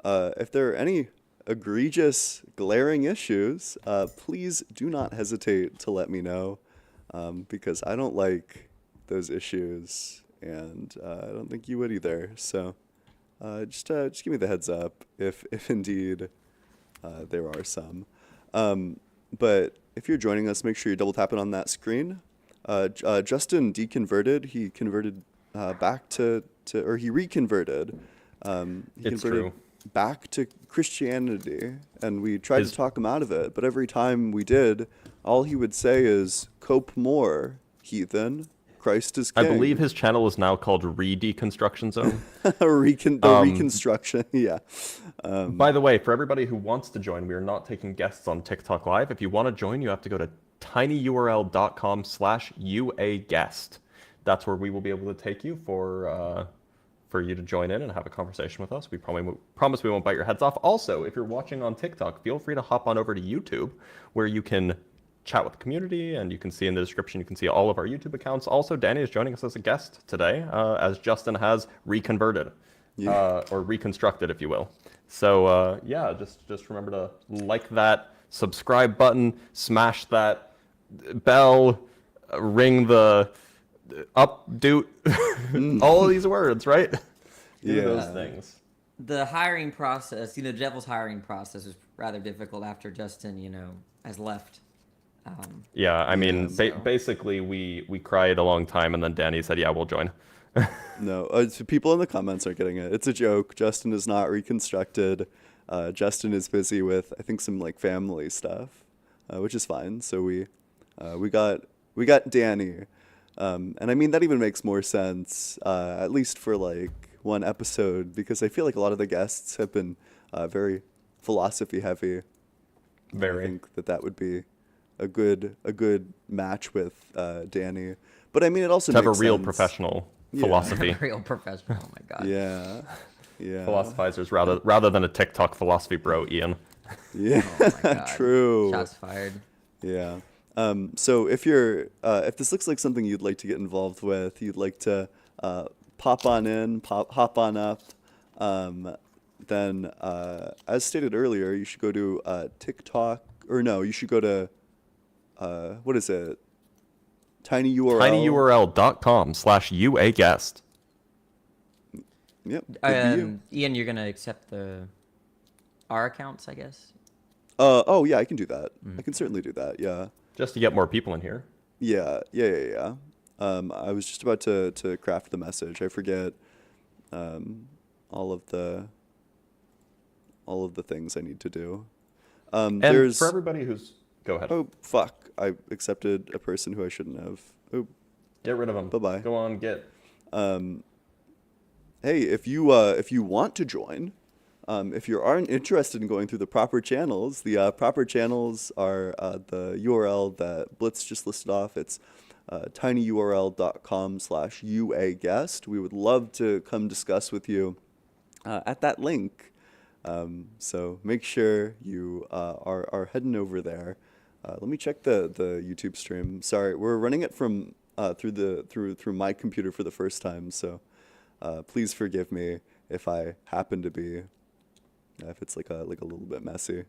If there are any egregious, glaring issues, please do not hesitate to let me know, because I don't like those issues, and I don't think you would either. So just give me the heads up if indeed there are some. But if you're joining us, make sure you're double tapping on that screen. Justin deconverted. He converted back or he reconverted. He It's converted true. back to Christianity, and we tried to talk him out of it. But every time we did, all he would say is, "Cope more, heathen. Christ is I king." believe his channel is now called Redeconstruction Zone. Reconstruction, yeah. By the way, for everybody who wants to join, we are not taking guests on TikTok Live. If you want to join, you have to go to tinyurl.com/uaguest. That's where we will be able to take you for you to join in and have a conversation with us. We promise we won't bite your heads off. Also, if you're watching on TikTok, feel free to hop on over to YouTube, where you can chat with the community, and you can see in the description, you can see all of our YouTube accounts. Also, Danny is joining us as a guest today, as Justin has reconverted, or reconstructed, if you will. So yeah, just remember to like that subscribe button, smash that bell, ring the updoot, all of these words, right? Do those things. The hiring process, Devil's hiring process is rather difficult after Justin, has left. Yeah, I mean, basically, we cried a long time, and then Danny said, "Yeah, we'll join." No, so people in the comments are getting it. It's a joke. Justin is not reconstructed. Justin is busy with, I think, some like family stuff, which is fine. So we got Danny, and I mean that even makes more sense, at least for like one episode, because I feel like a lot of the guests have been very philosophy heavy. Very. I think that would be a good match with Danny. But I mean, it also To have makes a real sense. professional philosophy. Real professional. Oh my god. Yeah. Philosophizers rather than a TikTok philosophy bro, Ian. Yeah. Oh my god. True. Shots fired. Yeah. So if this looks like something you'd like to get involved with, you'd like to hop on up, then as stated earlier, you should go to TikTok, or no, you should go to what is it? tinyurl. tinyurl.com/uaguest. Yep. Could be you. Ian, you're gonna accept our accounts, I guess. Oh yeah, I can do that. I can certainly do that. Yeah. Just to get more people in here. Yeah. I was just about to craft the message. I forget all of the things I need to do. And there's for everybody who's... Go ahead. Oh fuck! I accepted a person who I shouldn't have. Oh, Get rid of them. Bye-bye. Go on, get... Hey, if you want to join, if you aren't interested in going through the proper channels, the proper channels are the URL that Blitz just listed off. It's tinyurl.com/uaguest. We would love to come discuss with you at that link. So make sure you are heading over there. Let me check the YouTube stream. Sorry, we're running it from through my computer for the first time, so please forgive me if I happen to be if it's like a little bit messy.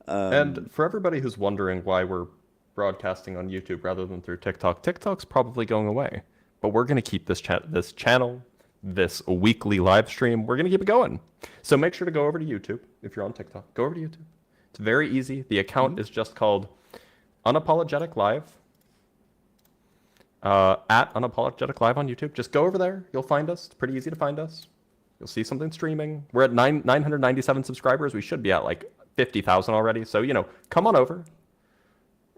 And for everybody who's wondering why we're broadcasting on YouTube rather than through TikTok, TikTok's probably going away. But we're going to keep this channel, this weekly live stream, we're going to keep it going. So make sure to go over to YouTube. If you're on TikTok, go over to YouTube. It's very easy. The account is just called Unapologetic Live. At Unapologetic Live on YouTube. Just go over there. You'll find us. It's pretty easy to find us. You'll see something streaming. We're at 997 subscribers. We should be at like 50,000 already. So, come on over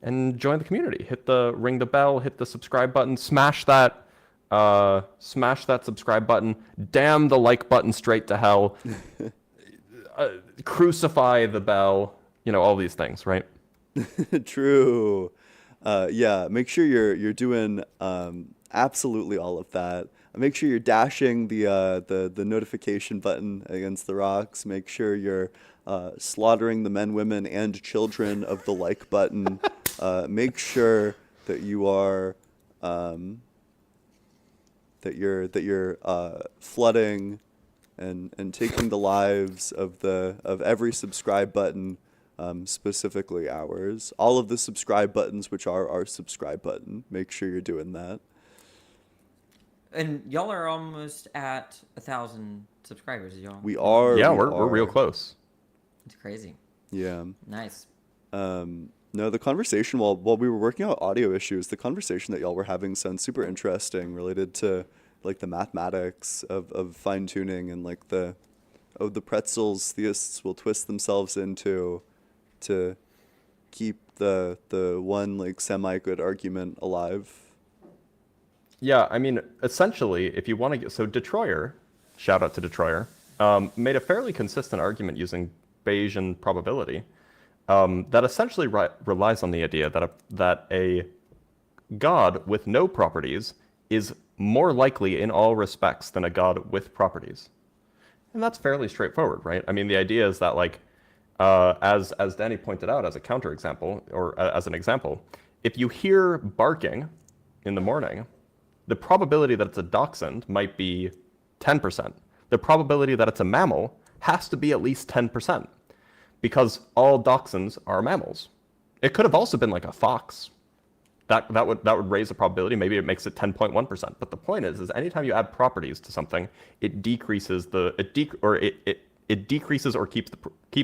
and join the community. Ring the bell, hit the subscribe button, smash that subscribe button, damn the like button straight to hell, crucify the bell, all these things, right? True. Yeah, make sure you're doing absolutely all of that. Make sure you're dashing the notification button against the rocks. Make sure you're slaughtering the men, women, and children of the like button. Make sure that you are that you're flooding and taking the lives of every subscribe button, specifically ours. All of the subscribe buttons, which are our subscribe button. Make sure you're doing that. And y'all are almost at 1,000 subscribers, y'all. We are. Yeah, we we're real are. close. It's crazy. Yeah. Nice. No, the conversation while we were working out audio issues, the conversation that y'all were having sounds super interesting, related to like the mathematics of fine tuning, and like the pretzels theists will twist themselves into to keep the one like semi good argument alive. Yeah, I mean, essentially, if you want to get... So Detroyer, shout out to Detroyer, made a fairly consistent argument using Bayesian probability that essentially relies on the idea that a God with no properties is more likely in all respects than a God with properties. And that's fairly straightforward, right? I mean, the idea is that, like, as Danny pointed out as a counterexample, or as an example, if you hear barking in the morning, the probability that it's a dachshund might be 10%. The probability that it's a mammal has to be at least 10%, because all dachshunds are mammals. It could have also been like a fox. That would raise the probability. Maybe it makes it 10.1%. But the point is anytime you add properties to something, it decreases it decreases or keeps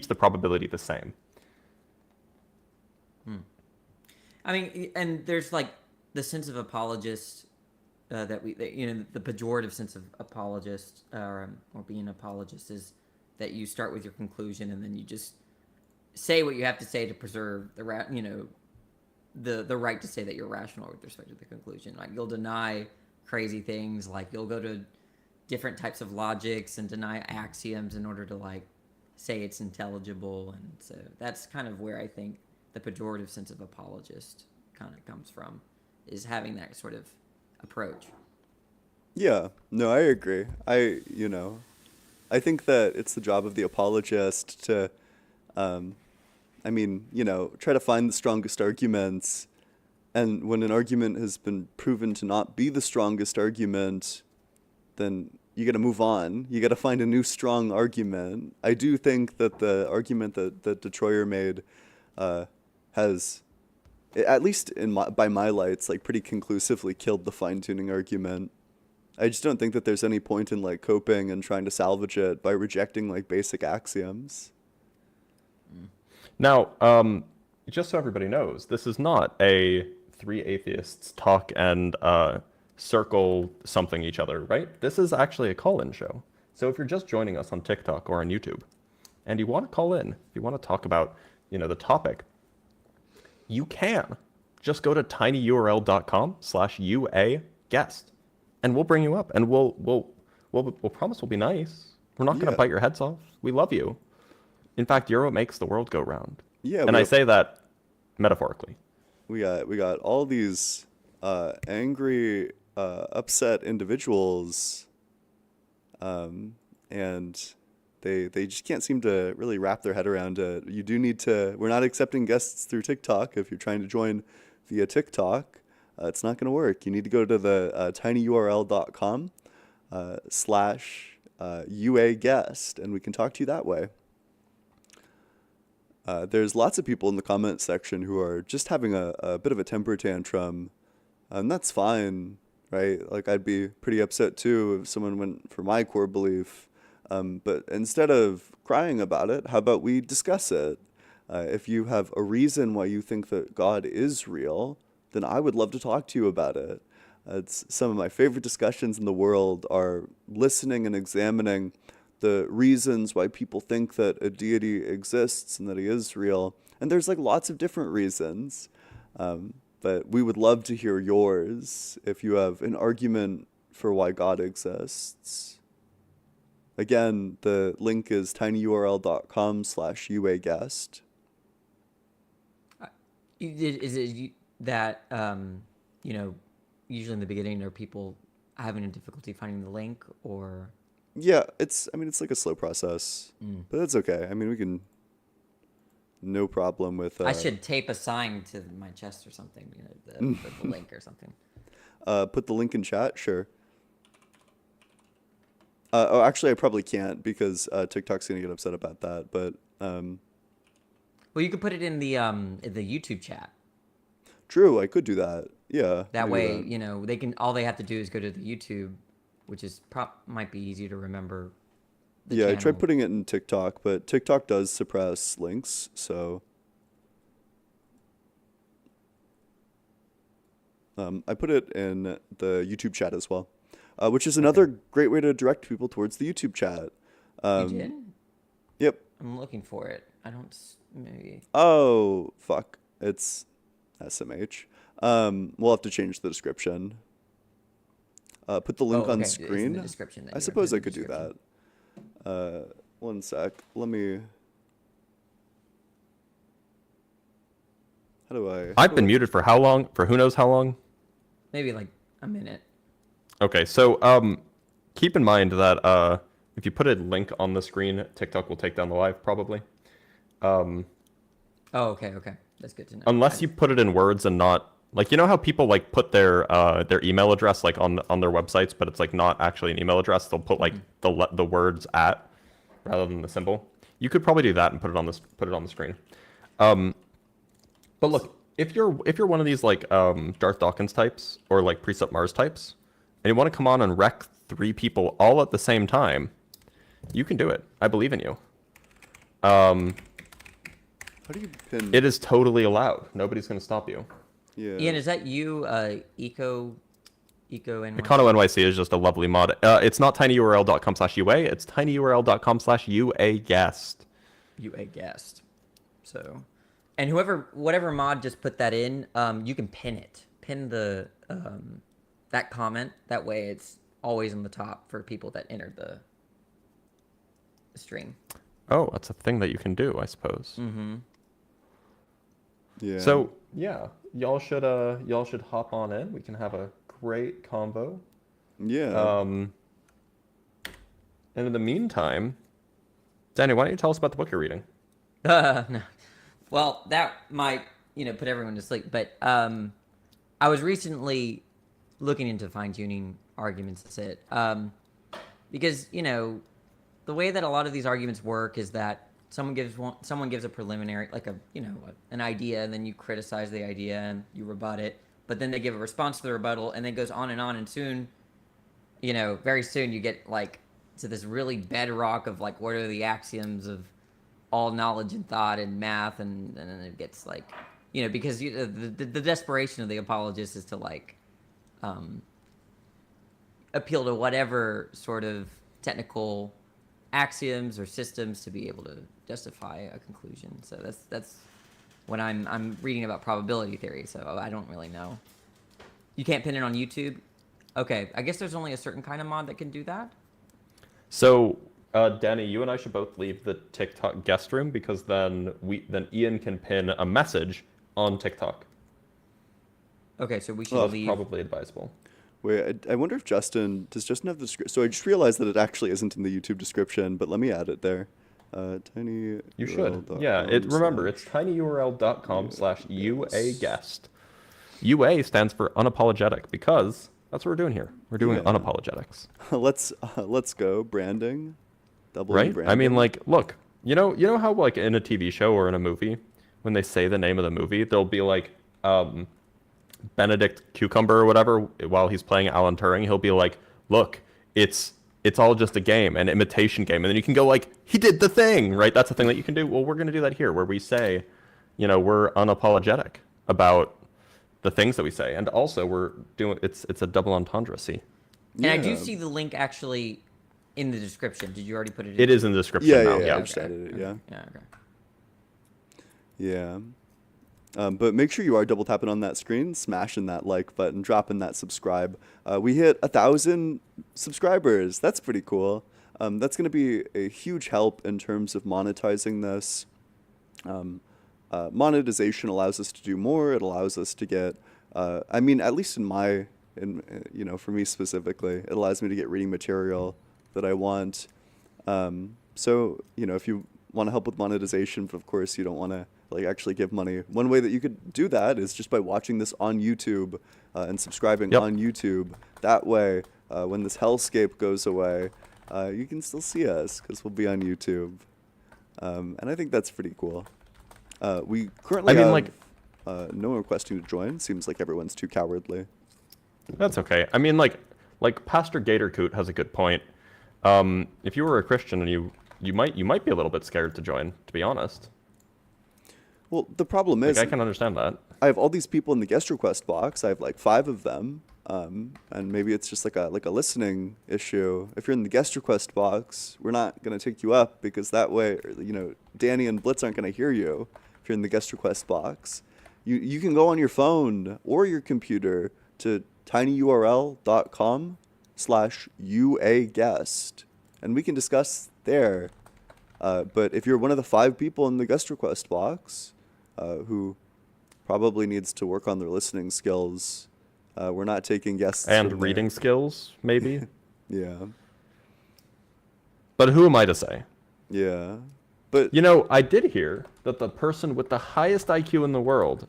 the probability the same. I mean, and there's like the sense of apologist that the pejorative sense of apologist or being an apologist is that you start with your conclusion and then you just say what you have to say to preserve the right to say that you're rational with respect to the conclusion. Like, you'll deny crazy things, like you'll go to different types of logics and deny axioms in order to like say it's intelligible. And so that's kind of where I think the pejorative sense of apologist kind of comes from, is having that sort of approach. Yeah, no, I agree. I think that it's the job of the apologist to, try to find the strongest arguments. And when an argument has been proven to not be the strongest argument, then you got to move on. You got to find a new strong argument. I do think that the argument that Detroyer made has, at least by my lights, like pretty conclusively killed the fine-tuning argument. I just don't think that there's any point in like coping and trying to salvage it by rejecting like basic axioms. Now, just so everybody knows, this is not a three atheists talk and circle something each other, right? This is actually a call-in show. So if you're just joining us on TikTok or on YouTube, and you want to call in, if you want to talk about, the topic, you can. Just go to tinyurl.com/UA-guest, and we'll bring you up, and we'll promise we'll be nice. We're not going to bite your heads off. We love you. In fact, you're what makes the world go round. Yeah, and I say that metaphorically. We got all these angry, upset individuals, and they just can't seem to really wrap their head around it. You do need to. We're not accepting guests through TikTok. If you're trying to join via TikTok, it's not going to work. You need to go to the tinyurl.com/UA-guest, and we can talk to you that way. There's lots of people in the comment section who are just having a bit of a temper tantrum, and that's fine, right? Like, I'd be pretty upset too if someone went for my core belief. But instead of crying about it, how about we discuss it? If you have a reason why you think that God is real, then I would love to talk to you about it. It's some of my favorite discussions in the world are listening and examining the reasons why people think that a deity exists and that he is real. And there's like lots of different reasons. But we would love to hear yours if you have an argument for why God exists. Again, the link is tinyurl.com/UA-guest. Is it that, usually in the beginning are people having a difficulty finding the link, or? Yeah, it's like a slow process, but that's okay. I mean, we can, no problem with... I should tape a sign to my chest or something, the link or something. Put the link in chat, sure. Oh, actually, I probably can't because TikTok's gonna get upset about that. But Well, you could put it in the YouTube chat. true, I could do that. Yeah. I That could do way, that. you know, they can. All they have to do is go to the YouTube, which is might be easy to remember. The Yeah, I tried channel. putting it in TikTok, but TikTok does suppress links, so I put it in the YouTube chat as well, which is another great way to direct people towards the YouTube chat. You did? Yep. I'm looking for it. I don't. Maybe. Oh, fuck. It's SMH. We'll have to change the description. Put the link Oh, on okay. It's in the screen. description then. I You gotta suppose put I it in the could do description. that. One sec. Let me. How do I? I've been muted for how long? For who knows how long? Maybe like a minute. Okay, so keep in mind that if you put a link on the screen, TikTok will take down the live probably. Oh, okay. That's good to know. Unless you put it in words and not like you know how people like put their email address like on their websites, but it's like not actually an email address. They'll put like the words at rather than the symbol. You could probably do that and put it on the screen. But look, if you're one of these like Darth Dawkins types or like Precept Mars types, and you want to come on and wreck 3 people all at the same time, you can do it. I believe in you. How do you pin? It is totally allowed. Nobody's going to stop you. Yeah. Ian, is that you? Eco NYC? Econo NYC is just a lovely mod. It's not tinyurl.com/UA. It's tinyurl.com/UA_guest. UA guest. So, and whatever mod just put that in, you can pin it. Pin the that comment. That way, it's always on the top for people that entered the stream. Oh, that's a thing that you can do, I suppose. Mm-hmm. Yeah. So yeah, y'all should hop on in. We can have a great convo. Yeah. And in the meantime, Danny, why don't you tell us about the book you're reading? No. Well, that might put everyone to sleep. But I was recently looking into fine-tuning arguments. That's it. Because the way that a lot of these arguments work is that someone gives a preliminary, like an idea, and then you criticize the idea and you rebut it. But then they give a response to the rebuttal, and then it goes on, and soon, very soon you get like to this really bedrock of like what are the axioms of all knowledge and thought and math, and then it gets like, because the desperation of the apologist is to like appeal to whatever sort of technical axioms or systems to be able to justify a conclusion. So that's when I'm reading about probability theory. So I don't really know. You can't pin it on YouTube. Okay, I guess there's only a certain kind of mod that can do that. So, Danny, you and I should both leave the TikTok guest room because then Ian can pin a message on TikTok. Okay, so we should That's leave. probably advisable. Wait, I wonder if does Justin have the description? So I just realized that it actually isn't in the YouTube description, but let me add it there. Tiny. You should. Yeah, remember, it's tinyurl.com/UA_guest. UA stands for unapologetic because that's what we're doing here. We're doing Yeah. unapologetics. Let's go branding. Double Right? branding. I mean, like, look, you know how like in a TV show or in a movie, when they say the name of the movie, they'll be like, Benedict Cucumber or whatever, while he's playing Alan Turing, he'll be like, look, it's all just a game, an imitation game. And then you can go like, he did the thing, right? That's the thing that you can do. Well, we're going to do that here where we say, we're unapologetic about the things that we say. And also we're doing, it's a double entendre, see? And I do Yeah. see the link actually in the description. Did you already put it in? It is in the description Yeah, now. yeah, Yeah. I just added it. Yeah. Yeah, okay. Yeah. But make sure you are double tapping on that screen, smashing that like button, dropping that subscribe. We hit 1,000 subscribers. That's pretty cool. That's going to be a huge help in terms of monetizing this. Monetization allows us to do more. It allows us to get, at least for me specifically, it allows me to get reading material that I want. So, if you want to help with monetization, but of course you don't want to actually give money. One way that you could do that is just by watching this on YouTube and subscribing Yep. on YouTube. That way, when this hellscape goes away, you can still see us because we'll be on YouTube. And I think that's pretty cool. We currently have no one requesting to join. Seems like everyone's too cowardly. That's okay. I mean, like Pastor Gatorcoot has a good point. If you were a Christian and you might be a little bit scared to join, to be honest. Well, the problem is, I can understand that. I have all these people in the guest request box. I have like 5 of them, and maybe it's just like a listening issue. If you're in the guest request box, we're not gonna take you up because that way, Danny and Blitz aren't gonna hear you. If you're in the guest request box, you can go on your phone or your computer to tinyurl.com/uaguest, and we can discuss there. But if you're one of the 5 people in the guest request box who probably needs to work on their listening skills, we're not taking guests. And reading skills, maybe? Yeah. But who am I to say? Yeah. But I did hear that the person with the highest IQ in the world,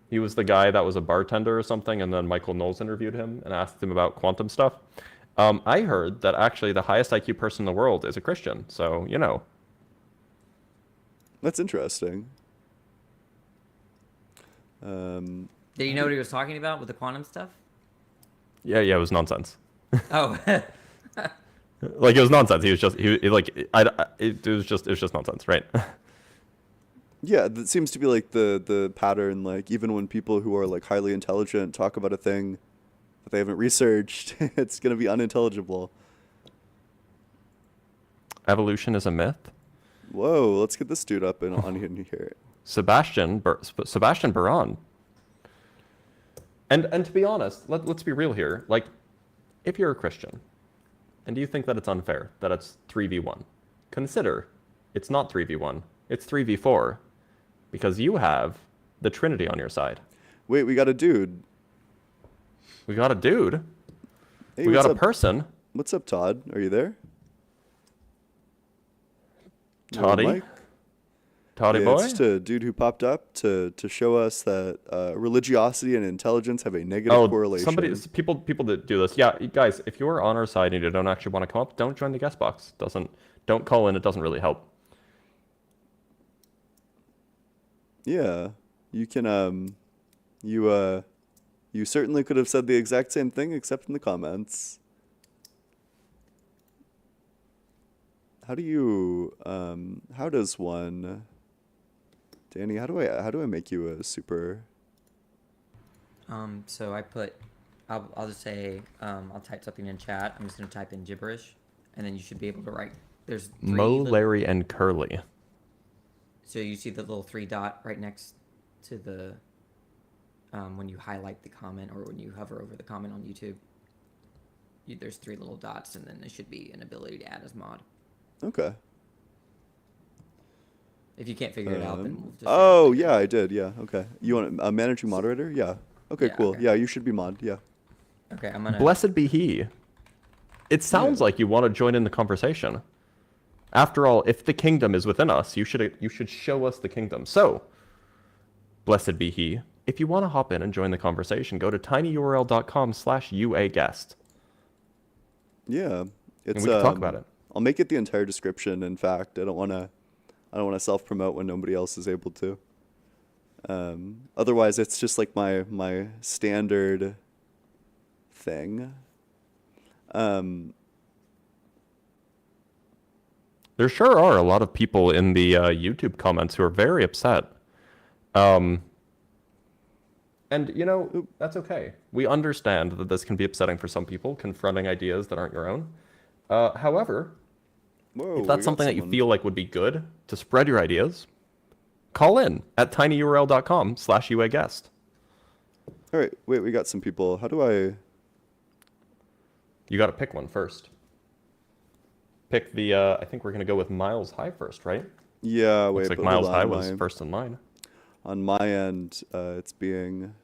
he was the guy that was a bartender or something, and then Michael Knowles interviewed him and asked him about quantum stuff. I heard that actually the highest IQ person in the world is a Christian, so, That's interesting. Did you know what he was talking about with the quantum stuff? Yeah, it was nonsense. Oh. Like, it was nonsense. It was just nonsense, right? Yeah, that seems to be like the pattern. Like, even when people who are like highly intelligent talk about a thing that they haven't researched, it's gonna be unintelligible. Evolution is a myth. Whoa, let's get this dude up and on here. Sebastian Baron. And to be honest, let's be real here. Like, if you're a Christian, and do you think that it's unfair that it's 3v1? Consider it's not 3v1, it's 3v4, because you have the Trinity on your side. Wait, we got a dude. We got a dude. Hey, We got what's a up? person. What's up, Todd? Are you there? Toddy. Mike? Toddy Yeah, boy. it's just a dude who popped up to show us that religiosity and intelligence have a negative correlation. People that do this. Yeah, guys, if you're on our side and you don't actually want to come up, don't join the guest box. Don't call in. It doesn't really help. Yeah, you can. You certainly could have said the exact same thing, except in the comments. How does one? Danny, how do I make you a super? So I'll just say, I'll type something in chat. I'm just gonna type in gibberish, and then you should be able to write. There's 3 Mo, little- Larry, and Curly. So you see the little 3 dot right next to the, when you highlight the comment or when you hover over the comment on YouTube. There's 3 little dots, and then there should be an ability to add as mod. Okay. If you can't figure it out, then we'll just. Oh yeah, I did. Yeah. Okay. You want a managing moderator? Yeah. Okay. Yeah, Cool. okay. Yeah, you should be mod. Yeah. Okay, I'm gonna. Blessed be he. It sounds like you want to join in the conversation. After all, if the kingdom is within us, you should show us the kingdom. So, blessed be he. If you want to hop in and join the conversation, go to tinyurl.com/uaguest. Yeah. It's And we can talk about it. I'll make it the entire description. In fact, I don't want to self-promote when nobody else is able to. Otherwise, it's just like my standard thing. There sure are a lot of people in the YouTube comments who are very upset. And, that's okay. We understand that this can be upsetting for some people, confronting ideas that aren't your own. However, Whoa, if we that's got something that you someone. feel like would be good to spread your ideas, call in at tinyurl.com/uaguest. All right. Wait, we got some people. How do I? You got to pick one first. Pick the, I think we're going to go with Miles High first, right? Yeah. Wait. Looks like but Miles hold High on, was first in line. On my end, it's being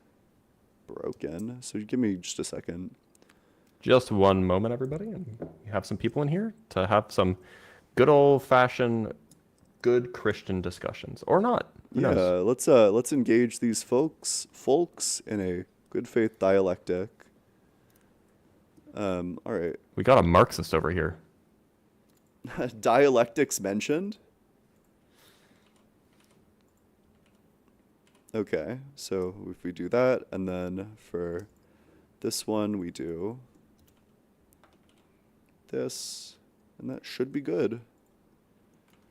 broken. So give me just a second. Just one moment, everybody, and we have some people in here to have some good old-fashioned, good Christian discussions, or not. Who Yeah. knows? Let's engage these folks in a good faith dialectic. All right. We got a Marxist over here. Dialectics mentioned? Okay, so if we do that, and then for this one we do this, and that should be good.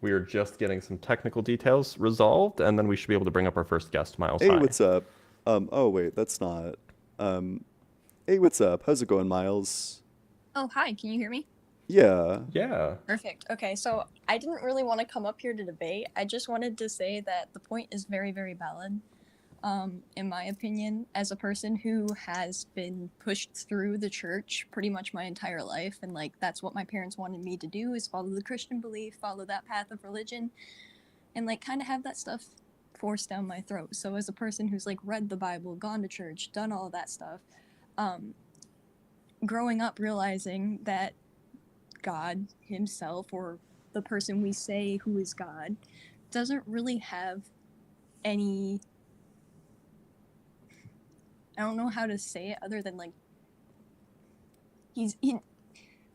We are just getting some technical details resolved, and then we should be able to bring up our first guest, Miles. Hey, Hi. what's up? Oh wait, that's not. Hey, what's up? How's it going, Miles? Oh, hi. Can you hear me? Yeah. Yeah. Perfect. Okay, so I didn't really want to come up here to debate. I just wanted to say that the point is very, very valid. In my opinion, as a person who has been pushed through the church pretty much my entire life, and like that's what my parents wanted me to do is follow the Christian belief, follow that path of religion, and like kind of have that stuff forced down my throat. So as a person who's like read the Bible, gone to church, done all of that stuff, growing up realizing that God himself, or the person we say who is God, doesn't really have any, I don't know how to say it other than like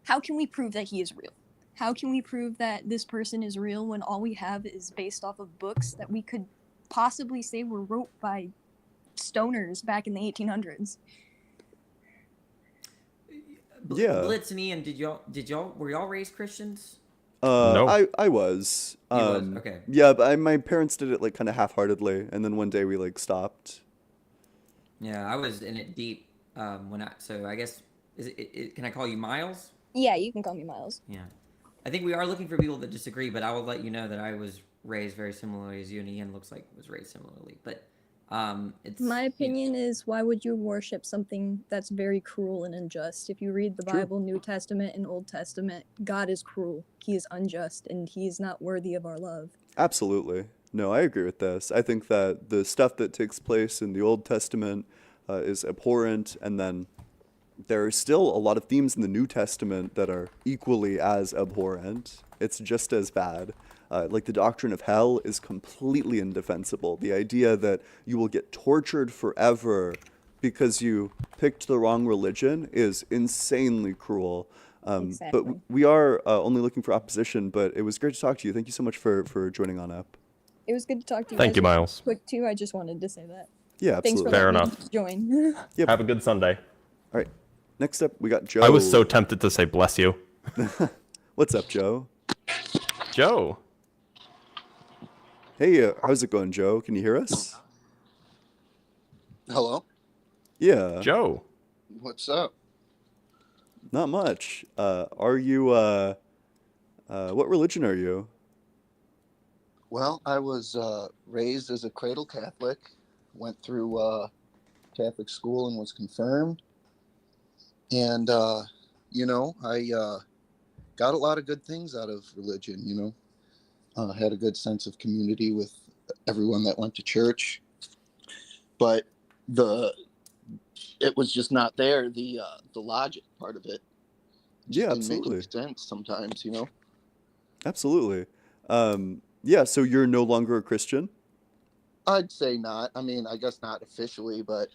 how can we prove that he is real? How can we prove that this person is real when all we have is based off of books that we could possibly say were wrote by stoners back in the 1800s? Yeah. Blitz and Ian, were y'all raised Christians? No. I was. You was? Okay. Yeah, but my parents did it like kind of half-heartedly, and then one day we like stopped. Yeah, I was in it deep so I guess can I call you Miles? Yeah, you can call me Miles. Yeah. I think we are looking for people that disagree, but I will let you know that I was raised very similarly as you, and Ian looks like was raised similarly. But it's My opinion is, why would you worship something that's very cruel and unjust? If you read the Bible, New Testament and Old Testament, God is cruel. He is unjust, and he is not worthy of our love. Absolutely. No, I agree with this. I think that the stuff that takes place in the Old Testament is abhorrent, and then there are still a lot of themes in the New Testament that are equally as abhorrent. It's just as bad. Like the doctrine of hell is completely indefensible. The idea that you will get tortured forever because you picked the wrong religion is insanely cruel. Exactly. But we are only looking for opposition, but it was great to talk to you. Thank you so much for joining on up. It was good to talk to you. Thank guys you, real Miles. Quick too, I just wanted to say that. Yeah, Thanks absolutely. for Fair letting enough. me join. Yep. Have a good Sunday. All right. Next up, we got Joe. I was so tempted to say bless you. What's up, Joe? Joe. Hey, how's it going, Joe? Can you hear us? Hello? Yeah. Joe. What's up? Not much. Are you, what religion are you? Well, I was raised as a cradle Catholic, went through Catholic school and was confirmed. And, I got a lot of good things out of religion, had a good sense of community with everyone that went to church. But it was just not there, the logic part of it. Yeah, Didn't absolutely. make sense sometimes, Absolutely. Yeah, so you're no longer a Christian? I'd say not. I mean, I guess not officially, but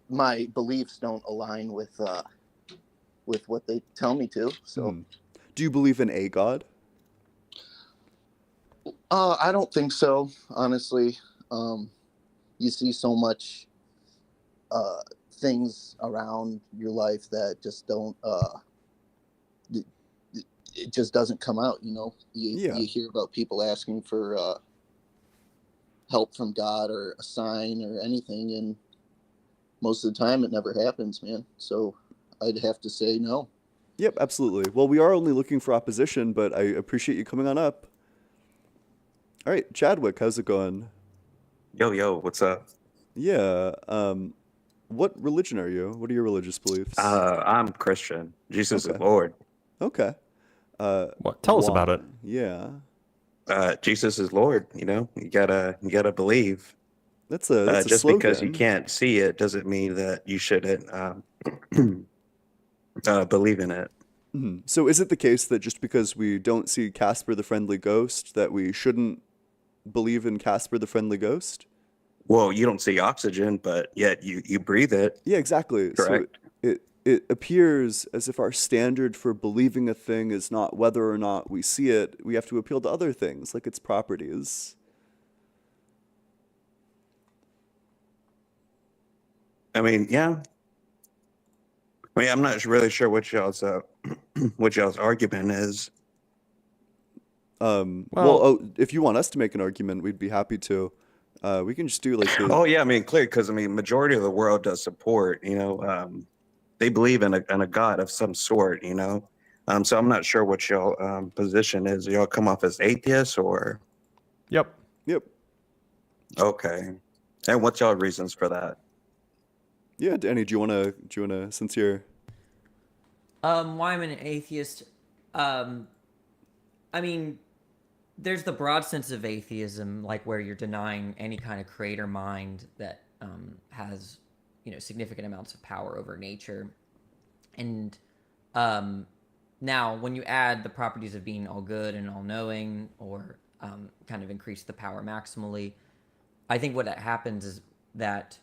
my beliefs don't align with what they tell me to. So, Do you believe in a God? I don't think so, honestly. You see so much things around your life that just don't. It just doesn't come out. You hear about people asking for help from God or a sign or anything, and most of the time it never happens, man. So I'd have to say no. Yep, absolutely. Well, we are only looking for opposition, but I appreciate you coming on up. All right, Chadwick, how's it going? Yo, what's up? Yeah, what religion are you? What are your religious beliefs? I'm Christian. Jesus Okay. is Lord. Okay. What? Tell us about it. Yeah. Jesus is Lord. You gotta believe. That's a Just slogan. because you can't see it doesn't mean that you shouldn't believe in it. Mhm. So is it the case that just because we don't see Casper the Friendly Ghost that we shouldn't believe in Casper the Friendly Ghost? Well, you don't see oxygen, but yet you breathe it. Yeah, exactly. Correct. So it appears as if our standard for believing a thing is not whether or not we see it. We have to appeal to other things, like its properties. I mean, yeah. I mean, I'm not really sure what y'all's what y'all's argument is. If you want us to make an argument, we'd be happy to. We can just do like the. Oh yeah, I mean, clear, because I mean, majority of the world does support. They believe in a god of some sort. So I'm not sure what y'all position is. Y'all come off as atheists or? Yep. Yep. Okay. And what's y'all reasons for that? Yeah, Danny, do you wanna since you're Why I'm an atheist? I mean, there's the broad sense of atheism, like where you're denying any kind of creator mind that has, significant amounts of power over nature. And now, when you add the properties of being all good and all knowing, or kind of increase the power maximally, I think what happens is that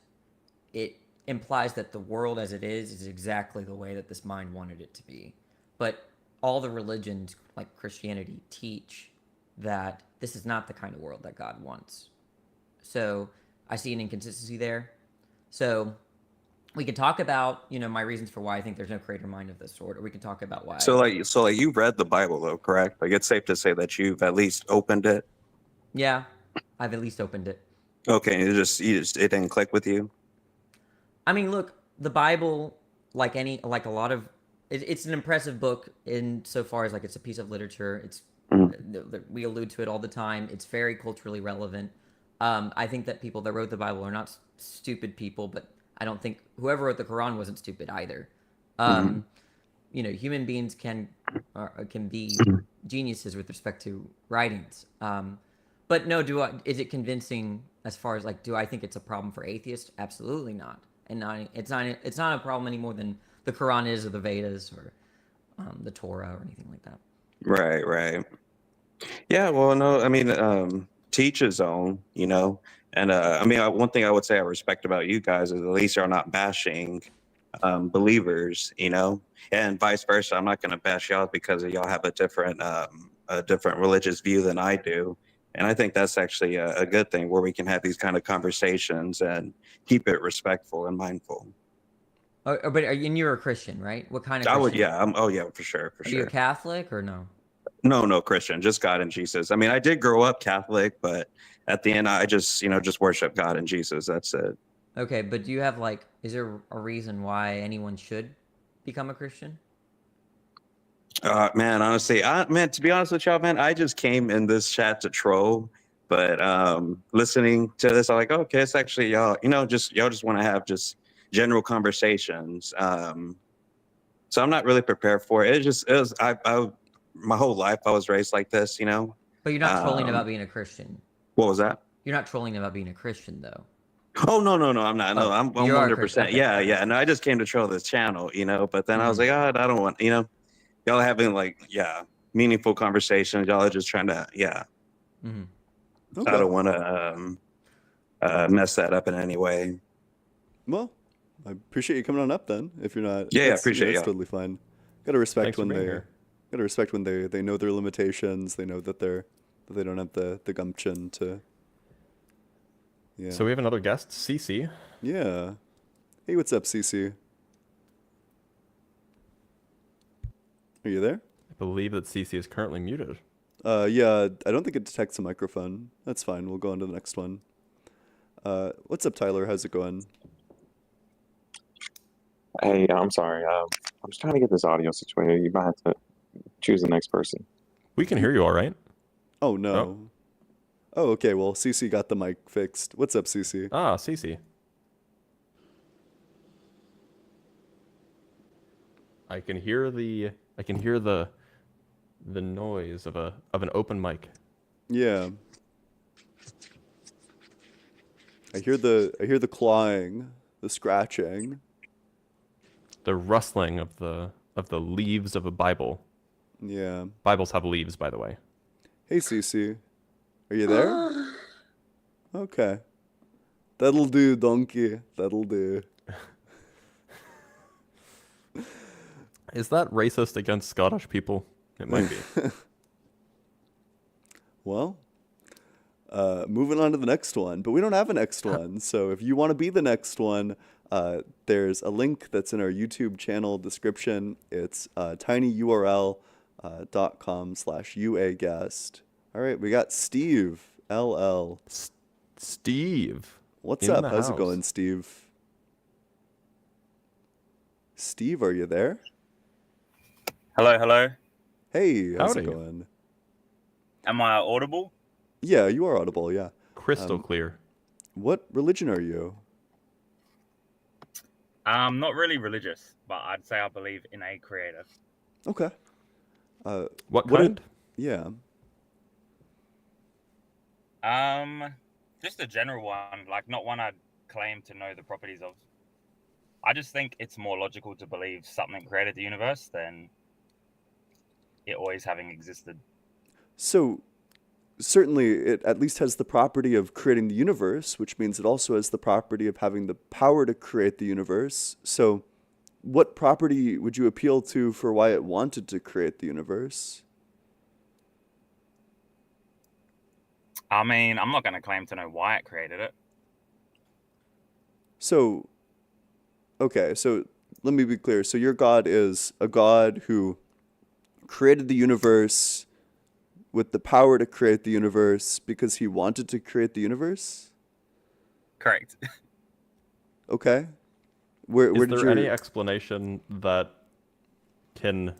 it implies that the world as it is exactly the way that this mind wanted it to be. But all the religions, like Christianity, teach that this is not the kind of world that God wants. So I see an inconsistency there. So we could talk about, my reasons for why I think there's no creator mind of this sort, or we could talk about why. So you've read the Bible though, correct? Like it's safe to say that you've at least opened it. Yeah, I've at least opened it. Okay, it didn't click with you. I mean, look, the Bible, like a lot of, it's an impressive book in so far as like it's a piece of literature. It's we allude to it all the time. It's very culturally relevant. I think that people that wrote the Bible are not stupid people, but I don't think whoever wrote the Quran wasn't stupid either. Human beings can be geniuses with respect to writings. But no, is it convincing as far as like, do I think it's a problem for atheists? Absolutely not. And it's not a problem any more than the Quran is, or the Vedas, or the Torah, or anything like that. Right. Yeah, well, no, I mean, teach his own, and I mean, one thing I would say I respect about you guys is at least you're not bashing believers, and vice versa. I'm not going to bash y'all because y'all have a different religious view than I do. And I think that's actually a good thing where we can have these kind of conversations and keep it respectful and mindful. But you're a Christian, right? What kind of Christian? I would, yeah. For sure. Are you a Catholic or no? No, Christian, just God and Jesus. I mean, I did grow up Catholic, but at the end, I just worship God and Jesus. That's it. Okay, but do you have is there a reason why anyone should become a Christian? Man, honestly, to be honest with y'all, man, I just came in this chat to troll, but listening to this, I'm like, okay, it's actually y'all just want to have just general conversations. So I'm not really prepared for it. My whole life I was raised like this, But you're not trolling about being a Christian. What was that? You're not trolling about being a Christian, though. Oh, no, I'm not. No, I'm 100%. Okay. Yeah. No, I just came to troll this channel, but then I was like, I don't want, y'all are having meaningful conversations. Y'all are just trying to, Mm-hmm. Okay. I don't want to mess that up in any way. Well, I appreciate you coming on up then. If you're not, I appreciate it. That's totally fine. Gotta respect Thanks when they know their limitations. They know that they don't have the gumption to. Yeah. So we have another guest, Cece. Yeah. Hey, what's up, Cece? Are you there? I believe that Cece is currently muted. Yeah, I don't think it detects a microphone. That's fine. We'll go on to the next one. What's up, Tyler? How's it going? Hey, I'm sorry. I'm just trying to get this audio situated. You might have to choose the next person. We can hear you all right. Oh, no. Oh, okay. Well, Cece got the mic fixed. What's up, Cece? Ah, Cece. I can hear the noise of an open mic. Yeah. I hear the clawing, the scratching. The rustling of the leaves of a Bible. Yeah. Bibles have leaves, by the way. Hey, Cece. Are you there? Okay. That'll do, donkey. That'll do. Is that racist against Scottish people? It might be. Well, moving on to the next one, but we don't have a next one. So if you want to be the next one, there's a link that's in our YouTube channel description. It's tinyurl.com/uaguest. All right, we got Steve LL. Steve. What's in up? the How's it house. going, Steve? Steve, are you there? Hello, hello. Hey, how's it Howdy. going? Am I audible? Yeah, you are audible, yeah. Crystal clear. What religion are you? Not really religious, but I'd say I believe in a creator. Okay. What what kind? Yeah. Just a general one, like not one I'd claim to know the properties of. I just think it's more logical to believe something created the universe than it always having existed. So, certainly it at least has the property of creating the universe, which means it also has the property of having the power to create the universe. So, what property would you appeal to for why it wanted to create the universe? I mean, I'm not going to claim to know why it created it. So, okay, so let me be clear. So, your God is a God who created the universe with the power to create the universe because he wanted to create the universe? Correct. Okay. Where Is did there your any explanation that can...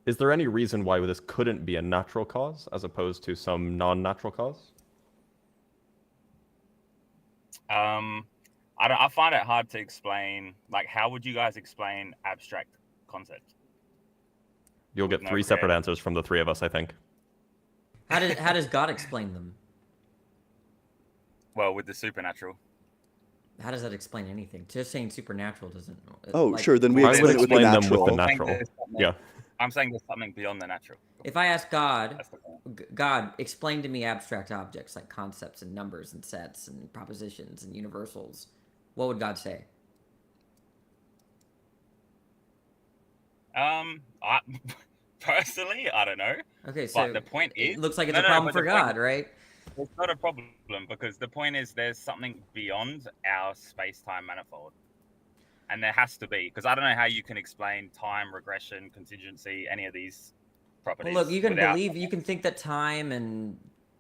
Is there any reason why this couldn't be a natural cause as opposed to some non-natural cause? I find it hard to explain. Like, how would you guys explain abstract concepts? You'll get No three separate creator. answers from the three of us, I think. How does God explain them? Well, with the supernatural. How does that explain anything? Just saying supernatural doesn't. Oh, like, sure, then we I explain would it with the explain them with the natural. natural. Yeah. I'm saying there's something beyond the natural. If I ask God, That's the point. God, explain to me abstract objects like concepts and numbers and sets and propositions and universals, what would God say? I personally, I don't know. Okay, so But the point is, it looks like it's No, a no, problem but for the point- God, right? It's not a problem because the point is there's something beyond our space-time manifold. And there has to be, because I don't know how you can explain time, regression, contingency, any of these properties. Well, look, you can without- believe, you can think that time and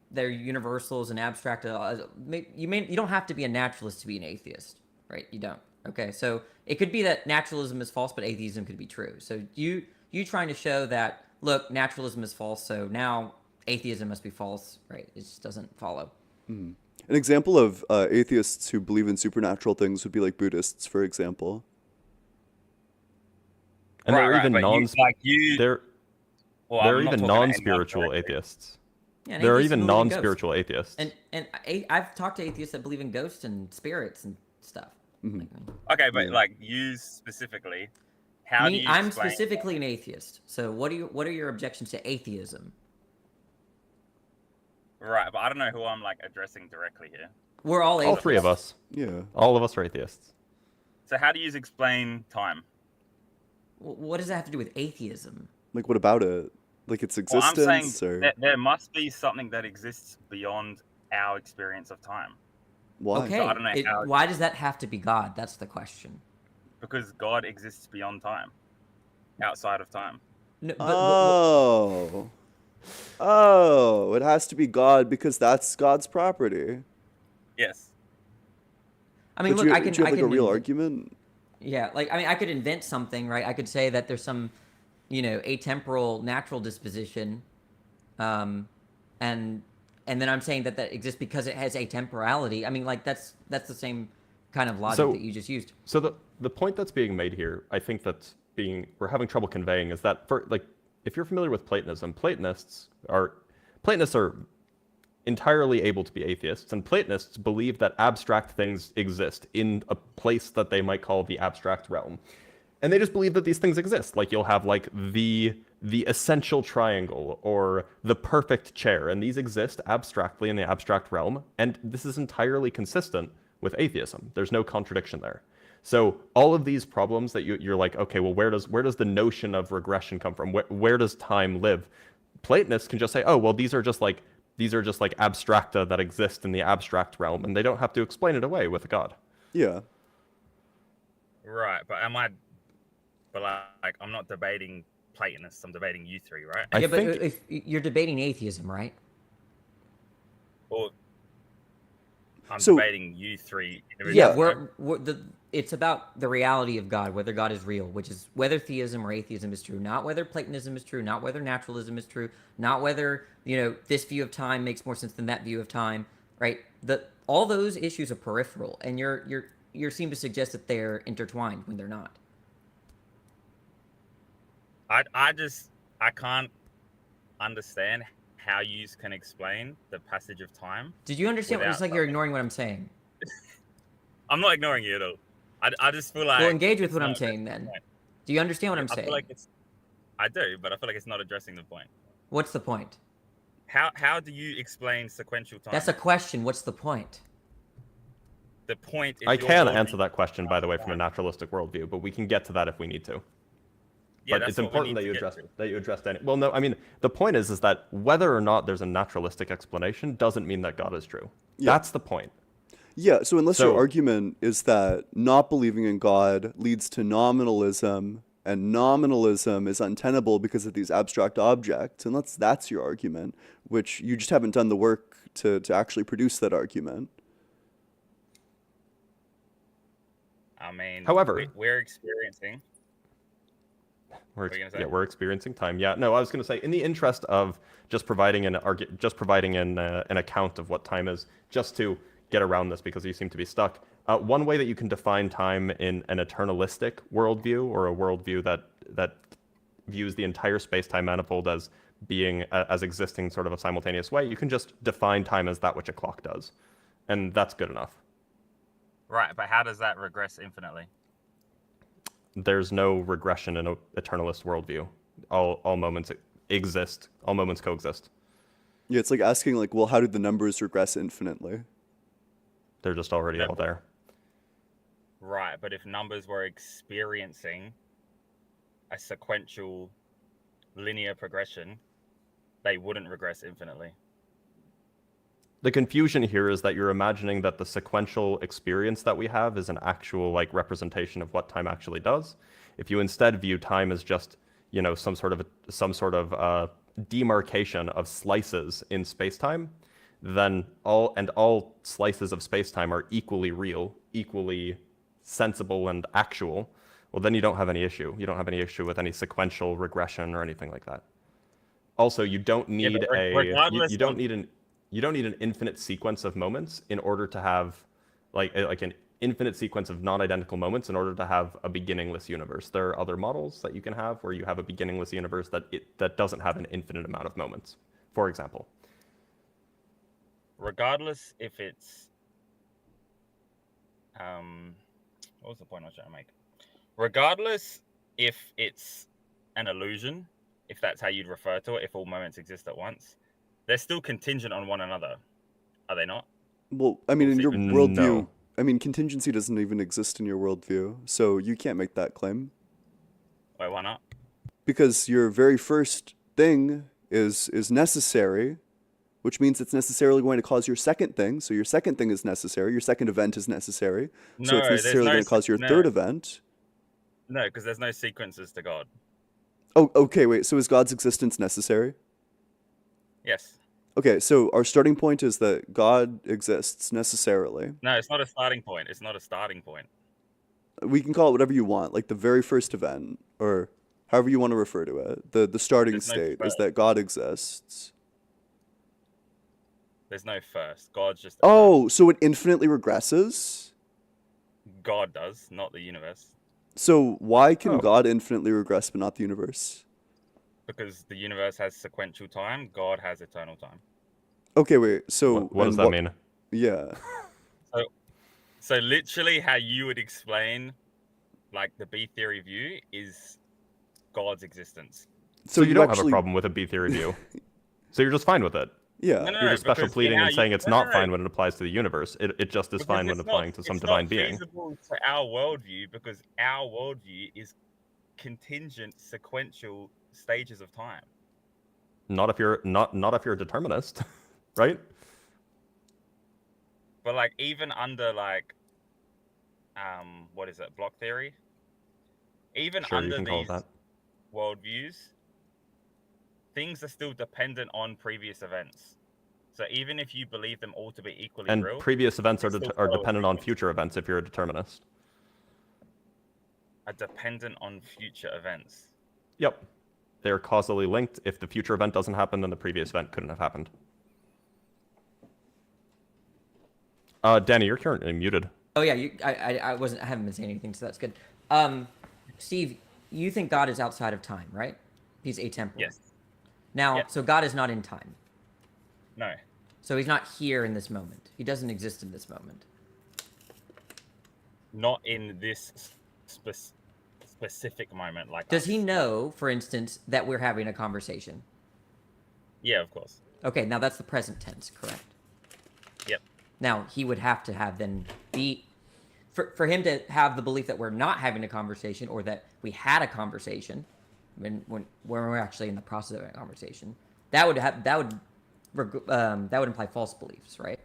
their universals and abstract. You don't have to be a naturalist to be an atheist, right? You don't. Okay, so it could be that naturalism is false, but atheism could be true. So you trying to show that, look, naturalism is false, so now atheism must be false, right? It just doesn't follow. An example of atheists who believe in supernatural things would be like Buddhists, for example. And there are Right, even but non there well, there I'm are not even talking about non-spiritual anyone atheists. Yeah, and There are atheists even believe in ghosts. non-spiritual atheists. And I've talked to atheists that believe in ghosts and spirits and stuff. Mhm. Like, Okay, but Yeah. like you specifically, how do me, you I'm explain... specifically an atheist. So what are your objections to atheism? Right, but I don't know who I'm like addressing directly here. We're all All atheists. three of us. Yeah. All of us are atheists. So how do you explain time? What does that have to do with atheism? Like, what about it? Like its Well, I'm saying existence, or that there must be something that exists beyond our experience of time. why? Okay, I don't know how- why does that have to be God? That's the question. Because God exists beyond time, outside of time. No, Oh. Oh, it has to be God because that's God's property. Yes. I mean, But look, do you, I can. do you have I like a can real invent- argument? Yeah, like I mean, I could invent something, right? I could say that there's some, atemporal natural disposition, and then I'm saying that exists because it has atemporality. I mean, like that's the same kind of logic So- that you just used. So the point that's being made here, I think we're having trouble conveying is that if you're familiar with Platonism, Platonists are entirely able to be atheists, and Platonists believe that abstract things exist in a place that they might call the abstract realm. And they just believe that these things exist. Like you'll have like the essential triangle or the perfect chair, and these exist abstractly in the abstract realm, and this is entirely consistent with atheism. There's no contradiction there. So all of these problems that you're like, okay, well, where does the notion of regression come from? Where does time live? Platonists can just say, oh, well, these are just like abstracta that exist in the abstract realm, and they don't have to explain it away with a god. Yeah. Right, but I'm not debating Platonists. I'm debating you three, right? I yeah, but think if you're debating atheism, right? Or I'm So- debating you three. Yeah, individually, right? it's about the reality of God, whether God is real, which is whether theism or atheism is true, not whether Platonism is true, not whether naturalism is true, not whether, this view of time makes more sense than that view of time, right? All those issues are peripheral, and you seem to suggest that they're intertwined when they're not. I can't understand how you can explain the passage of time. Did you understand? It's Without like you're something. ignoring what I'm saying. I'm not ignoring you at all. I just feel like Well, engage with it's what I'm not saying addressing then. the point. Do you understand what I'm I saying? feel like I do, but I feel like it's not addressing the point. What's the point? How do you explain sequential time? That's a question. What's the point? The point is I you're can holding- answer that question, by the way, from a naturalistic worldview, but we can get to that if we need to. Yeah, But that's it's what we important need that to you get address to. that. Well, no, I mean, the point is that whether or not there's a naturalistic explanation doesn't mean that God is true. Yeah. That's the point. Yeah, so unless your So- argument is that not believing in God leads to nominalism, and nominalism is untenable because of these abstract objects, and that's your argument, which you just haven't done the work to actually produce that argument. I mean, However- we're experiencing. We're, What were you gonna say? yeah, we're experiencing time. Yeah, no, I was going to say, in the interest of just providing an account of what time is, just to get around this because you seem to be stuck. One way that you can define time in an eternalistic worldview, or a worldview that views the entire space-time manifold as being as existing sort of a simultaneous way, you can just define time as that which a clock does, and that's good enough. Right, but how does that regress infinitely? There's no regression in an eternalist worldview. All moments exist. All moments coexist. Yeah, it's like asking, like, well, how did the numbers regress infinitely? They're just already all there. Right, but if numbers were experiencing a sequential linear progression, they wouldn't regress infinitely. The confusion here is that you're imagining that the sequential experience that we have is an actual representation of what time actually does. If you instead view time as just some sort of demarcation of slices in space-time, then all slices of space-time are equally real, equally sensible and actual. Well, then you don't have any issue. You don't have any issue with any sequential regression or anything like that. Also, you don't need you don't need an infinite sequence of moments in order to have like an infinite sequence of non-identical moments in order to have a beginningless universe. There are other models that you can have where you have a beginningless universe that doesn't have an infinite amount of moments. For example, Regardless if it's what was the point I was trying to make? Regardless if it's an illusion, if that's how you'd refer to it, if all moments exist at once, they're still contingent on one another, are they not? Well, I mean, in your No. worldview, I mean, contingency doesn't even exist in your worldview, so you can't make that claim. Wait, why not? Because your very first thing is necessary, which means it's necessarily going to cause your second thing. So your second thing is necessary. Your second event is necessary. So No, it's there's necessarily no going to cause your no. third event. No, because there's no sequences to God. Oh, okay, wait. So is God's existence necessary? Yes. Okay, so our starting point is that God exists necessarily. No, it's not a starting point. It's not a starting point. We can call it whatever you want, like the very first event, or however you want to refer to it. The starting There's no state is first. that God exists. There's no first. God's just Oh, so it infinitely regresses? God does, not the universe. So why can Oh. God infinitely regress but not the universe? Because the universe has sequential time, God has eternal time. Okay, wait. So what does and that mean? Yeah. So literally how you would explain like the B theory view is God's existence. So you don't have a actually- problem with a B theory view. So you're just fine with it. Yeah. No, no, You're no, just special because in pleading our and saying u- it's no, no, not no, fine when it applies to the universe. It just is because fine when it's applying to some it's divine not being. feasible to our worldview because our worldview is contingent, sequential stages of time. Not if you're not if you're a determinist, right? But like even under like what is it, block theory? Even Sure, you under can call it these that. worldviews, things are still dependent on previous events. So even if you believe them all to be equally And real, previous events they still are follow a dependent on sequence. future events if you're a determinist. Are dependent on future events. Yep. They're causally linked. If the future event doesn't happen, then the previous event couldn't have happened. Danny, you're currently muted. Oh yeah, I haven't been saying anything, so that's good. Steve, you think God is outside of time, right? He's atemporal. Yes. Now, Yes. so God is not in time. No. So he's not here in this moment. He doesn't exist in this moment. Not in this specific moment. Like Does us. he know, for instance, that we're having a conversation? Yeah, of course. Okay, now that's the present tense, correct? Yep. Now he would have to have then be for him to have the belief that we're not having a conversation or that we had a conversation when we're actually in the process of a conversation. That would imply false beliefs, right?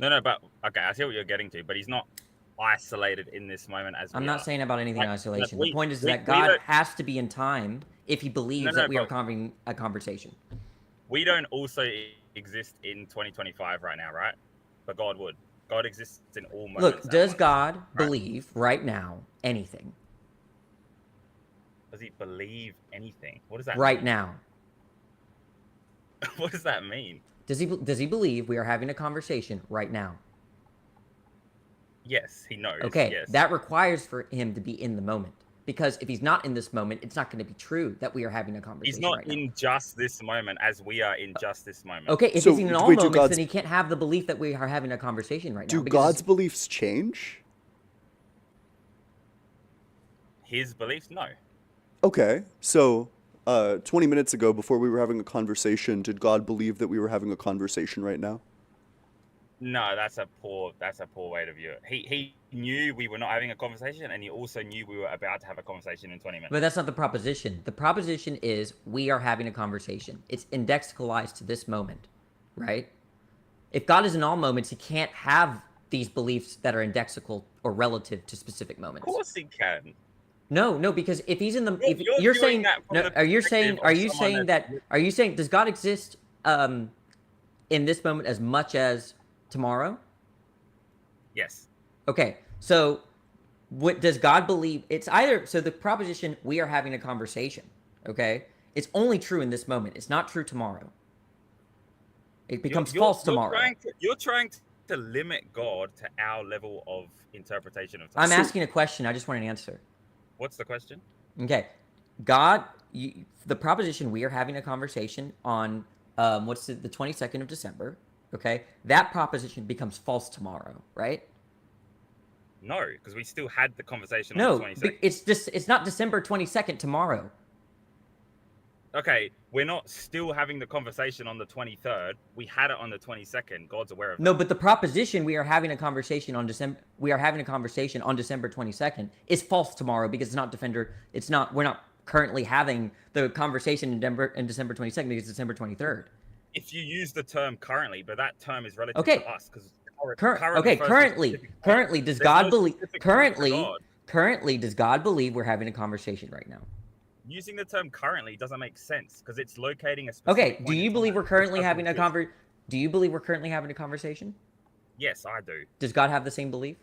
No, but okay, I see what you're getting to, but he's not isolated in this moment as I'm we not are. saying about anything in Like, isolation. we- The point is we- that we God don't- has to be in time if he believes No, that we are but- having a conversation. We don't also exist in 2025 right now, right? But God would. God exists in all moments. Look, at does once. God believe right now anything? Does he believe anything? What does that Right mean? now. What does that mean? Does he believe we are having a conversation right now? Yes, he knows. Okay, Yes. that requires for him to be in the moment. Because if he's not in this moment, it's not going to be true that we are having a conversation He's not right now. in just this moment as we are in just this moment. Okay, if So, he's in all wait, do moments, God's- then he can't have the belief that we are having a conversation right now. Do because God's beliefs change? His beliefs? No. Okay, so 20 minutes ago, before we were having a conversation, did God believe that we were having a conversation right now? No, that's a poor way to view it. He knew we were not having a conversation, and he also knew we were about to have a conversation in 20 minutes. But that's not the proposition. The proposition is we are having a conversation. It's indexicalized to this moment, right? If God is in all moments, he can't have these beliefs that are indexical or relative to specific Of moments. course he can. No, because if he's in the, if You're you're viewing saying, that from no, the are you saying, perspective of someone are you saying, does God exist in this moment as much as tomorrow? Yes. Okay, so what does God believe? It's either, so the proposition we are having a conversation, okay? It's only true in this moment. It's not true tomorrow. It becomes false tomorrow. You're trying to limit God to our level of interpretation of time. I'm asking a question. I just want an answer. What's the question? Okay, God, the proposition we are having a conversation on what's the 22nd of December, okay? That proposition becomes false tomorrow, right? No, because we still had the conversation No, on the 22nd. it's not December 22nd tomorrow. Okay, we're not still having the conversation on the 23rd. We had it on the 22nd. God's aware of that. No, but the proposition we are having a conversation on December 22nd is false tomorrow because we're not currently having the conversation in December 22nd because it's December 23rd. If you use the term currently, but that term is relative Okay. to us because Currently, does God believe does God believe we're having a conversation right now? Using the term currently doesn't make sense because it's locating a specific Okay, point do in you believe time, we're currently which having a doesn't Do you believe we're currently having a conversation? Yes, I do. Does God have the same belief?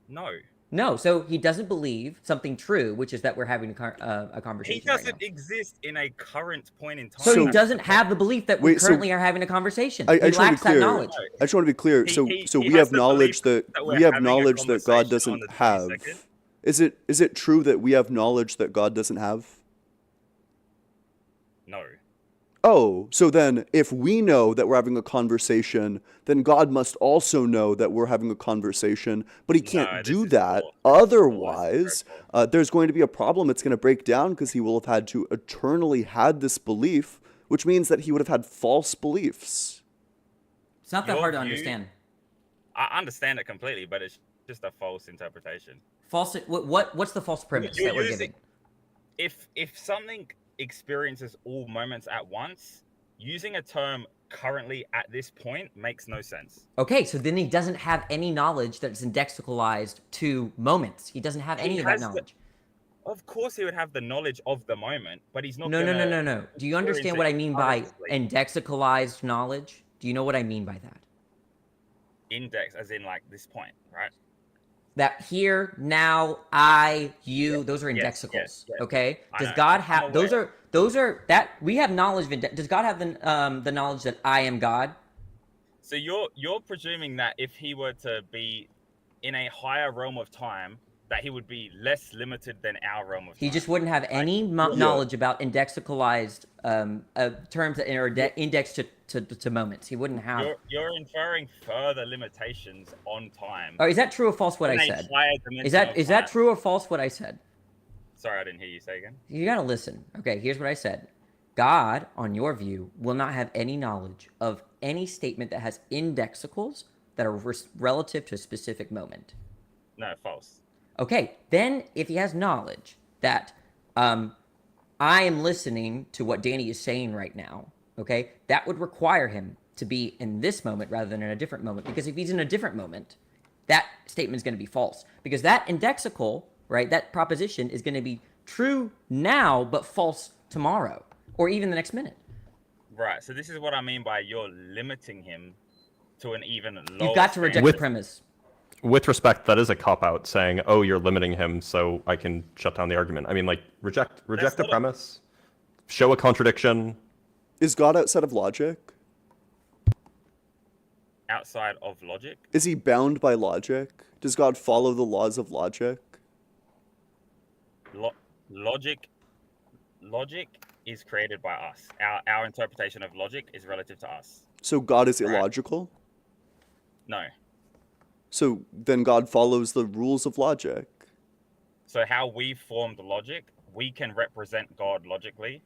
No. No, so he doesn't believe something true, which is that we're having a conversation. He doesn't right now. exist in a current point in time. So he So- doesn't have the belief that we Wait, so- currently are having a conversation. I He just want to lacks be that clear. knowledge. I just want to be clear. He So we has have the knowledge belief that that we're we have having a knowledge that God conversation on doesn't the have. 22nd. Is it true that we have knowledge that God doesn't have? No. Oh, so then if we know that we're having a conversation, then God must also know that we're having a conversation, but he can't No, do this is that. false. Otherwise, This is very there's going to be a problem. It's going to break down because he will have had to eternally had this belief, which means that he would have had false beliefs. It's not that Your hard to view- understand. I understand it completely, but it's just a false interpretation. False. What's the false premise You're that we're using- giving? If something experiences all moments at once, using a term currently at this point makes no sense. Okay, so then he doesn't have any knowledge that's indexicalized to moments. He doesn't have He any of that has the- knowledge. Of course, he would have the knowledge of the moment, but he's not. No. gonna Do you understand what I mean by consciously. indexicalized knowledge? Do you know what I mean by that? Index, as in like this point, right? That here, now, I, you, those are Yes, indexicals. yes. Okay? I Does know. God I'm have those aware. are those are that we have knowledge of does God have the knowledge that I am God? So you're presuming that if he were to be in a higher realm of time, that he would be less limited than our realm of time. He just wouldn't have any knowledge about indexicalized terms that are indexed to moments. He wouldn't have. You're inferring further limitations on time. Or is that true or false what I in a said? higher Is dimension of that time. true or false what I said? Sorry, I didn't hear you say again. You gotta listen. Okay, here's what I said. God, on your view, will not have any knowledge of any statement that has indexicals that are relative to a specific moment. No, false. Okay, then if he has knowledge that I am listening to what Danny is saying right now, okay, that would require him to be in this moment rather than in a different moment. Because if he's in a different moment, that statement is going to be false. Because that indexical, right, that proposition is going to be true now but false tomorrow or even the next minute. Right. So this is what I mean by you're limiting him to an even lower. You've got to reject With- the premise. With respect, that is a cop-out saying, oh, you're limiting him, so I can shut down the argument. I mean, like, reject the not a- premise, show a contradiction. Is God outside of logic? outside of logic. Is he bound by logic? Does God follow the laws of logic? Logic is created by us. Our interpretation of logic is relative to us. So God is Right. illogical? No. So then God follows the rules of logic. So how we formed logic, we can represent God logically.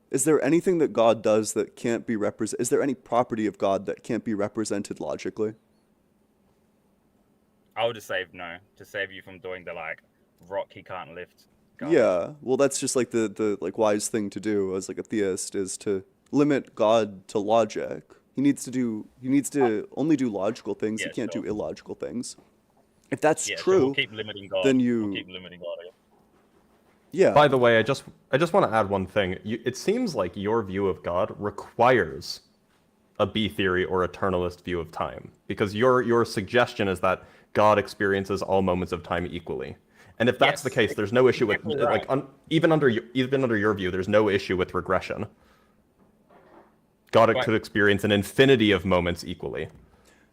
Is there anything that God does that can't be represented? Is there any property of God that can't be represented logically? I would just say no, to save you from doing the like rock he can't lift. God. Yeah, well, that's just like the like wise thing to do as like a theist is to limit God to logic. He needs to only do logical things. Yeah, He can't sure. do illogical things. If that's Yeah, so true, we'll keep limiting God. then We'll keep limiting God. I guess. yeah. By the way, I just want to add one thing. It seems like your view of God requires a B theory or eternalist view of time, because your suggestion is that God experiences all moments of time equally. And if that's the Yes, case, there's no issue with exactly right. even under your view, there's no issue with regression. God Right. could experience an infinity of moments equally,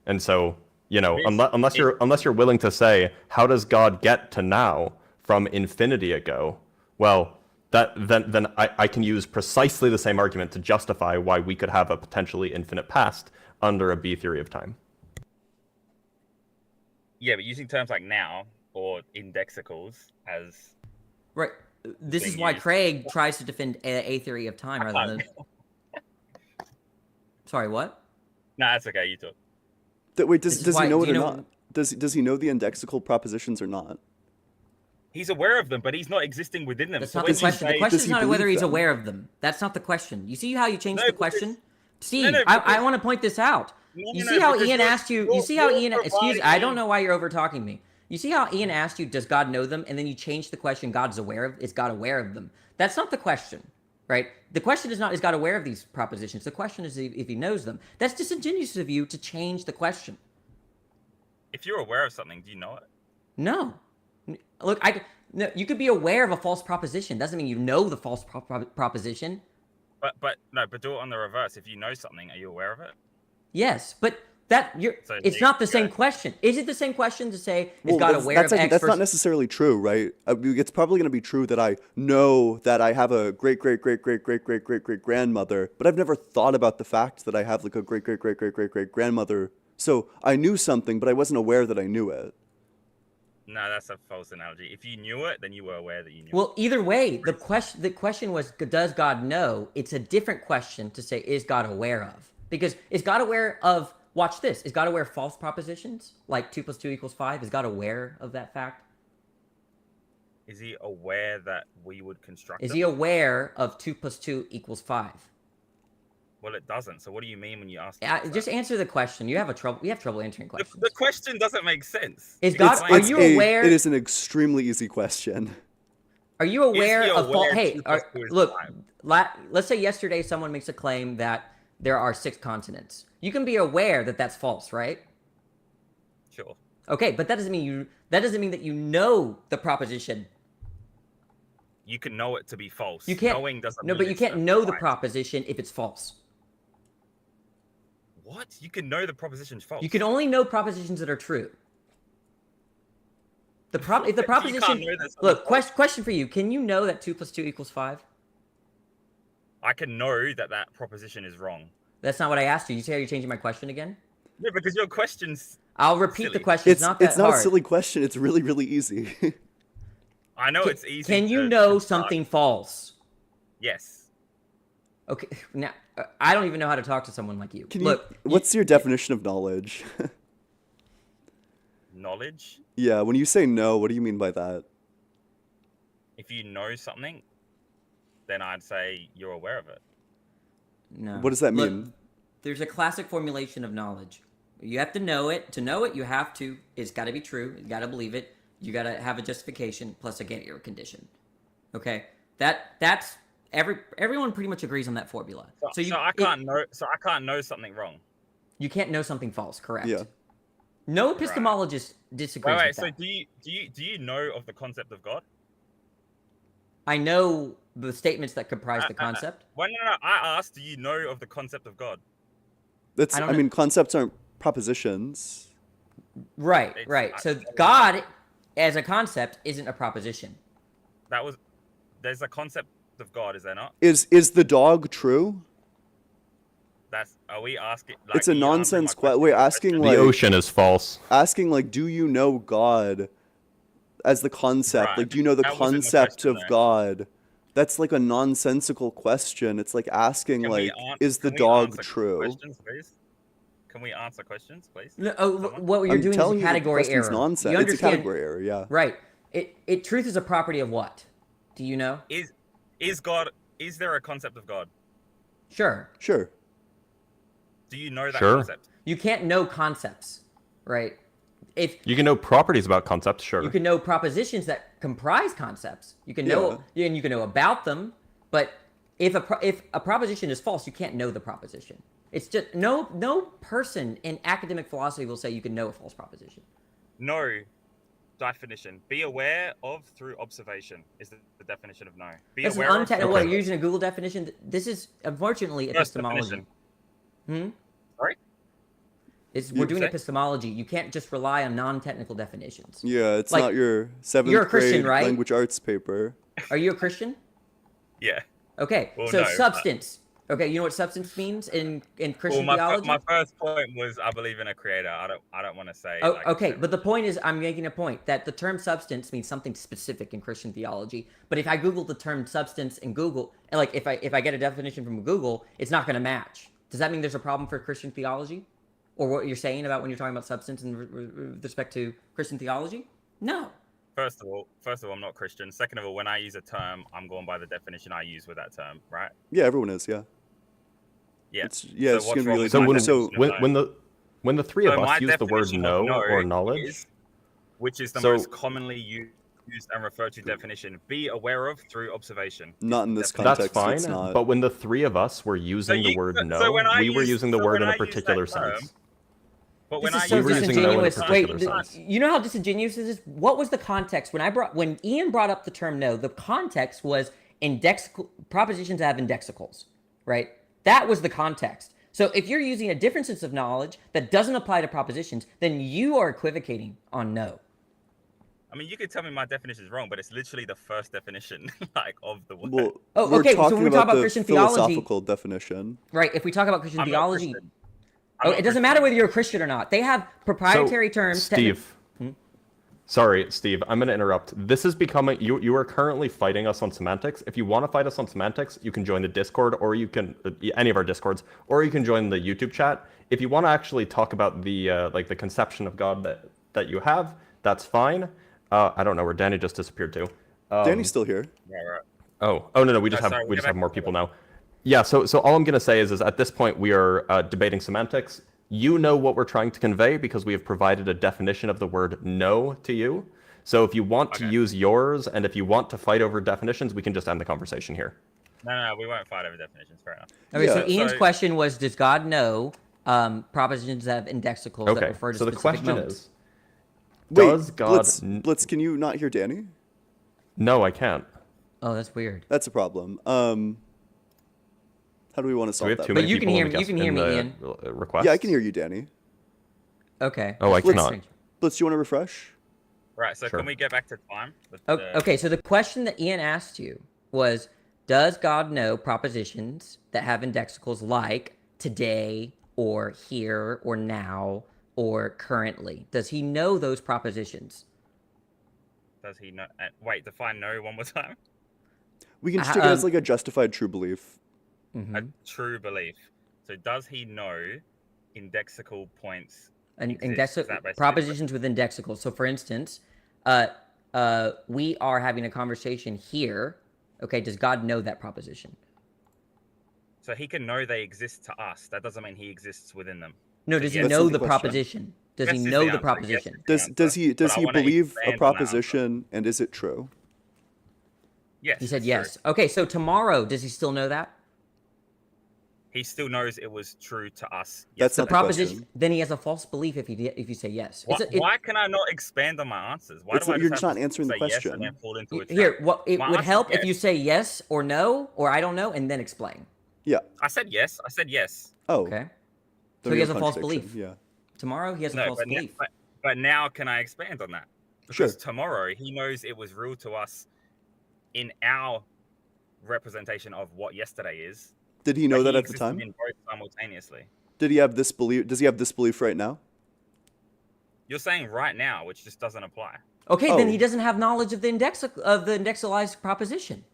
and so This- unless you're willing to say how does God get to now from infinity ago, well, then I can use precisely the same argument to justify why we could have a potentially infinite past under a B theory of time. Yeah, but using terms like now or indexicals as Right. This is Being why used. Craig tries to defend a theory of time rather than. Sorry, what? no, that's okay. You talk. Wait, This is does why- he know do it or you know- not? Does he know the indexical propositions or not? He's aware of them, but he's not existing within them. That's So not when the you question. The say- question Does is he not whether believe he's them? aware of them. That's not the question. You see how you changed No, the because- question? Steve, no, I because- want to point this out. No, You no, see no, how because Ian you're- asked you. You you're- see how you're Ian. Excuse. providing I don't me- know why you're over talking me. You see how Ian asked you, "Does God know them?" And then you changed the question. God's aware of. Is God aware of them? That's not the question, right? The question is not is God aware of these propositions. The question is if he knows them. That's disingenuous of you to change the question. If you're aware of something, do you know it? No. Look, no, you could be aware of a false proposition. Doesn't mean you know the false proposition. But do it on the reverse. If you know something, are you aware of it? Yes, but So it's there not the you same go. question. Is it the same question to say is Well, God that's, aware that's, of like- X that's not versus necessarily true, right? It's probably going to be true that I know that I have a great great great great great great great great grandmother, but I've never thought about the fact that I have like a great great great great great great grandmother. So I knew something, but I wasn't aware that I knew it. No, that's a false analogy. If you knew it, then you were aware that you knew. Well, either way, the question was, does God know? It's a different question to say, is God aware of? Because is God aware of? Watch this. Is God aware of false propositions like 2 + 2 = 5? Is God aware of that fact? Is he aware that we would construct? Is he aware of 2 + 2 = 5? Well, it doesn't. So what do you mean when you ask? Just answer the question. We have trouble answering questions. The question doesn't make sense. Is God? Are you aware? It is an extremely easy question. Are you aware of? Hey, 2 + 2 = look. 5? Let's say yesterday someone makes a claim that there are 6 continents. You can be aware that that's false, right? Sure. Okay, but that doesn't mean that you know the proposition. You can know it to be false. You can't. Knowing doesn't. No, mean but you it's can't know the right. proposition if it's false. What? You can know the proposition's false. You can only know propositions that are true. If the proposition, look, question for you: can you know that 2 + 2 = 5? I can know that that proposition is wrong. That's not what I asked you. You say, are you changing my question again? No, because your question's. I'll repeat silly. the question. It's not that It's not hard. a silly question. It's really, really easy. I know it's easy. Can you to know construct. something false? Yes. Okay, now I don't even know how to talk to someone like you. Look, what's your definition of knowledge? Knowledge. Yeah, when you say no, what do you mean by that? If you know something, then I'd say you're aware of it. No. What does that Look, mean? there's a classic formulation of knowledge. You have to know it. To know it, you have to. It's got to be true. You got to believe it. You got to have a justification plus a get-your condition. Okay, that's everyone pretty much agrees on that formula. So I can't know. So I can't know something wrong. You can't know something false. Correct. Yeah. No epistemologist disagrees Wait. with So that. do you know of the concept of God? I know the statements that comprise the concept. Well, no. I asked, do you know of the concept of God? I mean, concepts aren't propositions. Right. So God, as a concept, isn't a proposition. There's a concept of God, is there not? Is the dog true? Are we asking? Like, It's a are you answering nonsense my question. We're asking The like ocean is false. asking like, do you know God as the concept? Right. Like, do you know the That wasn't the concept question, of though. God? That's like a nonsensical question. It's like asking Can like, we is the can we dog answer true? Questions, please? Can we answer questions, please? No, Someone? what you're I'm doing is telling a you the category question's error. nonsense. You It's a understand? category error, yeah. Right. Truth is a property of what? Do you know? Is God? Is there a concept of God? Sure. Sure. Do you know that Sure. concept? You can't know concepts, right? If You can know properties about concepts, sure. you can know propositions that comprise concepts, you can know and you can know about them. But if a proposition is false, you can't know the proposition. It's just no person in academic philosophy will say you can know a false proposition. No. Definition. Be aware of through observation is the definition of no. Be This is aware of. untechnical. Okay. You're using a Google definition. This is unfortunately First epistemology. definition. Sorry? We're doing say? epistemology. You can't just rely on non-technical definitions. Yeah, it's Like, not your seventh you're a Christian, grade right? language arts paper. Are you a Christian? Yeah. Okay, Well, so no, but- substance. Okay, you know what substance means in Christian Well, theology? my first point was I believe in a creator. I don't want to say. Oh, like, okay, but the point is, I'm making a point that the term substance means something specific in Christian theology. But if I Google the term substance in Google, and like if I get a definition from Google, it's not going to match. Does that mean there's a problem for Christian theology, or what you're saying about when you're talking about substance in with respect to Christian theology? No. First of all, I'm not Christian. Second of all, when I use a term, I'm going by the definition I use with that term, right? Yeah, everyone is, yeah. Yeah. It's So gonna what's be wrong really with So my when, definition of no? when the three of So us my use the word definition of know or no knowledge, is- which is the So- most commonly used and referred to definition. Be aware of through observation. Not in this That's context. that's It's fine. not. But when the three of us were using the word no, when I we were use- using the so word when in a I use that particular term- sense. But when This I is so We were use using no in a disingenuous. particular Wait, sense. you know how disingenuous this is? What was the context when Ian brought up the term no? The context was propositions that have indexicals, right? That was the context. So if you're using a different sense of knowledge that doesn't apply to propositions, then you are equivocating on no. I mean, you could tell me my definition is wrong, but it's literally the first definition, like, of the word. Well, Oh, we're okay, so talking when we talk about the Christian theology- philosophical definition. Right? If we talk about Christian I'm not theology, Christian. I'm not it doesn't matter Christian. whether you're a Christian or not. They have proprietary terms. Steve, Sorry, Steve, I'm going to interrupt. This is becoming, you are currently fighting us on semantics. If you want to fight us on semantics, you can join the Discord, or you can, any of our Discords, or you can join the YouTube chat. If you want to actually talk about the, like the conception of God that you have, that's fine. I don't know where Danny just disappeared to. Danny's still here. Yeah, right. Oh, no, we just have more people now. Yeah, so all I'm going to say is at this point we are debating semantics. You know what we're trying to convey because we have provided a definition of the word no to you. So if you want to use yours, and if you want to fight over definitions, we can just end the conversation here. No, we won't fight over definitions. Fair enough. Okay, Yeah. so Ian's question was, does God know propositions that have indexicals that Okay, refer to so the specific question moments? is, does Wait, God... Blitz, can you not hear Danny? No, I can't. Oh, that's weird. That's a problem. How do we want to Do we solve have that? too But many you can people hear in the me- you guest- can hear in me, the Ian. request? Yeah, I can hear you, Danny. Okay. Oh, I That's cannot. strange. Blitz, do you want to refresh? Right. So Sure. can we get back to time? Okay, so the question that Ian asked you was, does God know propositions that have indexicals like today or here or now or currently? Does he know those propositions? Does he know? Wait, define no one more time. We can just take it as like a justified true belief. A true belief. So does he know indexical points? And exist? Is that basically propositions with indexicals. So, for instance, we are having a conversation here. Okay, does God know that proposition? So he can know they exist to us. That doesn't mean he exists within them. No, So does he yes. That's know not the the question. proposition? Does Yes he is the know the answer. Yes proposition? is the Does he But I wanna believe a expand on that answer. proposition, and is it true? Yes. He said it's yes. true. Okay, so tomorrow, does he still know that? He still knows it was true to us. That's The not yesterday. the proposition. question. Then he has a false belief if you say yes. Why can I not expand on my answers? Why It's do I not- you're just just have not to answering the say yes question. and then fall into a trap? Here, what it My would answer's help if yes. you say yes or no or I don't know and then explain. Yeah. I said yes. I said yes. Oh. Okay. then So we he have has a false contradiction. belief. Yeah. Tomorrow he has a No, false but now, belief. but now can I expand on that? Sure. Because tomorrow he knows it was real to us in our representation of what yesterday is. Did he know but that he at the existed time? in both simultaneously. Did he have this belief? Does he have this belief right now? You're saying right now, which just doesn't apply. Okay, then Oh. he doesn't have knowledge of the indexicalized proposition.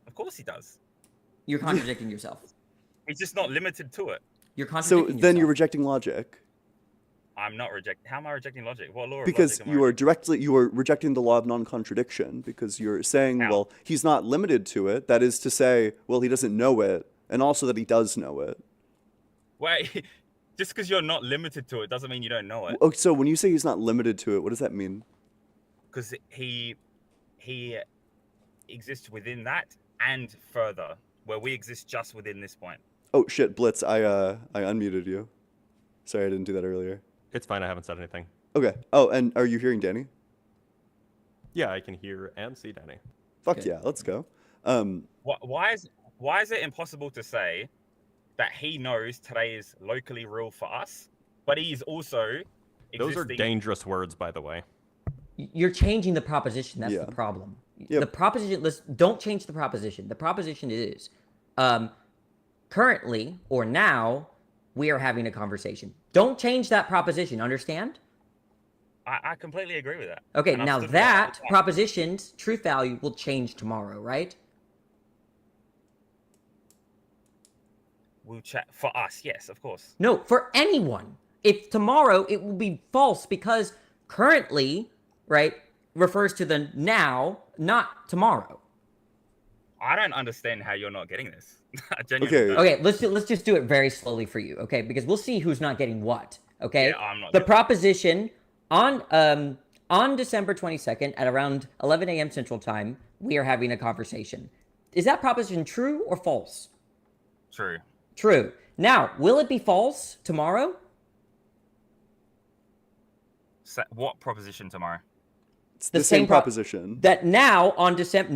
Of course he does. You're contradicting yourself. He's just not limited to it. You're So contradicting then you're yourself. rejecting logic I'm not rejecting. How am I rejecting logic? What law of because logic am I you are rejecting the law of non-contradiction because you're saying, How? well, he's not limited to it. That is to say, well, he doesn't know it, and also that he does know it. Wait, just because you're not limited to it doesn't mean you don't know it. Oh, so when you say he's not limited to it, what does that mean? Because he exists within that and further, where we exist just within this point. Oh shit, Blitz, I unmuted you. Sorry, I didn't do that earlier. It's fine, I haven't said anything. Okay. Oh, and are you hearing Danny? Yeah, I can hear and see Danny. Fuck Okay. yeah, let's go. Why is it impossible to say that he knows today is locally real for us, but he's also Those are existing- dangerous words, by the way. You're changing the proposition. That's Yeah. the problem. Yep. The proposition. Don't change the proposition. The proposition is, currently or now, we are having a conversation. Don't change that proposition. Understand? I completely agree with that. Okay. And I've Now stood for that that all the time. proposition's truth value will change tomorrow, right? We'll chat for us, yes, of course. No, for anyone. If tomorrow it will be false because currently, right, refers to the now, not tomorrow. I don't understand how you're not getting this. I genuinely Okay. don't. Okay, let's just do it very slowly for you, okay? Because we'll see who's not getting what. Okay. Yeah, I'm not The getting it. proposition on December 22nd at around 11 a.m. Central Time, we are having a conversation. Is that proposition true or false? True. True. Now, will it be false tomorrow? So, what proposition tomorrow? It's The the same same pro- proposition. That now on December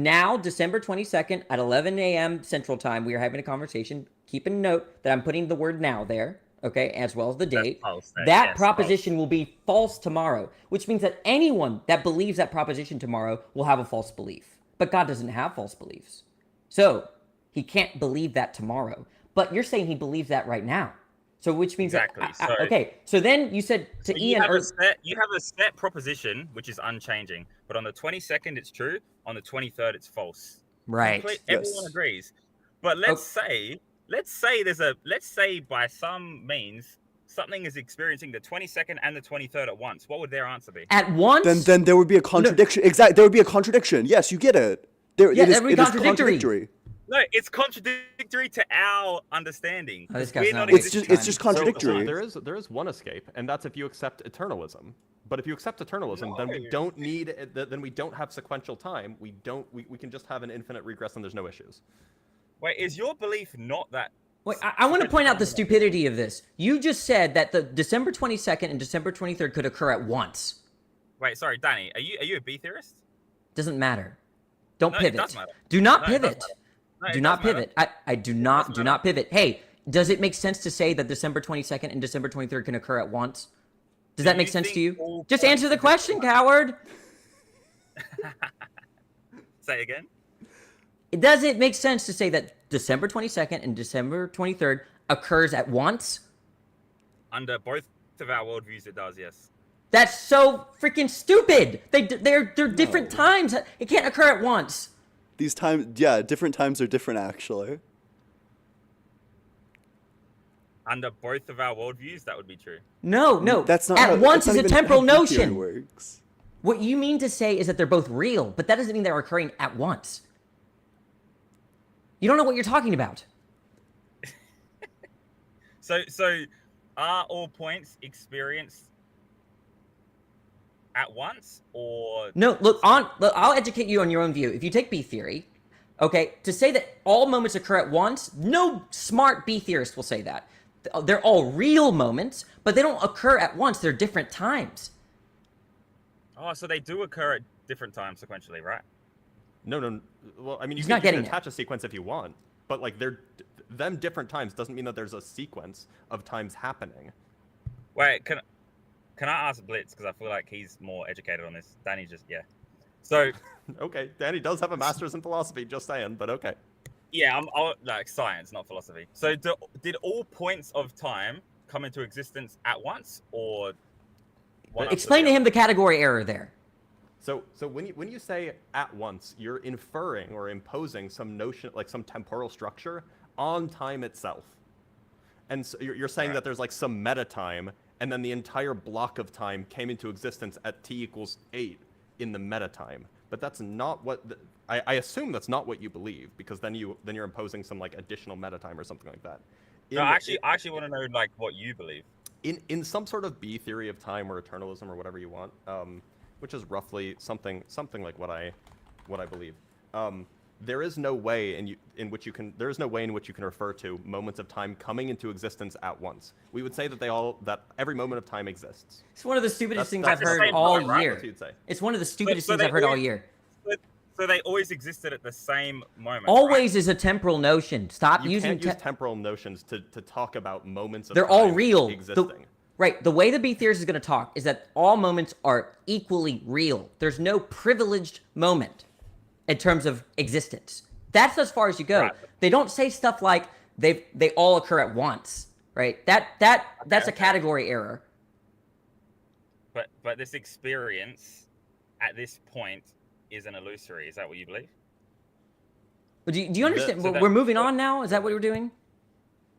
22nd at 11 a.m. Central Time, we are having a conversation. Keep a note that I'm putting the word now there, okay, as well as the date. false, That yes, proposition will be false tomorrow, which means that anyone that believes that proposition tomorrow will have a false belief. But God doesn't have false beliefs. So he can't believe that tomorrow. But you're saying he believes that right now. So which means Exactly. that, okay. So then you said to So Ian, you have a set proposition which is unchanging, but on the 22nd it's true, on the 23rd it's false. right? Everyone Yes. agrees. But let's say by some means something is experiencing the 22nd and the 23rd at once. What would their answer be? At once. Then there would be a contradiction. Exactly. There would be a contradiction. Yes, you get it. Yeah, it is that would be contradictory. No, it's contradictory to our understanding. Oh, this guy's not It's just So contradictory. there is one escape, and that's if you accept eternalism. But if you accept eternalism, then we No. don't need then we don't have sequential time. We can just have an infinite regress and there's no issues. Wait, is your belief not that? Wait, I want to point out the stupidity of this. You just said that the December 22nd and December 23rd could occur at once. Wait, sorry, Danny. Are you a B theorist? Doesn't matter. Don't No, it pivot. does matter. Do not No, it does pivot. matter. No, Do it not does matter. pivot. I do not pivot. Hey, does it make sense to say that December 22nd and December 23rd can occur at once? Does that make sense to you? Just answer the question, coward. Say again. Does it make sense to say that December 22nd and December 23rd occurs at once? Under both of our worldviews, it does. Yes. That's so freaking stupid. They're different times. It can't occur at once. These times, yeah, different times are different actually. Under both of our worldviews, that would be true. No. That's not at how, once that's is not a even temporal how theory notion. works. What you mean to say is that they're both real, but that doesn't mean they're occurring at once. You don't know what you're talking about. So are all points experienced at once, or No, look, I'll educate you on your own view. If you take B theory, okay, to say that all moments occur at once, no smart B theorist will say that. They're all real moments, but they don't occur at once. They're different times. oh, so they do occur at different times sequentially, right? No. Well, I mean, you He's can, not you can getting it. attach a sequence if you want, but like them different times doesn't mean that there's a sequence of times happening. Wait, can I ask Blitz, because I feel like he's more educated on this. Danny So Okay, Danny does have a master's in philosophy, just saying, but okay. yeah, I'm like science, not philosophy. So did all points of time come into existence at once, or one after Explain the to him other? the category error there. So when you say at once, you're inferring or imposing some notion, like some temporal structure, on time itself. And so you're saying that there's like some meta time, and then the entire block of time came into existence at t=8 in the meta time. But that's not what I assume that's not what you believe, because then you're imposing some like additional meta time or something like that. No, I actually want to know like what you believe. In some sort of B theory of time or eternalism or whatever you want, which is roughly something like what I believe. There is no way in which you can refer to moments of time coming into existence at once. We would say that every moment of time exists. It's one of the stupidest things That's I've the heard same all point, right? year. That's what you'd say. It's one of the stupidest So things they I've heard all always- year. So they always existed at the same moment. Always right? is a temporal notion. Stop You using can't use temporal notions to talk about moments of They're time all real. existing. Right. The way the B theorist is going to talk is that all moments are equally real. There's no privileged moment in terms of existence. That's as far as you go. Right. They don't say stuff like they all occur at once. Right. That's a category error. But this experience at this point is an illusory. Is that what you believe? Do you understand? so that- We're moving on now. Is that what we're doing?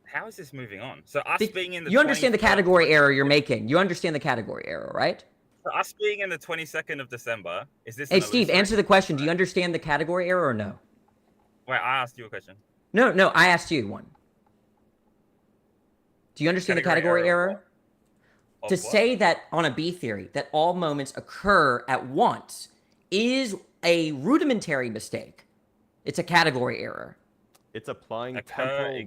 How is this moving on? So us being in the You understand the 21st category error you're making. You understand the category error, right? So us being in the 22nd of December, is this? Hey, an Steve, illusory? answer the question. Do you understand the category error or no? Wait, I asked you a question. No, I asked you one. Do you understand the category error? Of To what? say that on a B theory that all moments occur at once is a rudimentary mistake. It's a category error. It's applying Occur,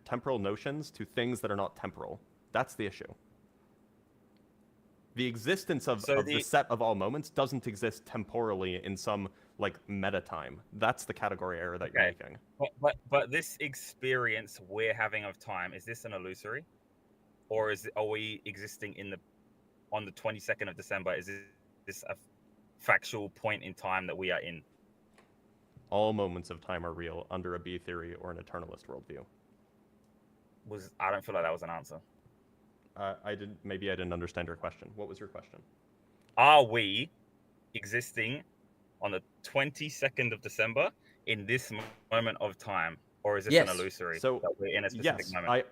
temporal notions to things that are not temporal. That's the issue. The existence of the set of all moments doesn't exist temporally in some like meta time. That's the category error that you're making. But this experience we're having of time, is this an illusory, or are we existing on the 22nd of December? Is this a factual point in time that we are in? All moments of time are real under a B theory or an eternalist worldview. I don't feel like that was an answer. Maybe I didn't understand your question. What was your question? Are we existing on the 22nd of December in this moment of time, or is this an illusory? So that we're in a specific yes, moment?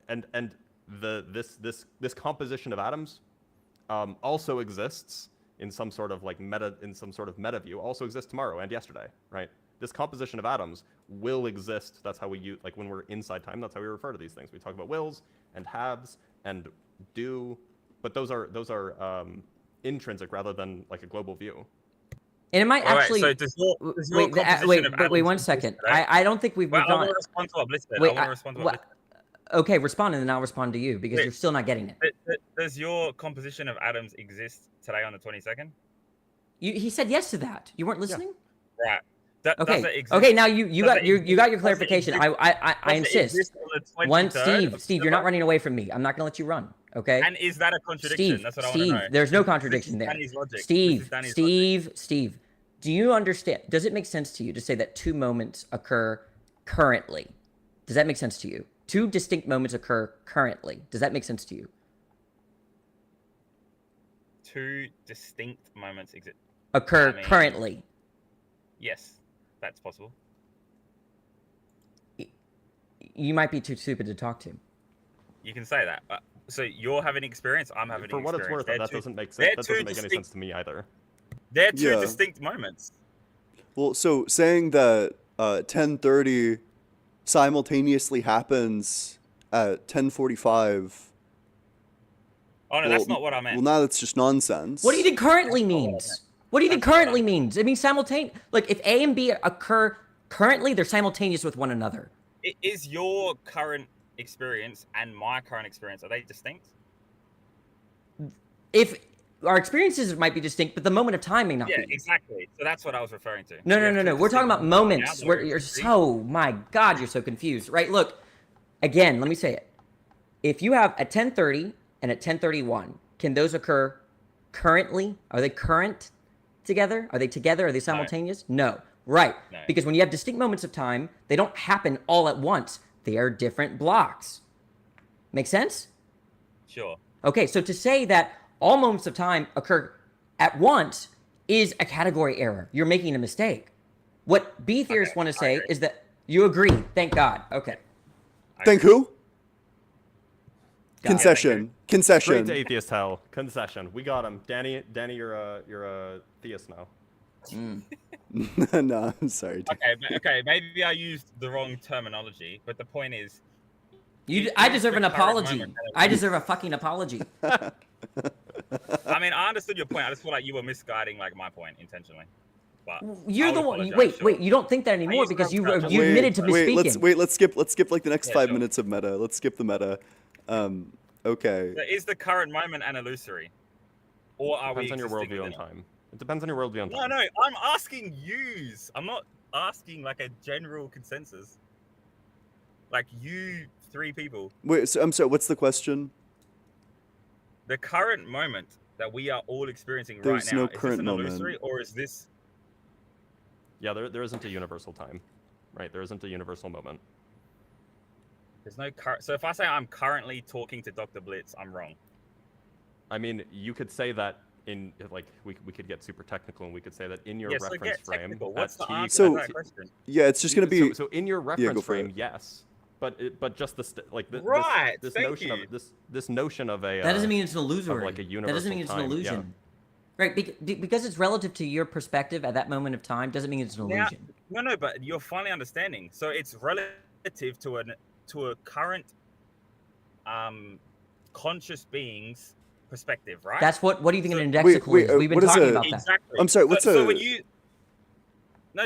and this composition of atoms also exists in some sort of meta view. Also exists tomorrow and yesterday, right? This composition of atoms will exist. That's how we use, like when we're inside time, that's how we refer to these things. We talk about wills and haves and do, but those are intrinsic rather than like a global view. And it might actually. So does your composition of atoms wait 1 second. I don't think we've moved I on. want to respond to what Bliss said. Wait, I want to respond to what Bliss said. Okay, respond and then I'll respond to you because you're still not getting it. Does your composition of atoms exist today on the 22nd? He said yes to that. You weren't listening? Right. Okay. Now you got your clarification. I insist. Steve, you're not running away from me. I'm not going to let you run. Okay. And is that a contradiction? That's what I want to know. There's no contradiction there. Steve, do you understand? Does it make sense to you to say that two moments occur currently? Does that make sense to you? Two distinct moments occur currently. Does that make sense to you? Two distinct moments exist. Currently. Yes, that's possible. You might be too stupid to talk to. You can say that. So you're having experience. I'm having experience. For what it's worth, that doesn't make sense. That doesn't make any sense to me either. They're two distinct moments. Well, so saying that 10:30 simultaneously happens at 10:45. Oh no, that's not what I meant. Well, now that's just nonsense. What do you think currently means? What do you think currently means? It means simultaneous. Like if A and B occur currently, they're simultaneous with one another. Is your current experience and my current experience, are they distinct? If our experiences might be distinct, but the moment of time may not be. Yeah, exactly. So that's what I was referring to. No. We're talking about moments where you're my God, you're so confused. Right? Look, again, let me say it. If you have at 10:30 and at 10:31, can those occur currently? Are they current together? Are they together? Are they simultaneous? No. Right. No. Because when you have distinct moments of time, they don't happen all at once. They are different blocks. Make sense? Sure. Okay, so to say that all moments of time occur at once is a category error. You're making a mistake. What B theorists want to say is that you agree. Thank God. Okay. Thank who? Concession. Straight to atheist hell. Concession. We got him. Danny, you're a theist now. No, I'm sorry. Okay. Maybe I used the wrong terminology, but the point is, I deserve an apology. I deserve a fucking apology. I mean, I understood your point. I just feel like you were misguiding like my point intentionally. But you're the one. Wait. You don't think that anymore because you admitted to misspeaking. Let's skip like the next 5 minutes of meta. Let's skip the meta. Okay. So is the current moment an illusory, or are we? Depends on your worldview on time. It depends on your worldview on time. No. I'm asking yous. I'm not asking like a general consensus. Like you three people. Wait. So I'm sorry. What's the question? The current moment that we are all experiencing right now, There's no is current this an moment. illusory, or is this? Yeah, there isn't a universal time, right? There isn't a universal moment. There's no current. So if I say I'm currently talking to Dr. Blitz, I'm wrong. I mean, you could say that in like we could get super technical and we could say that in your reference frame. What's the answer so to that question? Yeah, it's just gonna be. So in your reference frame, yes. But just this notion of a that doesn't mean it's an illusory. Of like a universal that doesn't mean it's an illusion. Yeah. Right, because it's relative to your perspective at that moment of time doesn't mean it's an illusion. No, but you're finally understanding. So it's relative to a current conscious being's perspective, right? That's what do you think an indexical is? We've been talking about that. Exactly. I'm sorry, so when you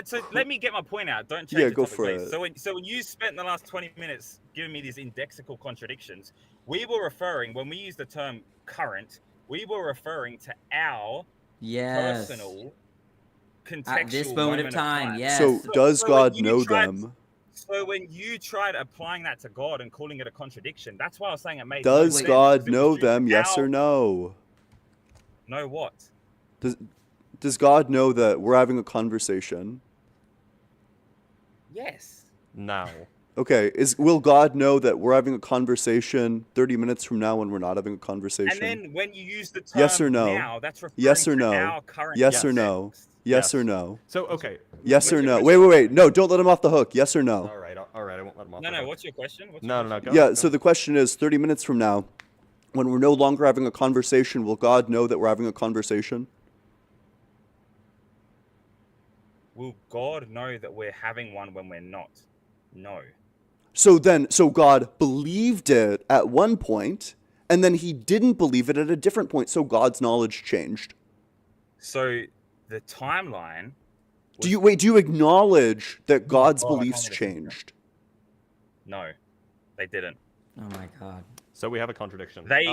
so let me get my point out. Don't change the go topic, for please. it. So when you spent the last 20 minutes giving me these indexical contradictions, we were referring, when we used the term current, we were referring to our personal contextual at this moment of time. Yes. So does God know them? So when you tried applying that to God and calling it a contradiction, that's why I was saying it made Does no sense, God know them? Yes or no? Know what? Does God know that we're having a conversation? Yes. Now. Okay, will God know that we're having a conversation 30 minutes from now when we're not having a conversation? And then when you use the term Yes or no? now, that's referring Yes or to no? our current Yes or context. no? Yes or no? So okay. Yes or your no? question? Wait. No, don't let him off the hook. Yes or no? All right. I won't let him off. No, the no. hook. What's your question? No. Go. Yeah, go. so the question is 30 minutes from now, when we're no longer having a conversation, will God know that we're having a conversation? Will God know that we're having one when we're not? No. So God believed it at one point, and then he didn't believe it at a different point, so God's knowledge changed. So the timeline. Do you acknowledge that God's Oh, I can't beliefs get a picture. changed? No, they didn't. Oh my god. So we have a contradiction. They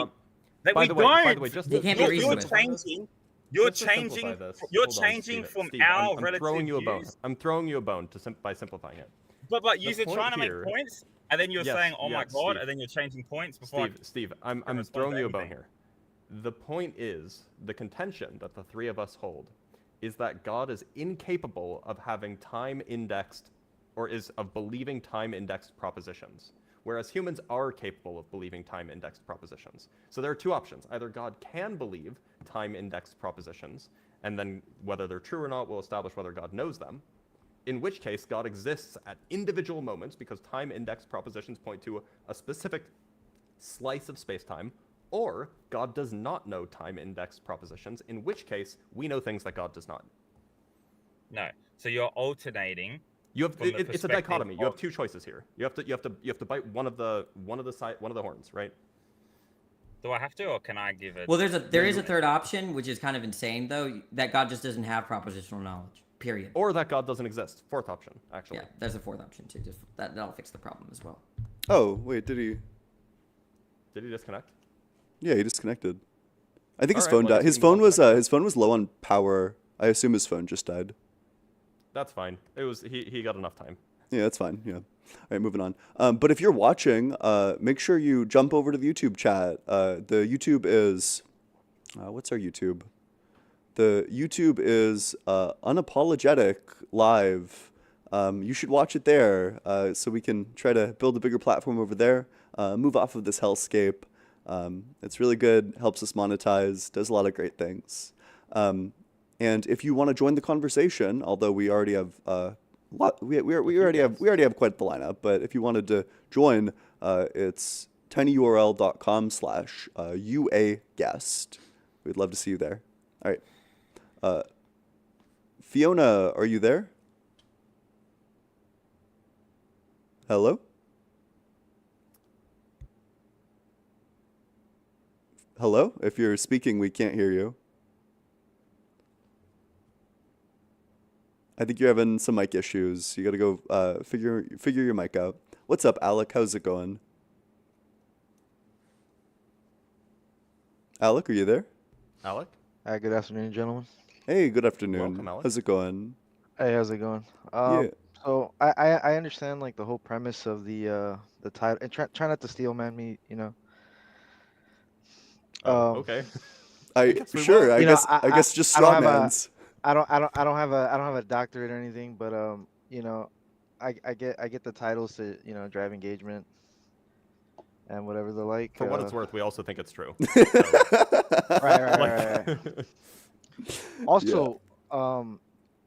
by we the way, don't. by the way, just They to, can't be just to You're reasonable. simplify this- changing. You're just to simplify changing. this, You're hold on, changing Steve, from Steve, our I'm relative throwing you a bone. views. I'm throwing you a bone by simplifying it. But The you're point trying to here- make points, and then you're Yes, saying, "Oh my yeah, god," Steve. and then you're changing points before. Steve, I'm respond throwing to you a bone anything. here. The point is, the contention that the three of us hold is that God is incapable of having time indexed, or is of believing time indexed propositions, whereas humans are capable of believing time indexed propositions. So there are two options. Either God can believe time indexed propositions, and then whether they're true or not will establish whether God knows them, in which case God exists at individual moments because time indexed propositions point to a specific slice of space-time, or God does not know time indexed propositions, in which case we know things that God does not. No, so you're alternating. You have From the it's a perspective dichotomy. You have of- two choices here. You have to bite one of the horns, right? Do I have to, or can I give it? Well, there is a third option, which is kind of insane though, that God just doesn't have propositional knowledge. Period. Or that God doesn't exist. Fourth option, actually. Yeah, there's a fourth option too. Just that'll fix the problem as well. Oh, wait, did he disconnect? Yeah, he disconnected. I think his Alright, phone well, I died. guess we can move on to His phone was low on power. I assume his phone just died. That's fine. It was he got enough time. Yeah, that's fine. Yeah. All right, moving on. But if you're watching, make sure you jump over to the YouTube chat. The YouTube is, what's our YouTube? The YouTube is Unapologetic Live. You should watch it there, so we can try to build a bigger platform over there. Move off of this hellscape. It's really good. Helps us monetize. Does a lot of great things. And if you want to join the conversation, although we already have we already have quite the lineup, but if you wanted to join, it's tinyurl.com/UA-guest. We'd love to see you there. All right. Fiona, are you there? Hello? Hello? If you're speaking, we can't hear you. I think you're having some mic issues. You gotta go figure your mic out. What's up, Alec? How's it going? Alec, are you there? Alec? Hi, good afternoon, gentlemen. Hey, good afternoon. Welcome, Alec. How's it going? Hey, how's it going? Yeah. So I understand like the whole premise of the title, and try not to steel man me, you know. Okay. I guess we sure. will. I You know, guess just I don't straw have a- mans. I don't have a doctorate or anything, but you know, I get the titles to, you know, drive engagement and whatever the like. For what it's worth, we also think it's true. Right. Also,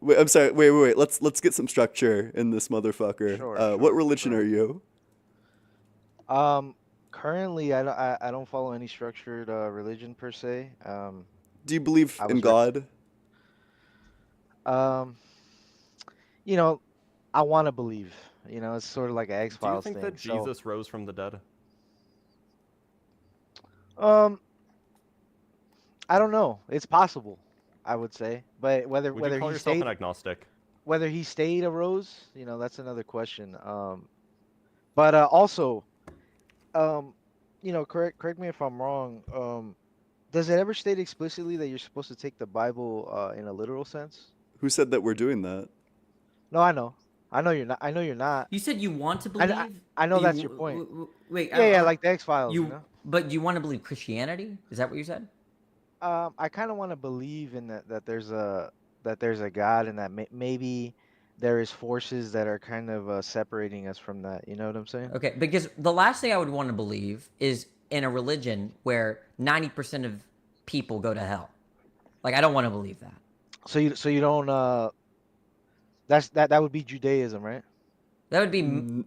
Wait, I'm sorry. Wait. Let's get some structure in this motherfucker. Sure, What religion sure. are you? Currently I don't follow any structured religion per se. Do you believe I in was God? You know, I want to believe. You know, it's sort of like an Do you X-Files think thing. that Jesus rose from the dead? I don't know. It's possible, I would say, but Would you call yourself an agnostic? whether he stayed a rose, you know, that's another question. But also, you know, correct me if I'm wrong. Does it ever state explicitly that you're supposed to take the Bible in a literal sense? Who said that we're doing that? No, I know. I know you're not. I know you're not. You said you want to I- believe. I know but that's you- your point. Wait. Yeah, like the X-Files, you know? But you want to believe Christianity? Is that what you said? I kind of want to believe in that there's a God and that maybe there is forces that are kind of separating us from that. You know what I'm saying? Okay, because the last thing I would want to believe is in a religion where 90% of people go to hell. Like, I don't want to believe that. So you don't that would be Judaism, right? That would be,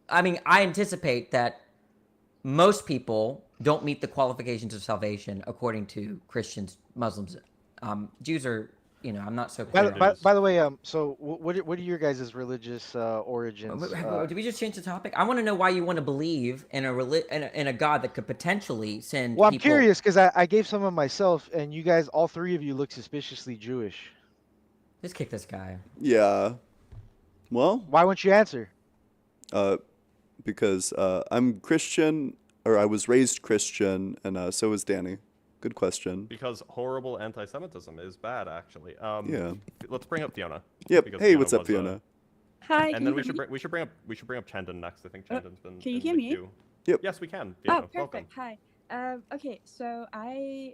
I mean, I anticipate that most people don't meet the qualifications of salvation according to Christians, Muslims. Jews are, I'm not so clear. By the way, so what are your guys' religious origins? Did we just change the topic? I want to know why you want to believe in in a God that could potentially send Well, I'm people. curious because I gave some of myself, and you guys, all three of you, look suspiciously Jewish. Just kick this guy. Yeah. Well, Why won't you answer? because I'm Christian, or I was raised Christian, and so was Danny. Good question. Because horrible anti-Semitism is bad, actually. Yeah. Let's bring up Fiona. Yep. because Hey, what's up, was, Fiona? Hi. And can then you we hear me? should bring up Chandon next. I think Chandon's been. can you in hear the me? queue. Yep. Yes, we can. Oh, Fiona, welcome. perfect. Hi. Okay, so I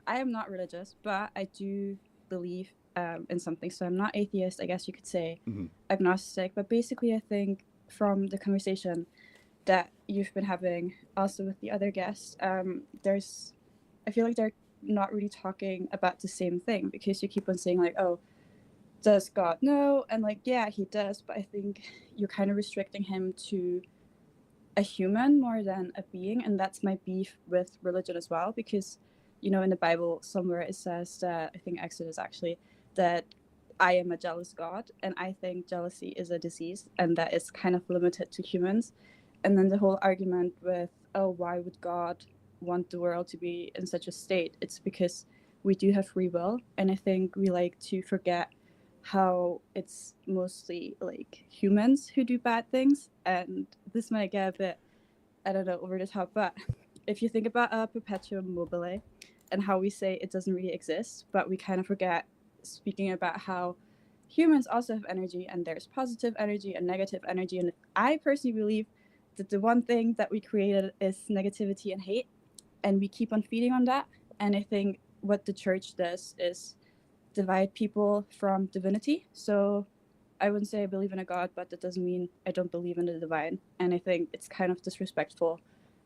am not religious, but I do believe in something. So I'm not atheist, I guess you could say, agnostic. But basically, I think from the conversation that you've been having, also with the other guests, I feel like they're not really talking about the same thing, because you keep on saying like, oh, does God know? And like, yeah, he does, but I think you're kind of restricting him to a human more than a being, and that's my beef with religion as well, because in the Bible somewhere it says that, I think Exodus actually, that I am a jealous God, and I think jealousy is a disease and that it's kind of limited to humans. And then the whole argument with, oh, why would God want the world to be in such a state? It's because we do have free will, and I think we like to forget how it's mostly like humans who do bad things. And this might get a bit, I don't know, over the top, but if you think about a perpetuum mobile and how we say it doesn't really exist, but we kind of forget speaking about how humans also have energy, and there's positive energy and negative energy. And I personally believe that the one thing that we created is negativity and hate, and we keep on feeding on that. And I think what the church does is divide people from divinity. So I wouldn't say I believe in a God, but that doesn't mean I don't believe in the divine. And I think it's kind of disrespectful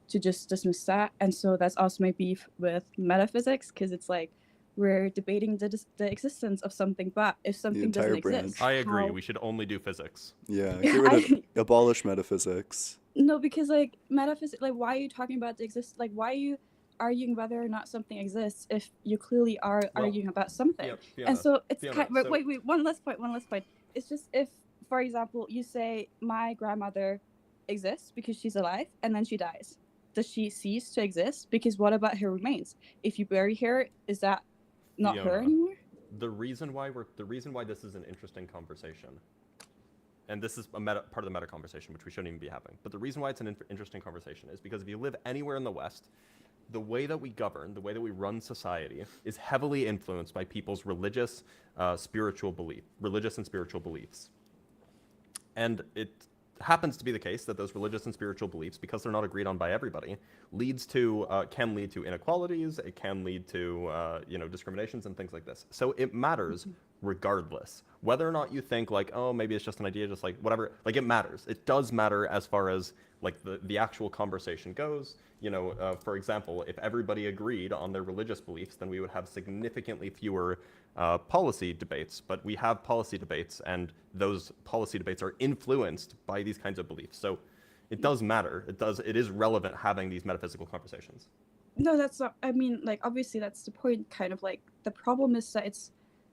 to just dismiss that. And so that's also my beef with metaphysics, because it's like we're debating the existence of something, but if something doesn't entire branch. exist, I agree. how- We should only do physics. Yeah. Get rid of abolish metaphysics. No, because like metaphysics, like why are you talking about the exist? Like why are you arguing whether or not something exists if you clearly are arguing about something? Fiona, And so it's Fiona, kind. But so- wait, one last point. It's just if, for example, you say my grandmother exists because she's alive and then she dies, does she cease to exist? Because what about her remains? If you bury her, is that not her Fiona, anymore? The reason why this is an interesting conversation, and this is part of the meta conversation, which we shouldn't even be having, but the reason why it's an interesting conversation is because if you live anywhere in the West, the way that we govern, the way that we run society, is heavily influenced by people's religious and spiritual beliefs. And it happens to be the case that those religious and spiritual beliefs, because they're not agreed on by everybody, can lead to inequalities. It can lead to discriminations and things like this. So it matters regardless whether or not you think like, oh, maybe it's just an idea, just like whatever. Like it matters. It does matter as far as like the actual conversation goes. For example, if everybody agreed on their religious beliefs, then we would have significantly fewer policy debates. But we have policy debates, and those policy debates are influenced by these kinds of beliefs. So it does matter. It is relevant having these metaphysical conversations. No, that's not. I mean, like obviously that's the point. Kind of like the problem is that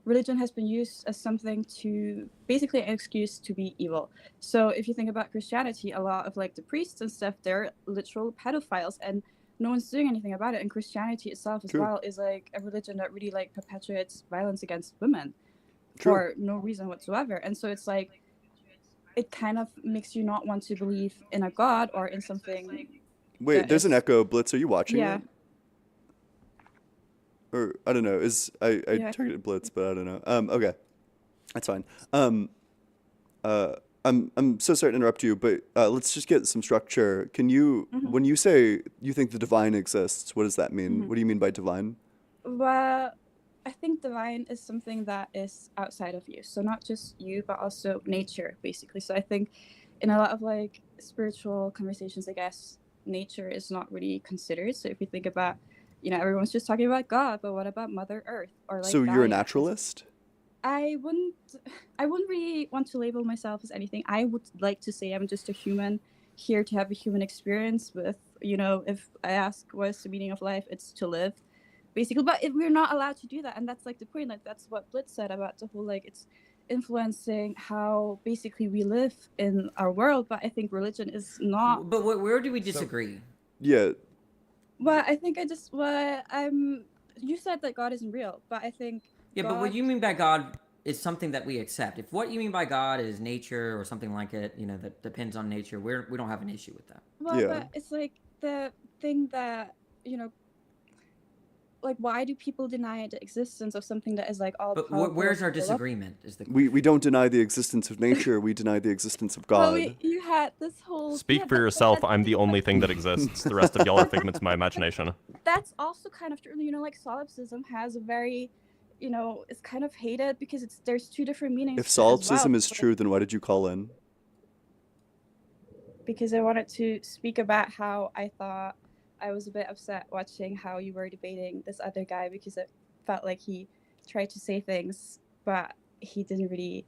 religion has been used as something to basically an excuse to be evil. So if you think about Christianity, a lot of like the priests and stuff, they're literal pedophiles, and no one's doing anything about it. And Christianity itself as well is like a religion that really like perpetuates violence against women for no reason whatsoever. And so it's like it kind of makes you not want to believe in a God or in something. Wait, there's an echo. Blitz, are you watching Yeah. it? Or I don't know. I Yeah. targeted Blitz, but I don't know. Okay, that's fine. I'm so sorry to interrupt you, but let's just get some structure. Can you, when you say you think the divine exists, what does that mean? What do you mean by divine? Well, I think divine is something that is outside of you. So not just you, but also nature, basically. So I think in a lot of like spiritual conversations, I guess nature is not really considered. So if you think about, everyone's just talking about God, but what about Mother Earth or like So you're a Gaia? naturalist? I wouldn't really want to label myself as anything. I would like to say I'm just a human here to have a human experience with, if I ask what's the meaning of life, it's to live, basically. But we're not allowed to do that, and that's like the point. Like that's what Blitz said about the whole like it's influencing how basically we live in our world. But I think religion is not. But where do we disagree? Yeah. Well, I think you said that God isn't real, but I think Yeah, but what you mean by God is something that we accept. If what you mean by God is nature or something like it, that depends on nature, we don't have an issue with that. Well, Yeah. but it's like the thing that, like why do people deny the existence of something that is like all But powerful? where's our and full of- disagreement? Is the question. We don't deny the existence of nature, we deny the existence of Well, God. you had this whole. Speak yeah, for yourself. I'm the only thing that exists. The rest of y'all are figments of my imagination. That's also kind of true. Like solipsism has a very, it's kind of hated because there's two different meanings. If to it as well. solipsism is true, then why did you call in? Because I wanted to speak about how I thought I was a bit upset watching how you were debating this other guy because it felt like he tried to say things, but he didn't really,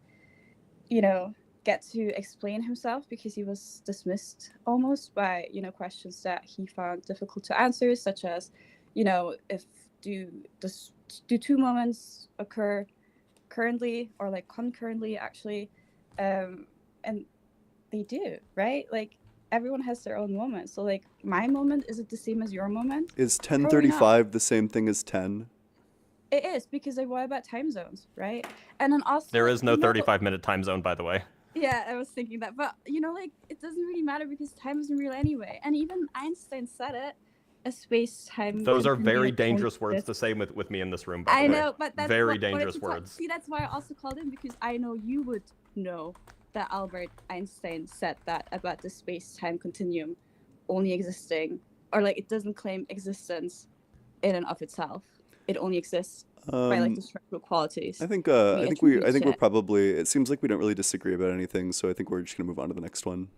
get to explain himself because he was dismissed almost by, questions that he found difficult to answer, such as, if do two moments occur currently or like concurrently actually, and they do, right? Like everyone has their own moment. So like my moment, is it the same as your moment? Is Probably not. 10:35 the same thing as 10? It is, because like what about time zones, right? And then also There is no 35-minute time zone, by the way. Yeah, I was thinking that, but like it doesn't really matter because time isn't real anyway. And even Einstein said it, a space-time. Those are very continuum dangerous only words to exists. say with me in this room, by the I way. know, but that's very what I wanted dangerous to talk- words. See, that's why I also called in, because I know you would know that Albert Einstein said that about the space-time continuum only existing, or like it doesn't claim existence in and of itself. It only exists by like the structural qualities. I think We I think we're attribute probably, it seems like we don't really disagree about anything, so I think we're just gonna move on to the next one.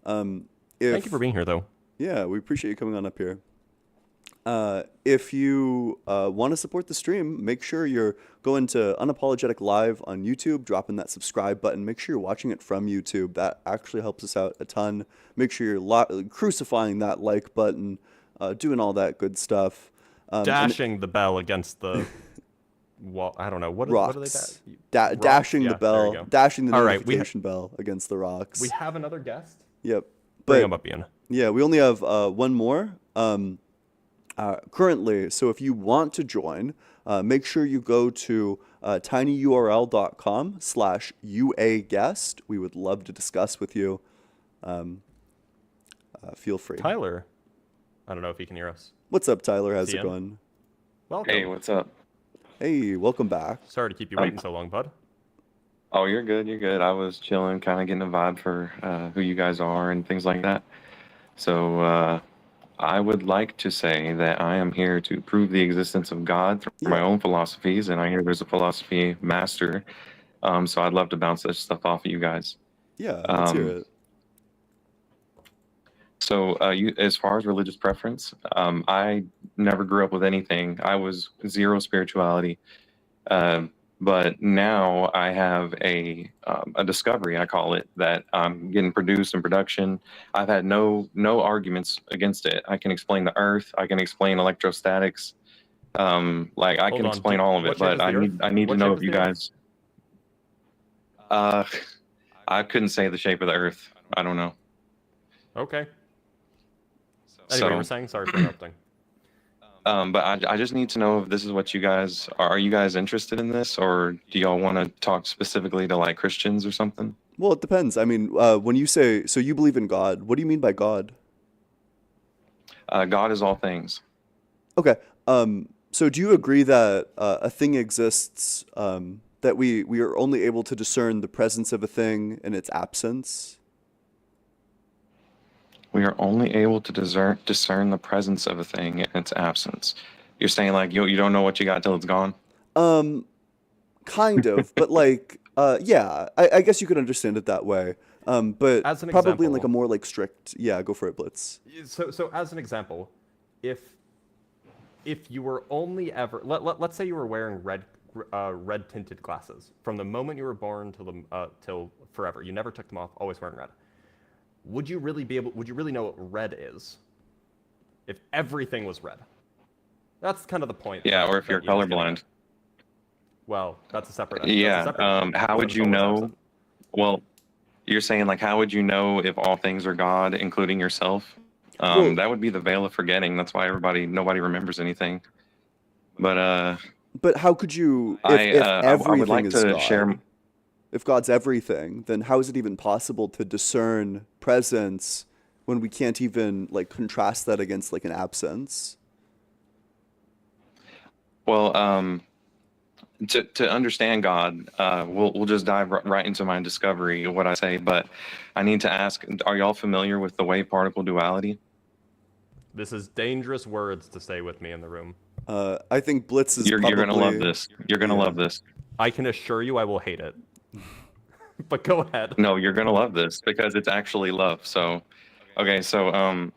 Thank you for being here, though. Yeah, we appreciate you coming on up here. If you want to support the stream, make sure you're going to Unapologetic Live on YouTube, dropping that subscribe button. Make sure you're watching it from YouTube. That actually helps us out a ton. Make sure you're crucifying that like button, doing all that good stuff. Dashing the bell against the wall. I don't know. What rocks. are they? Rocks? Dashing Yeah, the there you bell. go. Dashing the All right, notification bell against the rocks. We have another guest. Yep. Bring him up, Ian. Yeah, we only have one more currently. So if you want to join, make sure you go to tinyurl.com/UAguest. We would love to discuss with you. Feel free. Tyler, I don't know if he can hear us. What's up, Tyler? How's See it ya. going? Welcome. Hey, what's up? Hey, welcome back. Sorry to keep you waiting so long, bud. Oh, you're good. You're good. I was chilling, kind of getting a vibe for who you guys are and things like that. So I would like to say that I am here to prove the existence of God through my own philosophies, and I hear there's a philosophy master. So I'd love to bounce this stuff off of you guys. Yeah, let's hear it. So as far as religious preference, I never grew up with anything. I was zero spirituality. But now I have a discovery, I call it, that I'm getting produced in production. I've had no arguments against it. I can explain the Earth. I can explain electrostatics. Like I can explain all of it, but I need to know if you guys. I couldn't say the shape of the Earth. I don't know. Okay. Anyway, you were saying? Sorry for interrupting. But I just need to know if this is what you guys are you guys interested in this, or do y'all want to talk specifically to like Christians or something? Well, it depends. I mean, when you say, so you believe in God, what do you mean by God? God is all things. Okay. So do you agree that a thing exists, that we are only able to discern the presence of a thing and its absence? We are only able to discern the presence of a thing and its absence. You're saying like you don't know what you got till it's gone. Kind of, but like, yeah, I guess you could understand it that way. But As an probably in like a example- more like strict, yeah, go for it, Blitz. So as an example, if you were only ever let's say you were wearing red tinted glasses from the moment you were born till forever, you never took them off, always wearing red. Would you really know what red is if everything was red? That's kind of the point. Yeah, or if you're colorblind. Well, that's a separate. Yeah. How would you know? Well, you're saying like, how would you know if all things are God, including yourself? Well- That would be the veil of forgetting. That's why nobody remembers anything. But how could you, if I would everything like is to God, share. if God's everything, then how is it even possible to discern presence when we can't even like contrast that against like an absence? Well, to understand God, we'll just dive right into my discovery of what I say. But I need to ask: are y'all familiar with the wave-particle duality? This is dangerous words to say with me in the room. I think Blitz is You're gonna love probably- this. You're gonna love this. I can assure you, I will hate it. But go ahead. No, you're gonna love this because it's actually love. So, okay, so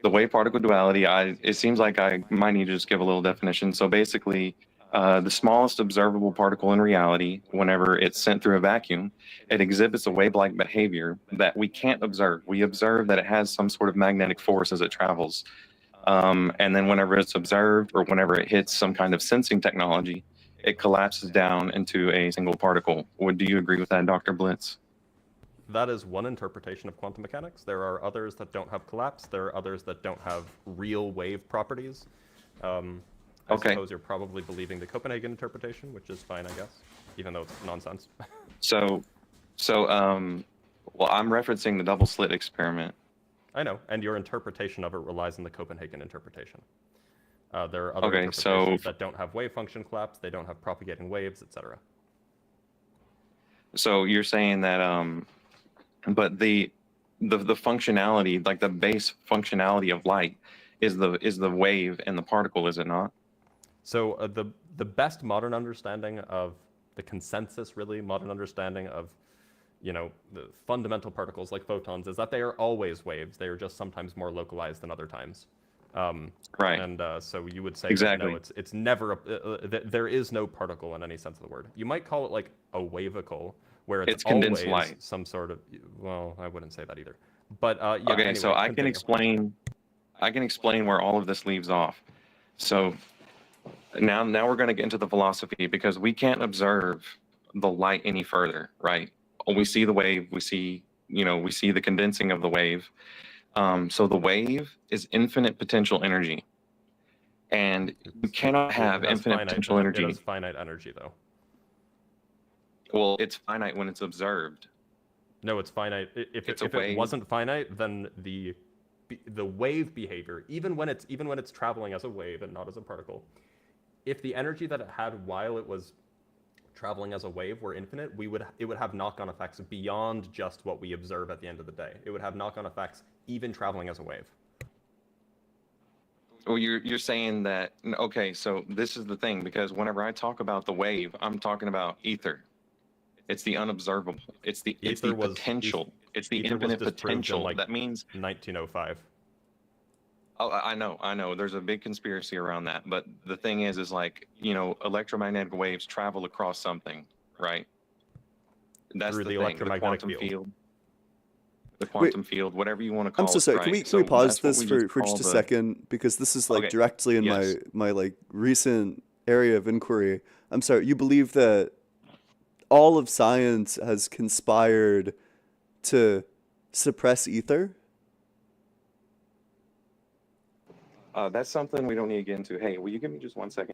the wave-particle duality. It seems like I might need to just give a little definition. So basically, the smallest observable particle in reality, whenever it's sent through a vacuum, it exhibits a wave-like behavior that we can't observe. We observe that it has some sort of magnetic force as it travels. And then whenever it's observed or whenever it hits some kind of sensing technology, it collapses down into a single particle. Do you agree with that, Dr. Blitz? That is one interpretation of quantum mechanics. There are others that don't have collapse. There are others that don't have real wave properties. I suppose you're probably believing the Copenhagen interpretation, which is fine, I guess, even though it's nonsense. Well, I'm referencing the double slit experiment. I know, and your interpretation of it relies on the Copenhagen interpretation. There are other Okay, interpretations that don't have wave function collapse, they don't have propagating waves, etc. So you're saying that, but the functionality, like the base functionality of light, is the wave and the particle, is it not? So the best modern understanding of the consensus, really modern understanding of, the fundamental particles like photons is that they are always waves. They are just sometimes more localized than other times. Right. And so you would say Exactly. that, no, it's never there is no particle in any sense of the word. You might call it like a wavicle, where it's condensed always light. some sort of. Well, I wouldn't say that either. But yeah. Okay, anyway, so I can continue. explain where all of this leaves off. So now we're going to get into the philosophy, because we can't observe the light any further, right? We see the wave, we see the condensing of the wave. So the wave is infinite potential energy, and you cannot have It has infinite potential energy. It has finite energy, though. Well, it's finite when it's observed. No, it's finite. If It's a it wave. wasn't finite, then the wave behavior, even when it's traveling as a wave and not as a particle, if the energy that it had while it was traveling as a wave were infinite, it would have knock-on effects beyond just what we observe at the end of the day. It would have knock-on effects even traveling as a wave. Well, you're saying that, okay, so this is the thing, because whenever I talk about the wave, I'm talking about ether. It's the unobservable. It's the potential. It's the Ether was infinite disproved in, potential. like, That means 1905. Oh, I know. There's a big conspiracy around that. But the thing is like, electromagnetic waves travel across something, right? That's Through the the thing. The electromagnetic quantum field. field. The quantum field, whatever you want to call I'm it. so sorry. Right? Can we So pause that's what this we for call just a the- second, because this is like Okay, directly in yes. my like recent area of inquiry. I'm sorry. You believe that all of science has conspired to suppress ether? That's something we don't need to get into. Hey, will you give me just 1 second?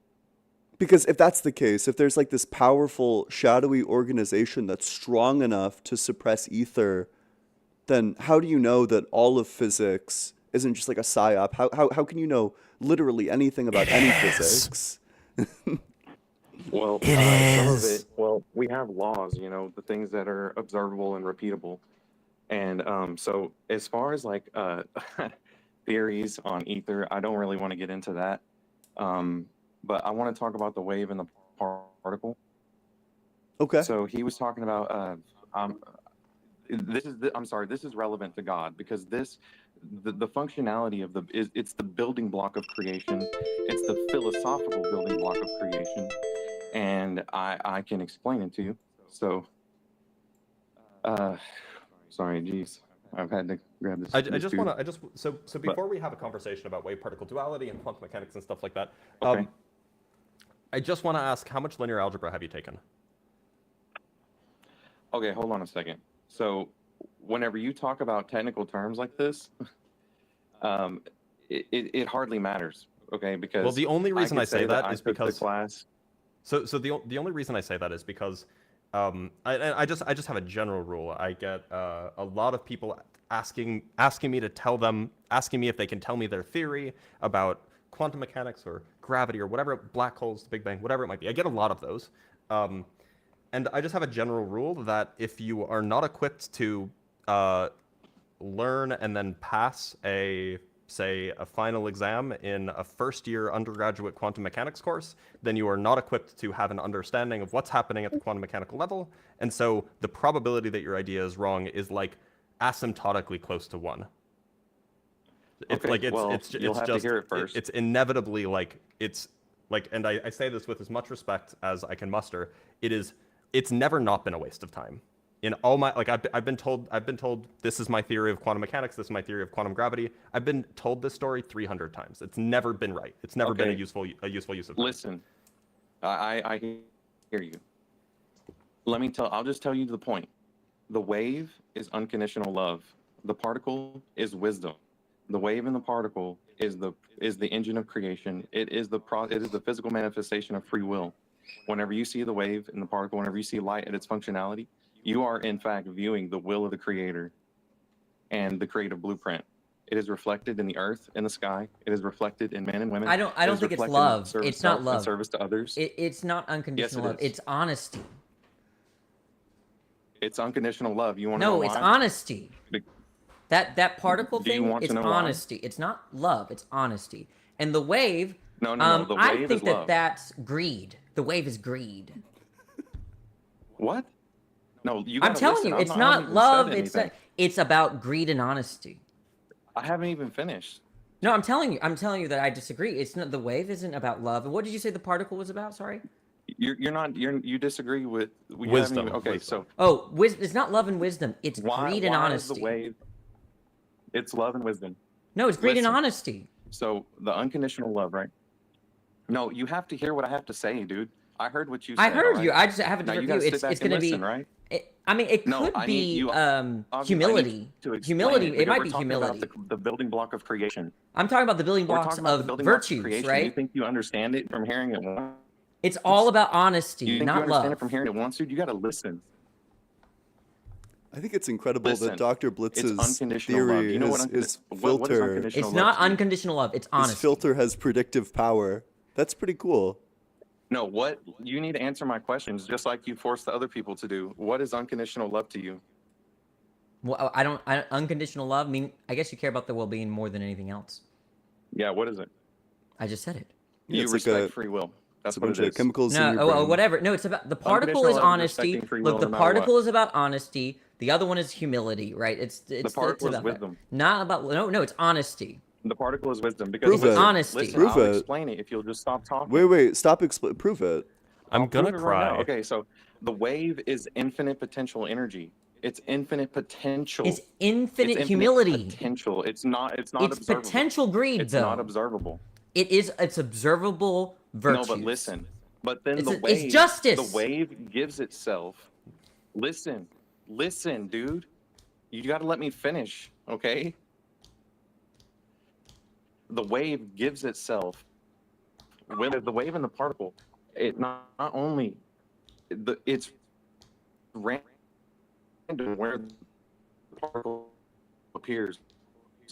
Because if that's the case, if there's like this powerful shadowy organization that's strong enough to suppress ether, then how do you know that all of physics isn't just like a psyop? How can you know literally anything about any physics? Well, some of it, we have laws, the things that are observable and repeatable. And so as far as like theories on ether, I don't really want to get into that. But I want to talk about the wave and the particle. Okay. So he was talking about I'm sorry, this is relevant to God because the functionality of it's the building block of creation. It's the philosophical building block of creation, and I can explain it to you. So, sorry, geez, I've had to grab this. I just want to so before we have a conversation about wave particle duality and quantum mechanics and stuff like that, okay. I just want to ask, how much linear algebra have you taken? Okay, hold on a second. So, whenever you talk about technical terms like this, it hardly matters, okay? Because well, the only reason I say that is because class. So the only reason I say that is because I just have a general rule. I get a lot of people asking me to tell them, asking me if they can tell me their theory about quantum mechanics or gravity or whatever, black holes, the Big Bang, whatever it might be. I get a lot of those. And I just have a general rule that if you are not equipped to learn and then pass a final exam in a first-year undergraduate quantum mechanics course, then you are not equipped to have an understanding of what's happening at the quantum mechanical level. And so the probability that your idea is wrong is like asymptotically close to 1. It's Okay, like well, it's you'll have to just hear it first. it's inevitably like it's like, and I say this with as much respect as I can muster. It's never not been a waste of time. In all my, like, I've been told this is my theory of quantum mechanics, this is my theory of quantum gravity. I've been told this story 300 times. It's never been right. It's never been a useful use of time. Listen, I hear you. I'll just tell you the point. The wave is unconditional love. The particle is wisdom. The wave and the particle is the engine of creation. It is the physical manifestation of free will. Whenever you see the wave and the particle, whenever you see light and its functionality, you are in fact viewing the will of the creator and the creative blueprint. It is reflected in the earth and the sky. It is reflected in men and women. I don't think it's reflected in love. service It's to not self love. and service to others. It's not unconditional love. is. It's honesty. It's unconditional love. You want to know No, why? it's honesty. Be- That particle Do you thing, want to it's know why? honesty. It's not love, it's honesty. And the wave, No, the I wave think is love. that's greed. The wave is greed. What? No, you I'm gotta telling listen. you, I'm it's I haven't not even love. said It's anything. it's about greed and honesty. I haven't even finished. No, I'm telling you that I disagree. It's not, the wave isn't about love. And what did you say the particle was about? Sorry. You disagree with Wisdom. Okay, Wisdom. Oh, it's not love and wisdom. It's so greed and why honesty. is the wave? It's love and wisdom. No, it's greed and Listen. honesty. So the unconditional love, right? No, you have to hear what I have to say, dude. I heard what you said. I heard all you. right? I just have a Now you different gotta view. sit back It's and going to be. listen, right? I mean, it No, could I be need you- I need humility. to explain Humility. It because might we're be talking about humility. the building block of creation. I'm talking about the building We're blocks talking about the of building blocks of virtues, creation. You right? think you understand it from hearing it once? It's all about honesty, You think you not understand love. it from hearing it once, dude? You got to listen. I think it's incredible Listen, that Dr. It's Blitz's unconditional love. theory, You know his, what, his what is filter, unconditional It's love not to you? unconditional love. It's his honesty. filter has predictive power. That's pretty cool. No, what you need to answer my questions just like you force the other people to do. What is unconditional love to you? Well, unconditional love mean. I guess you care about the well-being more than anything else. Yeah, what is it? I just said it. Yeah, You it's respect like free will. It's That's a what bunch it of is. chemicals in No, your brain. whatever. No, it's about the particle Unconditional is love is honesty. respecting free Look, will the no matter particle what. is about honesty. The other one is humility, right? It's particle is about wisdom. Not about no. It's honesty. The particle is wisdom. Because Prove listen, it. Honesty. Listen, Prove I'll it. explain it if you'll just stop talking. Wait, stop. Prove it. I'm I'll gonna prove it right now. cry. Okay, so the wave is infinite potential energy. It's infinite potential. It's infinite It's humility. Potential. It's not It's observable. potential greed, It's though. not observable. It's observable virtues. No, but listen. But then It's the it's wave. justice. The wave gives itself. Listen, dude. You got to let me finish, okay? The wave gives itself. With the wave and the particle, it not only it's random where the particle appears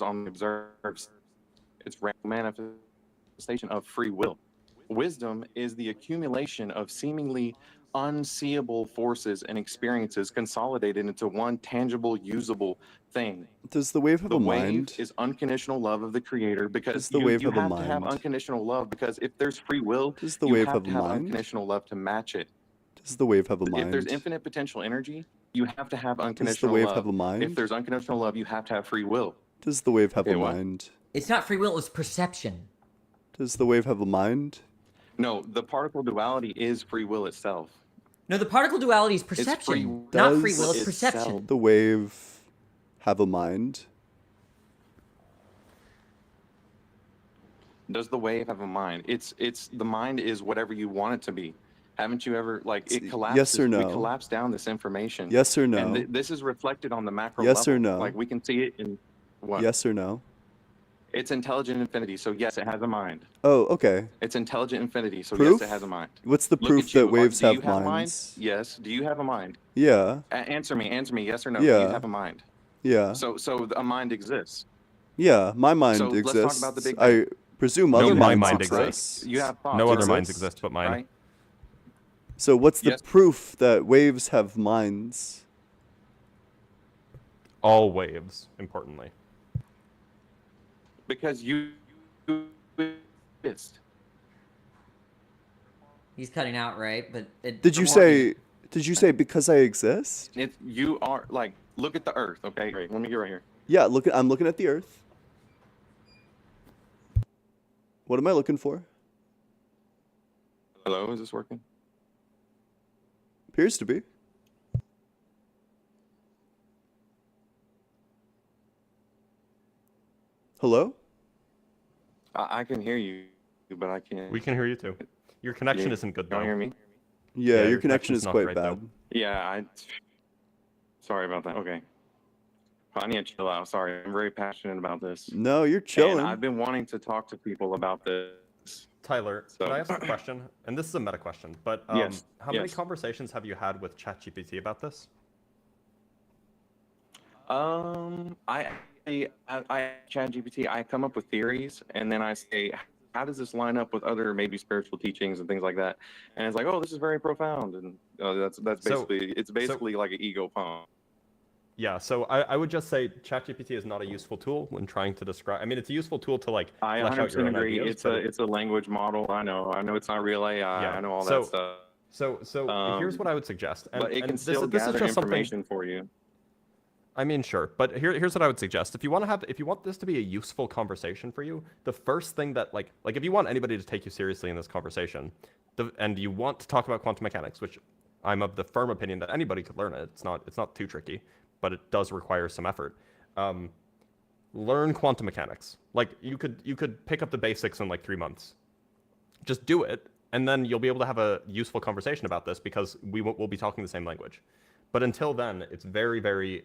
on the observes. It's random manifestation of free will. Wisdom is the accumulation of seemingly unseeable forces and experiences consolidated into one tangible, usable thing. Does the wave have The a wave mind? is unconditional love of the creator, because Does the you, wave you have a have to have mind? unconditional love, because if there's free will, Does the you wave have have to a have mind? unconditional love to match it. Does the wave have a If there's mind? infinite potential energy, you have to have Does the unconditional wave love. have a If mind? there's unconditional love, you have to have free will. Does the wave have Okay, a what? mind? It's not free will, it's perception. Does the wave have a mind? No, the particle duality is free will itself. No, the particle duality is It's free perception. Not free Does will, it's itself. perception. the wave have a mind? Does the wave have a mind? It's the mind is whatever you want it to be. Haven't you ever, like, it collapses? Yes or We no? collapse down this information. Yes or And no? this is reflected on the macro Yes level. or no? Like, we can see it in what? Yes or no? It's intelligent infinity, so yes, it has a mind. Oh, okay. It's intelligent infinity, so Proof? yes, it has a mind. What's the Look proof at you. that waves Do you have have a mind? minds? Yes. Do you have a mind? Yeah. Answer me, yes or no. Do Yeah. you have a mind? Yeah. So a mind exists. Yeah. My mind So let's exists. talk about the Big I Bang. presume No, other my minds mind Right? exists. You have thoughts. No other right? minds exist but mine. Right? So what's the Yes. proof that waves have minds? All waves, importantly. Because you exist. He's cutting out, right? But Did you say because I exist? You are, like, look at the Earth. Okay, great. Let me get right here. Yeah, I'm looking at the earth. What am I looking for? Hello, is this working? Appears to be. Hello? I can hear you, but I can't. We can hear you too. Your connection Yeah. isn't good Y'all though. hear me? Yeah, Yeah, your connection connection's is not quite great, though. bad. Yeah, sorry about that. Okay. I need to chill out. Sorry, I'm very passionate about this. No, you're And chilling. I've been wanting to talk to people about this. Tyler, So- can I ask a question? And this is a meta question, but Yes, how many yes. conversations have you had with ChatGPT about this? I ChatGPT, I come up with theories, and then I say, how does this line up with other maybe spiritual teachings and things like that? And it's like, oh, this is very profound, and that's So- basically it's basically like an ego poem. Yeah, so I would just say ChatGPT is not a useful tool when trying to describe. I mean, it's a useful tool to like I flesh out your 100% own agree. ideas. It's a language model. I know it's not real AI. Yeah, I know all so- that stuff. So here's what I would suggest. And, But it and can this, still this is gather just something. information for you. I mean, sure, but here's what I would suggest. If you want this to be a useful conversation for you, the first thing that like if you want anybody to take you seriously in this conversation, and you want to talk about quantum mechanics, which I'm of the firm opinion that anybody could learn it. It's not too tricky, but it does require some effort. Learn quantum mechanics. Like you could pick up the basics in like 3 months. Just do it, and then you'll be able to have a useful conversation about this because we'll be talking the same language. But until then, it's very, very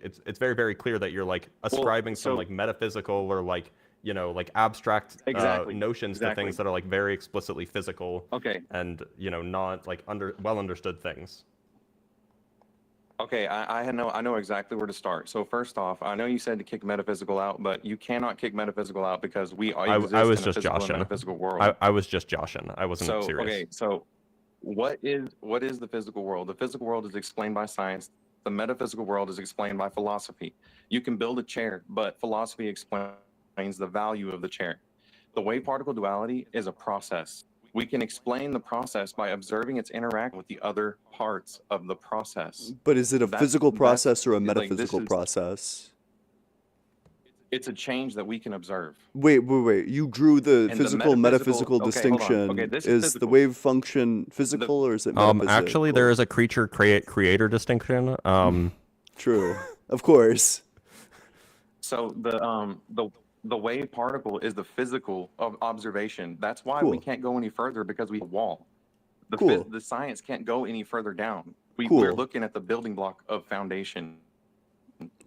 clear that you're like ascribing some so- like metaphysical or like like abstract Exactly, notions to exactly. things that are like very explicitly physical Okay. and not like well understood things. Okay, I know exactly where to start. So first off, I know you said to kick metaphysical out, but you cannot kick metaphysical out because we I exist was in a just physical and joshing. metaphysical world. I was just joshing. I wasn't So serious. okay, so what is the physical world? The physical world is explained by science. The metaphysical world is explained by philosophy. You can build a chair, but philosophy explains the value of the chair. The wave particle duality is a process. We can explain the process by observing its interaction with the other parts of the process. But is it a That's- physical that's- process or a like, this metaphysical is- process? It's a change that we can observe. Wait. You drew the And the physical metaphysical metaphysical- okay, hold on. distinction. Okay, this is is the physical. wave function physical or is it metaphysical? Actually, there is a creature creator distinction. True. Of course. So the wave particle is the physical of observation. That's why we Cool. can't go any further because we have a wall. Cool. The science can't go any further down. We're Cool. looking at the building block of foundation.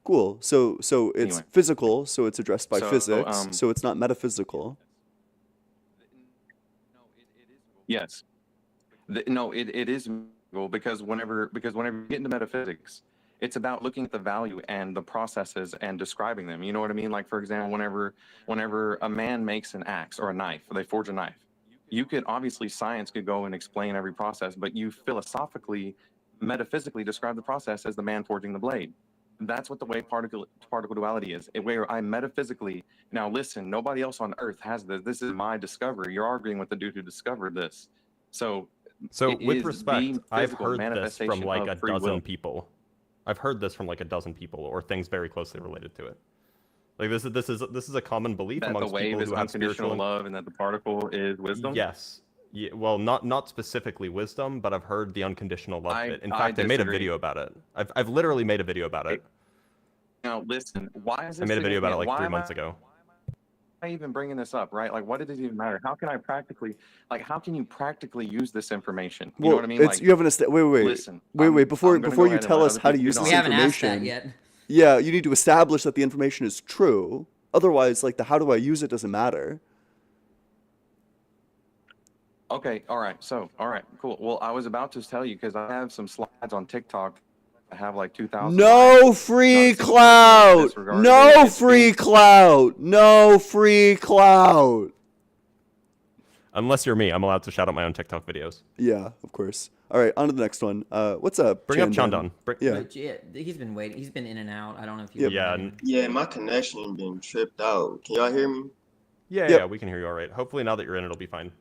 Cool. So it's Anyway. physical, so it's addressed by So, physics. So it's not metaphysical. Yes. No, it is physical because whenever you get into metaphysics, it's about looking at the value and the processes and describing them. You know what I mean? Like, for example, whenever a man makes an axe or a knife, or they forge a knife, You could obviously, science could go and explain every process, but you philosophically, metaphysically describe the process as the man forging the blade. That's what the way particle duality is. Where I metaphysically, now listen, nobody else on earth has this. This is my discovery. You're arguing with the dude who discovered this. So it with is respect, the I've physical heard this manifestation from like a of free dozen will. people. I've heard this from like a dozen people, or things very closely related to it. Like this is a common belief That the amongst wave people is who have unconditional spiritual love, and that the particle is wisdom. Yes. Yeah, well, not specifically wisdom, but I've heard the unconditional love bit. In fact, I made a disagree. video about it. I've literally made a video about it. Now listen, why is I this made a video about it significant? like Why 3 am months ago. I even bringing this up, right? Like, what does it even matter? How can I practically, like, how can you practically use this information? You know what I mean? It's Like, you haven't wait. listen, Before I'm gonna go you ahead and tell let us other how to people use get this We on. haven't asked that information, yet. yeah, you need to establish that the information is true. Otherwise, like the how do I use it doesn't matter. Okay, all right. So, all right, cool. Well, I was about to tell you because I have some slides on TikTok. I have like 2,000. No free clout. No free clout. No free clout. Unless you're me, I'm allowed to shout out my own TikTok videos. Yeah, of course. All right, on to the next one. What's up? Bring up Chandon? Chandon. Yeah. But yeah, he's been waiting. He's been in and out. I don't know if you. Yep. Yeah, Yeah, my connection been tripped out. Can y'all hear me? yeah, we can hear you all right. Hopefully now that you're in, it'll be fine.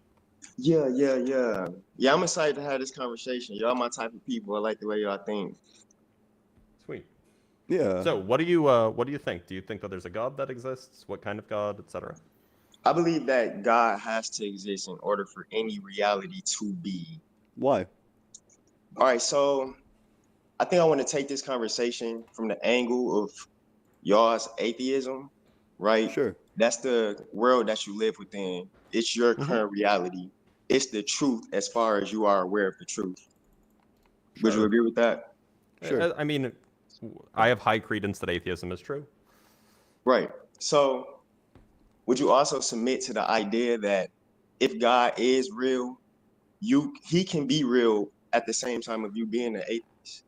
Yeah. Yeah, I'm excited to have this conversation. Y'all my type of people. I like the way y'all think. Sweet. Yeah. So, what do you think? Do you think that there's a God that exists? What kind of God, etc.? I believe that God has to exist in order for any reality to be. Why? All right, so I think I want to take this conversation from the angle of y'all's atheism, right? Sure. That's the world that you live within. It's your current reality. It's the truth as far as you are aware of the truth. Would you agree with that? Sure. I mean, I have high credence that atheism is true. Right. So would you also submit to the idea that if God is real, he can be real at the same time of you being an atheist?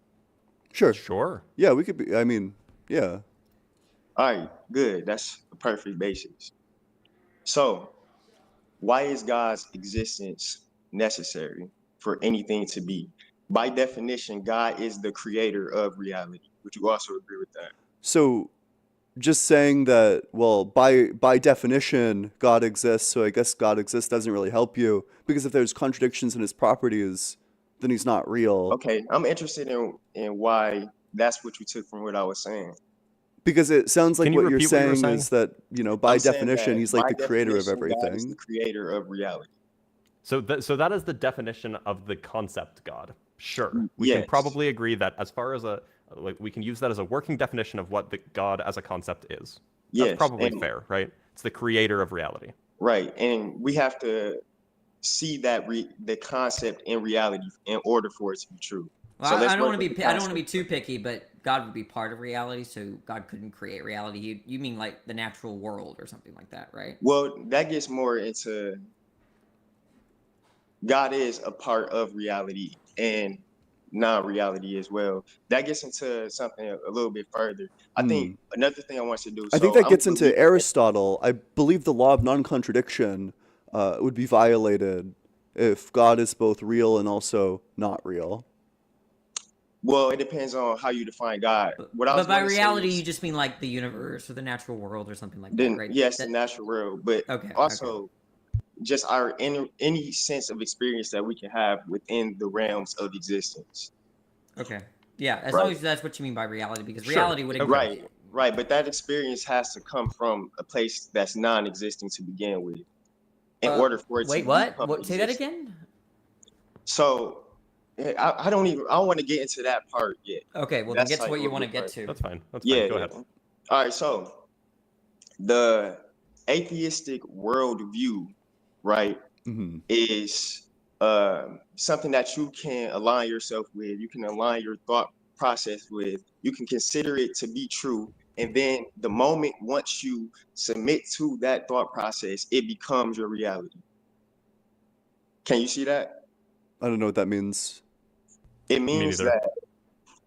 Sure. Yeah, we could be. I mean, yeah. All right, good. That's the perfect basis. So why is God's existence necessary for anything to be? By definition, God is the creator of reality. Would you also agree with that? So just saying that, well, by definition, God exists, so I guess God exists doesn't really help you, because if there's contradictions in his properties, then he's not real. Okay, I'm interested in why that's what you took from what I was saying. Because it sounds like Can you what you're repeat what you were saying is that, by I'm saying definition, that he's like by the creator of definition, God is everything. the creator of reality. So that is the definition of the concept God. Sure. We can Yes. probably agree that as far as we can use that as a working definition of what the God as a concept is. That's Yes, probably and- fair, right? It's the creator of reality. Right, and we have to see that the concept in reality in order for it to be true. Well, So I let's don't work want to with be. the I don't want to be concept. too picky, but God would be part of reality, so God couldn't create reality. You mean like the natural world or something like that, right? Well, that gets more into God is a part of reality and non-reality as well. That gets into something a little bit further. I think another thing I want to do. I think so that gets would into believe- Aristotle. I believe the law of non-contradiction would be violated if God is both real and also not real. Well, it depends on how you define God. What I was But by gonna say reality, is- you just mean like the universe or the natural world or something like then that, right? yes, That- the natural world, but Okay, also just our any sense of experience that we can have within the realms of existence. Okay. Yeah, as Right. long as that's what you mean by reality, because Sure. reality would exist. Right, but that experience has to come from a place that's non-existing to begin with, in order for it to Wait, what? become What? Say that existing. again. So I don't want to get into that part yet. Okay, well That's then get to like what a you little want to bit get further. to. That's fine. That's Yeah. fine. Go ahead. All right, so the atheistic worldview, right, is something that you can align yourself with. You can align your thought process with. You can consider it to be true, and then the moment once you submit to that thought process, it becomes your reality. Can you see that? I don't know what that means. It means neither. that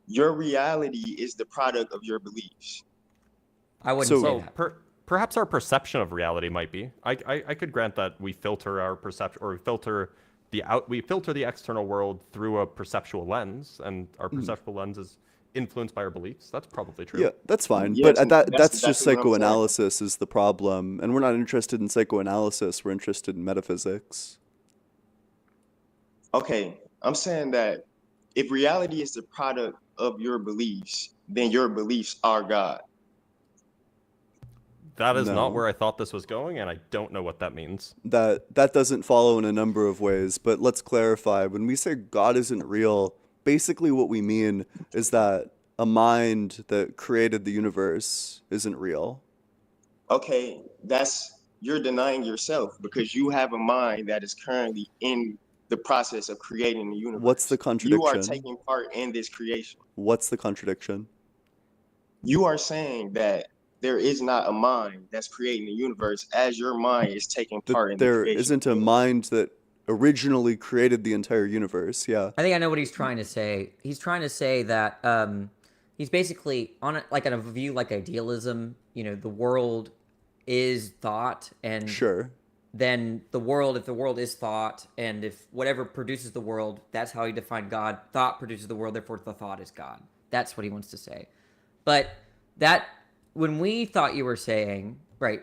your reality is the product of your beliefs. I wouldn't say So that. perhaps our perception of reality might be. I could grant that we filter our perception, or we filter the external world through a perceptual lens, and our perceptual lens is influenced by our beliefs. That's probably true. Yeah, that's fine. Yes, But that's that's just exactly what I'm saying. psychoanalysis is the problem. And we're not interested in psychoanalysis. We're interested in metaphysics. Okay, I'm saying that if reality is the product of your beliefs, then your beliefs are God. That is No. not where I thought this was going, and I don't know what that means. That doesn't follow in a number of ways, but let's clarify. When we say God isn't real, basically what we mean is that a mind that created the universe isn't real. Okay, you're denying yourself because you have a mind that is currently in the process of creating the universe. What's the You are contradiction? taking part in this creation. What's the contradiction? You are saying that there is not a mind that's creating the universe as your mind is taking part in the There creation. isn't a mind that originally created the entire universe. Yeah. I think I know what he's trying to say. He's trying to say that he's basically on a view like idealism. You know, the world is thought, and Sure. then the world, if the world is thought, and if whatever produces the world, that's how he defined God. Thought produces the world, therefore the thought is God. That's what he wants to say. But that, when we thought you were saying, right,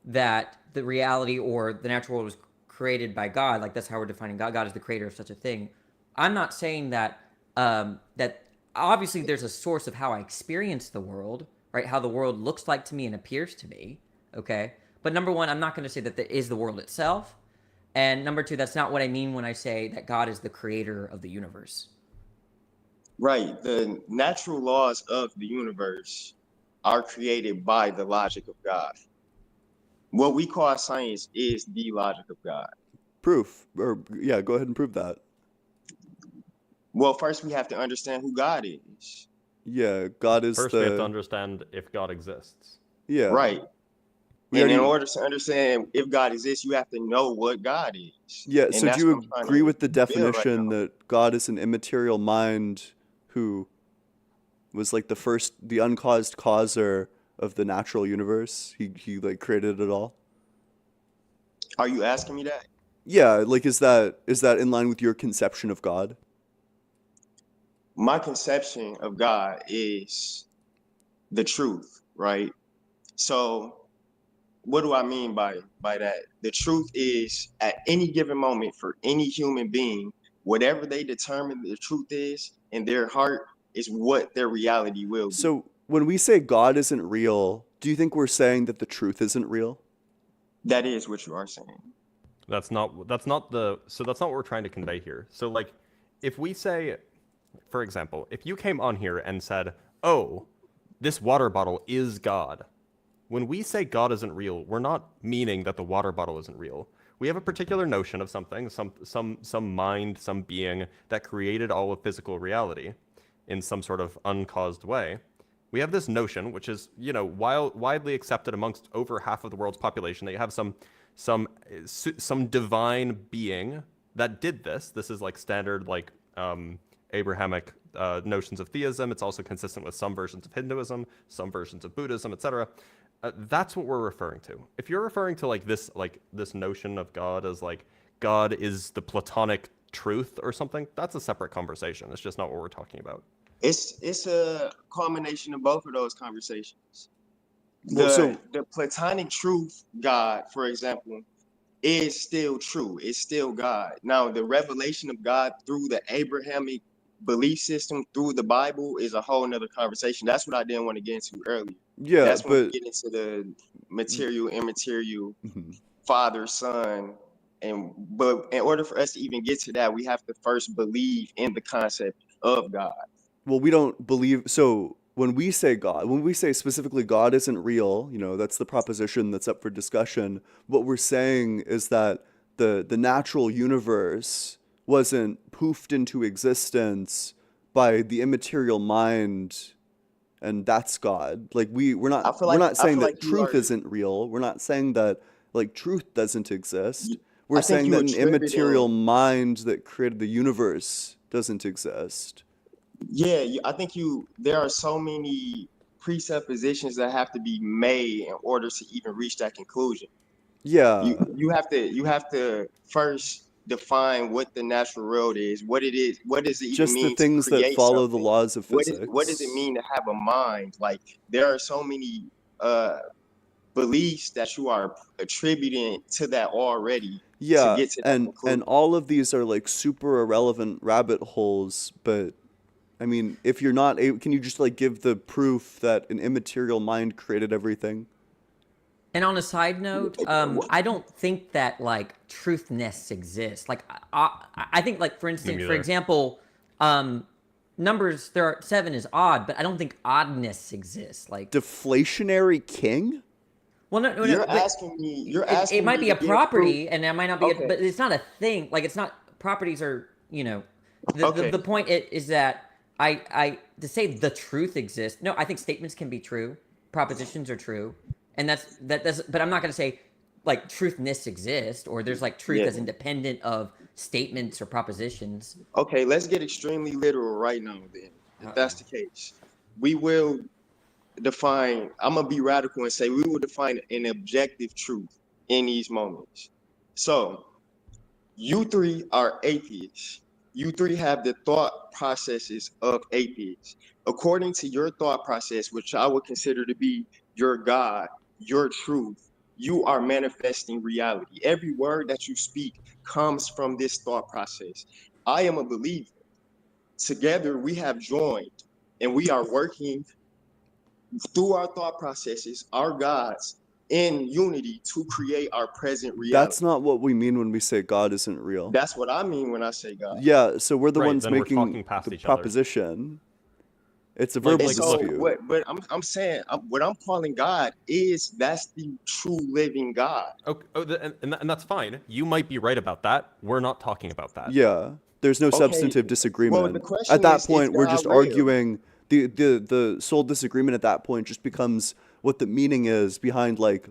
that the reality or the natural world was created by God, like that's how we're defining God. God is the creator of such a thing. I'm not saying that that obviously there's a source of how I experience the world, right? How the world looks like to me and appears to me, okay? But number one, I'm not going to say that that is the world itself. And number two, that's not what I mean when I say that God is the creator of the universe. Right. The natural laws of the universe are created by the logic of God. What we call science is the logic of God. Proof. Or yeah, go ahead and prove that. Well, first we have to understand who God is. Yeah, God is First, we have to understand if God exists. Yeah. Right. We And in already- order to understand if God exists, you have to know what God is. Yeah, And so that's do you what I'm trying agree to with the build right definition now. that God is an immaterial mind who was like the uncaused causer of the natural universe? He like created it all? Are you asking me that? Yeah, like is that in line with your conception of God? My conception of God is the truth, right? So what do I mean by that? The truth is, at any given moment for any human being, whatever they determine the truth is in their heart is what their reality will be. So when we say God isn't real, do you think we're saying that the truth isn't real? That is what you are saying. That's not what we're trying to convey here. So like, if we say, for example, if you came on here and said, "Oh, this water bottle is God," when we say God isn't real, we're not meaning that the water bottle isn't real. We have a particular notion of something, some mind, some being that created all of physical reality in some sort of uncaused way. We have this notion, which is, you know, widely accepted amongst over half of the world's population, that you have some divine being that did this. This is like standard like Abrahamic notions of theism. It's also consistent with some versions of Hinduism, some versions of Buddhism, etc. That's what we're referring to. If you're referring to like this notion of God as like God is the Platonic truth or something, that's a separate conversation. It's just not what we're talking about. It's a combination of both of those conversations. Well, The Platonic truth, God, for example, is still true. It's still God. Now, the revelation of God through the Abrahamic belief system, through the Bible, is a whole nother conversation. That's what I didn't want to get into earlier. Yeah, That's when we but get into the material, immaterial, Mhm. Father, Son, but in order for us to even get to that, we have to first believe in the concept of God. Well, we don't believe. So when we say God, when we say specifically God isn't real, you know, that's the proposition that's up for discussion. What we're saying is that the natural universe wasn't poofed into existence by the immaterial mind, and that's God. Like we're not saying that truth isn't real. We're not saying that like truth doesn't exist. We're saying that an immaterial mind that created the universe doesn't exist. Yeah, I think there are so many presuppositions that have to be made in order to even reach that conclusion. Yeah. You have to first define what the natural world is, what it is, what does it even Just the mean to things that create follow the something? laws of What physics. does it mean to have a mind? Like, there are so many beliefs that you are attributing to that already to Yeah, get to that and conclusion. all of these are like super irrelevant rabbit holes, but I mean, if you're not able, can you just like give the proof that an immaterial mind created everything? And on a side note, I don't think that like truthness exists. Like I think like for instance, for neither. example, numbers 7 is odd, but I don't think oddness exists. Like Deflationary king? well, no, You're but asking me. You're asking it might me be to a give property, proof. and that might not be, Okay. but it's not a thing. Like it's not properties are Okay. the point is that I to say the truth exists. No, I think statements can be true, propositions are true, and that's but I'm not going to say like truthness exists or there's like truth Yeah. as independent of statements or propositions. Okay, let's get extremely literal right now then. If that's the case, we will define, I'm gonna be radical and say we will define an objective truth in these moments. So you three are atheists. You three have the thought processes of atheists. According to your thought process, which I would consider to be your God, your truth, you are manifesting reality. Every word that you speak comes from this thought process. I am a believer. Together we have joined and we are working through our thought processes, our gods, in unity to create our present reality. That's not what we mean when we say God isn't real. That's what I mean when I say God. Yeah, so we're the Right, ones then we're making talking past the each other. proposition. It's a Like- verbal And like, so dispute. what I'm saying, what I'm calling God is that's the true living God. Okay, and that's fine. You might be right about that. We're not talking about that. Yeah, there's no Okay, substantive well, disagreement. the question At that is point, we're God just real? arguing. The sole disagreement at that point just becomes what the meaning is behind like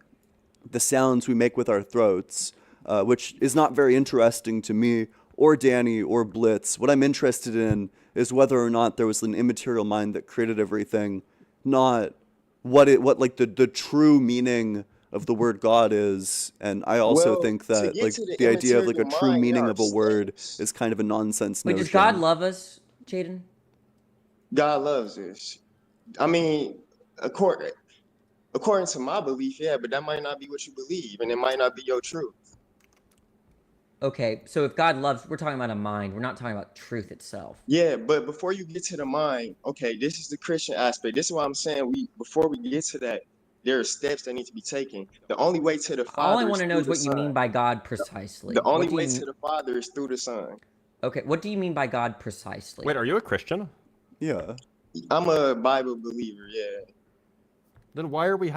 the sounds we make with our throats, which is not very interesting to me or Danny or Blitz. What I'm interested in is whether or not there was an immaterial mind that created everything, not what like the true meaning of the word God is. And I also Well, think to that get like to the the idea of like a immaterial true mind, there meaning are of a word steps. is kind of a nonsense Wait, notion. does God love us, Chadon? God loves us. I mean, according to my belief, yeah, but that might not be what you believe, and it might not be your truth. Okay, so if God loves, we're talking about a mind. We're not talking about truth itself. Yeah, but before you get to the mind, okay, this is the Christian aspect. This is what I'm saying. Before we get to that, there are steps that need to be taken. The only way to the All I Father want is to know through is the what you mean Son. by God precisely. The only What do way you to the Father is through the Son. Okay, what do you mean by God precisely? Wait, are you a Christian? Yeah. I'm a Bible believer, yeah. Then why are we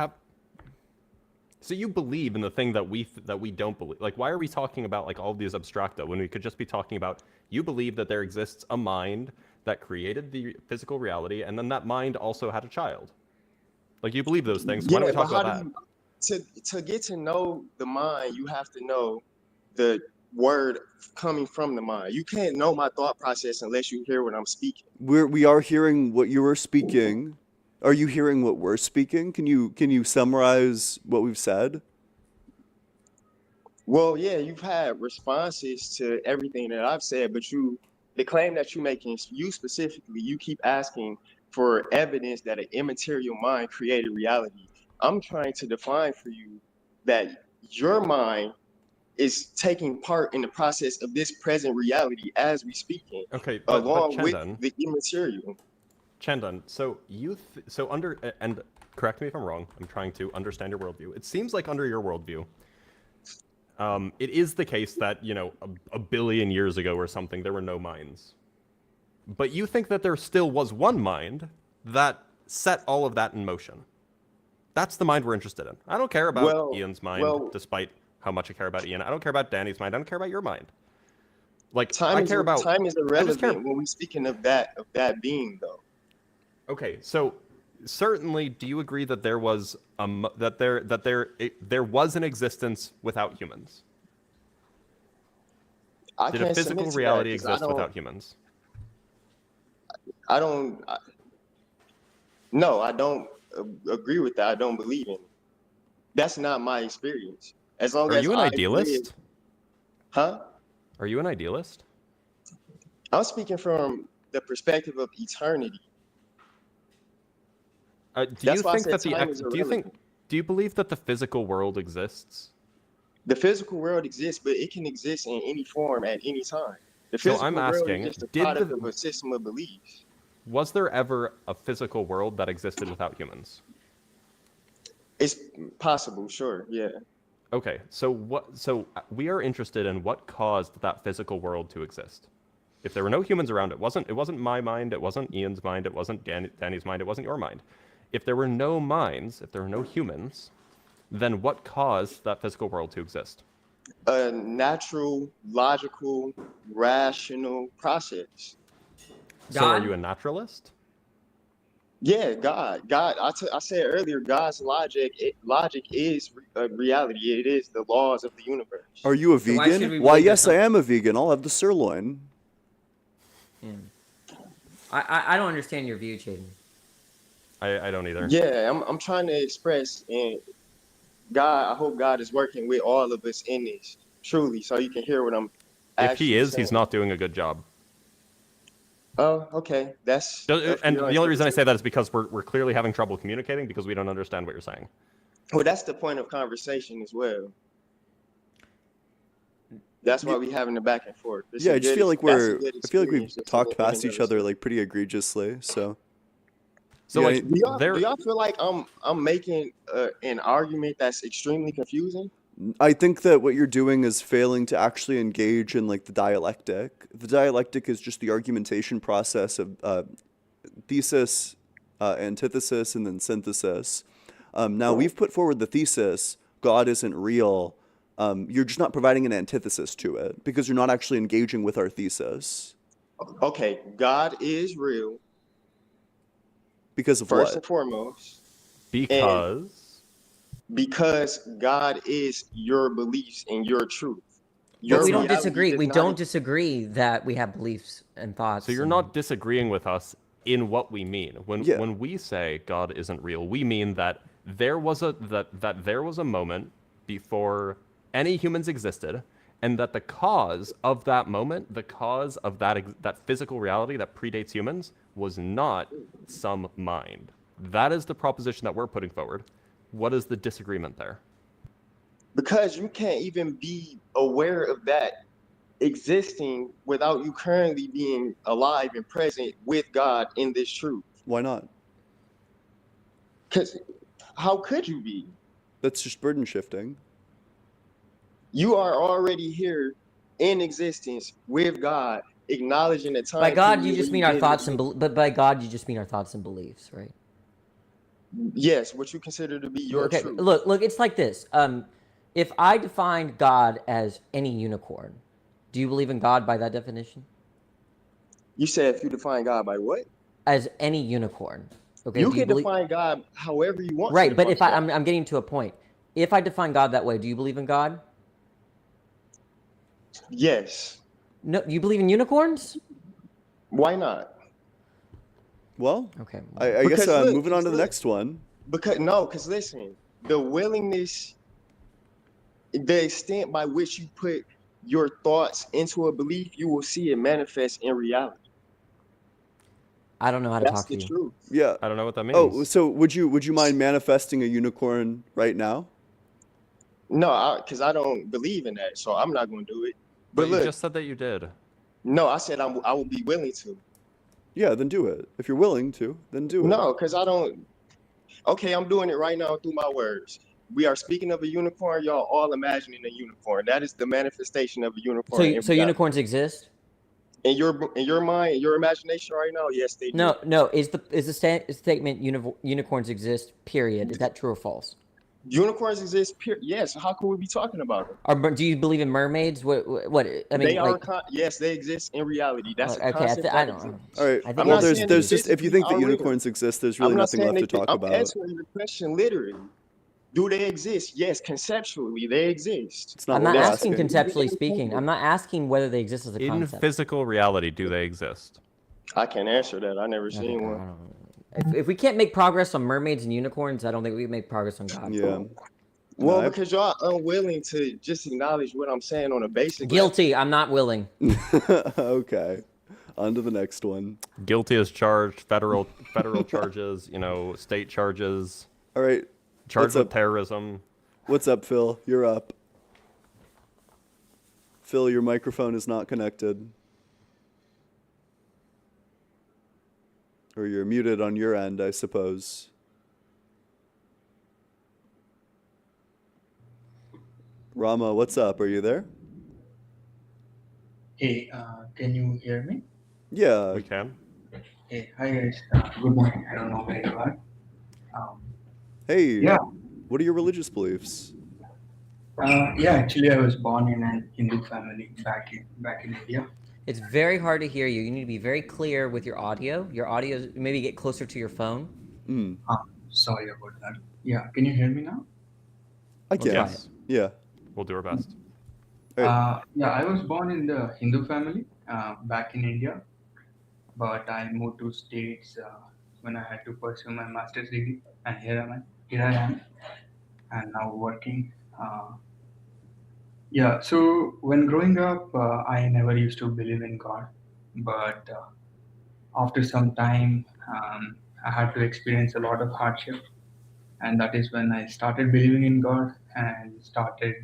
So you believe in the thing that we don't believe. Like, why are we talking about like all these abstracta when we could just be talking about you believe that there exists a mind that created the physical reality, and then that mind also had a child. Like, you believe those things. Why don't we talk about that? To get to know the mind, you have to know the word coming from the mind. You can't know my thought process unless you hear what I'm speaking. We are hearing what you are speaking. Are you hearing what we're speaking? Can you summarize what we've said? Well, yeah, you've had responses to everything that I've said, but the claim that you're making, you specifically, you keep asking for evidence that an immaterial mind created reality. I'm trying to define for you that your mind is taking part in the process of this present reality as we speaking, Okay, but along with Chandon, the immaterial. Chandon, so and correct me if I'm wrong. I'm trying to understand your worldview. It seems like under your worldview, it is the case that a billion years ago or something there were no minds, but you think that there still was one mind that set all of that in motion. That's the mind we're interested in. I don't care about Ian's mind, despite how much I care about Ian. I don't care about Danny's mind. I don't care about your mind. Like, time I care about time is irrelevant when we're speaking of that being, though. Okay, so certainly, do you agree that there was there was an existence without humans? Did a physical reality exist without humans? No, I don't agree with that. I don't believe in it. That's not my experience. As long Are as you an I idealist? Huh? Are you an idealist? I'm speaking from the perspective of eternity. Do That's you why I think said that time is irrelevant. do you believe that the physical world exists? The physical world exists, but it can exist in any form at any time. The So physical I'm world asking, is just a did product of a system of beliefs. was there ever a physical world that existed without humans? It's possible, sure, yeah. Okay, so we are interested in what caused that physical world to exist. If there were no humans around, it wasn't my mind, it wasn't Ian's mind, it wasn't Danny's mind, it wasn't your mind. If there were no minds, if there were no humans, then what caused that physical world to exist? A natural, logical, rational process. So are you a naturalist? Yeah, God. I said earlier, God's logic is a reality. It is the laws of the universe. Are you a So why should we vegan? Why, believe in yes, I am a vegan. I'll have the sirloin. Yeah. I don't understand your view, Chadon. I don't either. Yeah, I'm trying to express, and God, I hope God is working with all of us in this, truly, so you can hear what I'm If he is, saying. he's not doing a good job. Oh, okay. That's And the only reason I say that is because we're clearly having trouble communicating because we don't understand what you're saying. Well, that's the point of conversation as well. That's why we having the back and forth. Yeah, I just feel like we've talked past each other like pretty egregiously. So So yeah, like, do y'all feel like I'm making an argument that's extremely confusing? I think that what you're doing is failing to actually engage in like the dialectic. The dialectic is just the argumentation process of thesis, antithesis, and then synthesis. Now we've put forward the thesis, God isn't real. You're just not providing an antithesis to it because you're not actually engaging with our thesis. Okay, God is real. Because of First what? and foremost. Because God is your beliefs and your truth. But we don't disagree. We don't disagree that we have beliefs and thoughts. So you're not disagreeing with us in what we mean. When we say God isn't real, we mean that there was a moment before any humans existed, and that the cause of that moment, the cause of that physical reality that predates humans, was not some mind. That is the proposition that we're putting forward. What is the disagreement there? Because you can't even be aware of that existing without you currently being alive and present with God in this truth. Why not? Because how could you be? That's just burden shifting. You are already here in existence with God, acknowledging the time. By God, you just mean our thoughts but by God, you just mean our thoughts and beliefs, right? Yes, what you consider to be your truth. Look, it's like this. If I defined God as any unicorn, do you believe in God by that definition? You said if you define God by what? As any unicorn. Okay. You can define God however you want. Right, but if I'm getting to a point. If I define God that way, do you believe in God? Yes. No, you believe in unicorns? Why not? Well, okay. I guess moving on to the next one. Because listen, the willingness, the extent by which you put your thoughts into a belief, you will see it manifest in reality. I don't know how to talk to you. That's the truth. Yeah. I don't know what that means. Oh, so would you mind manifesting a unicorn right now? No, because I don't believe in that, so I'm not going to do it. But look, you just said that you did. No, I said I will be willing to. Yeah, then do it. If you're willing to, then do it. No, because I don't. Okay, I'm doing it right now through my words. We are speaking of a unicorn. Y'all all imagining a unicorn. That is the manifestation of a unicorn. So unicorns exist? In your mind, in your imagination right now, yes, they do. No. Is the statement unicorns exist? Period. Is that true or false? Unicorns exist. Yes. How can we be talking about them? Do you believe in mermaids? What? I mean, they are. Yes, they exist in reality. That's a concept. I don't know. All right. Well, there's just if you think that unicorns exist, there's really nothing left to talk about. I'm answering your question literally. Do they exist? Yes, conceptually they exist. I'm not asking conceptually speaking. I'm not asking whether they exist as a concept. In physical reality, do they exist? I can't answer that. I never seen one. If we can't make progress on mermaids and unicorns, I don't think we can make progress on God. Yeah. Well, because y'all unwilling to just acknowledge what I'm saying on a basic Guilty. I'm not willing. Okay. On to the next one. Guilty as charged. Federal charges. State charges. All right. Charged with terrorism. What's up, Phil? You're up. Phil, your microphone is not connected. Or you're muted on your end, I suppose. Rama, what's up? Are you there? Hey, can you hear me? Yeah. We can. Hey, hi guys. Good morning. I don't know where you are. Hey. Yeah. What are your religious beliefs? Yeah, actually, I was born in an Hindu family back in India. It's very hard to hear you. You need to be very clear with your audio. Your audio, maybe get closer to your phone. Sorry about that. Yeah, can you hear me now? I can. Yes. Yeah. We'll do our best. Right. Yeah, I was born in the Hindu family back in India, but I moved to States when I had to pursue my master's degree, and here I am, and now working. Yeah, so when growing up, I never used to believe in God, but after some time, I had to experience a lot of hardship, and that is when I started believing in God and started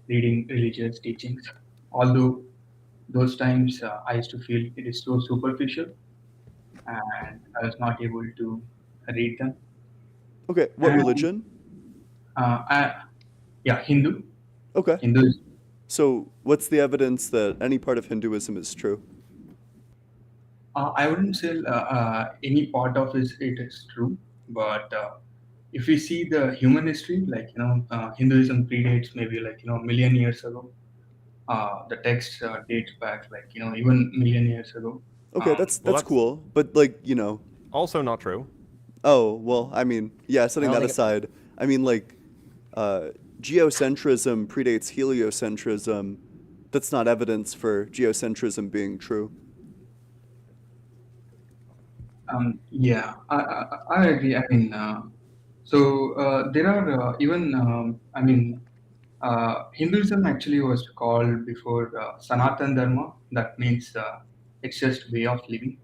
reading religious teachings. Although those times I used to feel it is so superficial, and I was not able to read them. Okay. What religion? Yeah, Hindu. Okay. Hinduism. So, what's the evidence that any part of Hinduism is true? I wouldn't say any part of it is true, but if we see the human history, Hinduism predates maybe a million years ago. The text dates back even million years ago. Okay, that's cool, but also not true. Oh well, I mean, yeah. Setting that aside, I mean, geocentrism predates heliocentrism. That's not evidence for geocentrism being true. Yeah, I agree. I mean, there are Hinduism actually was called before Sanatan Dharma. That means it's just way of living.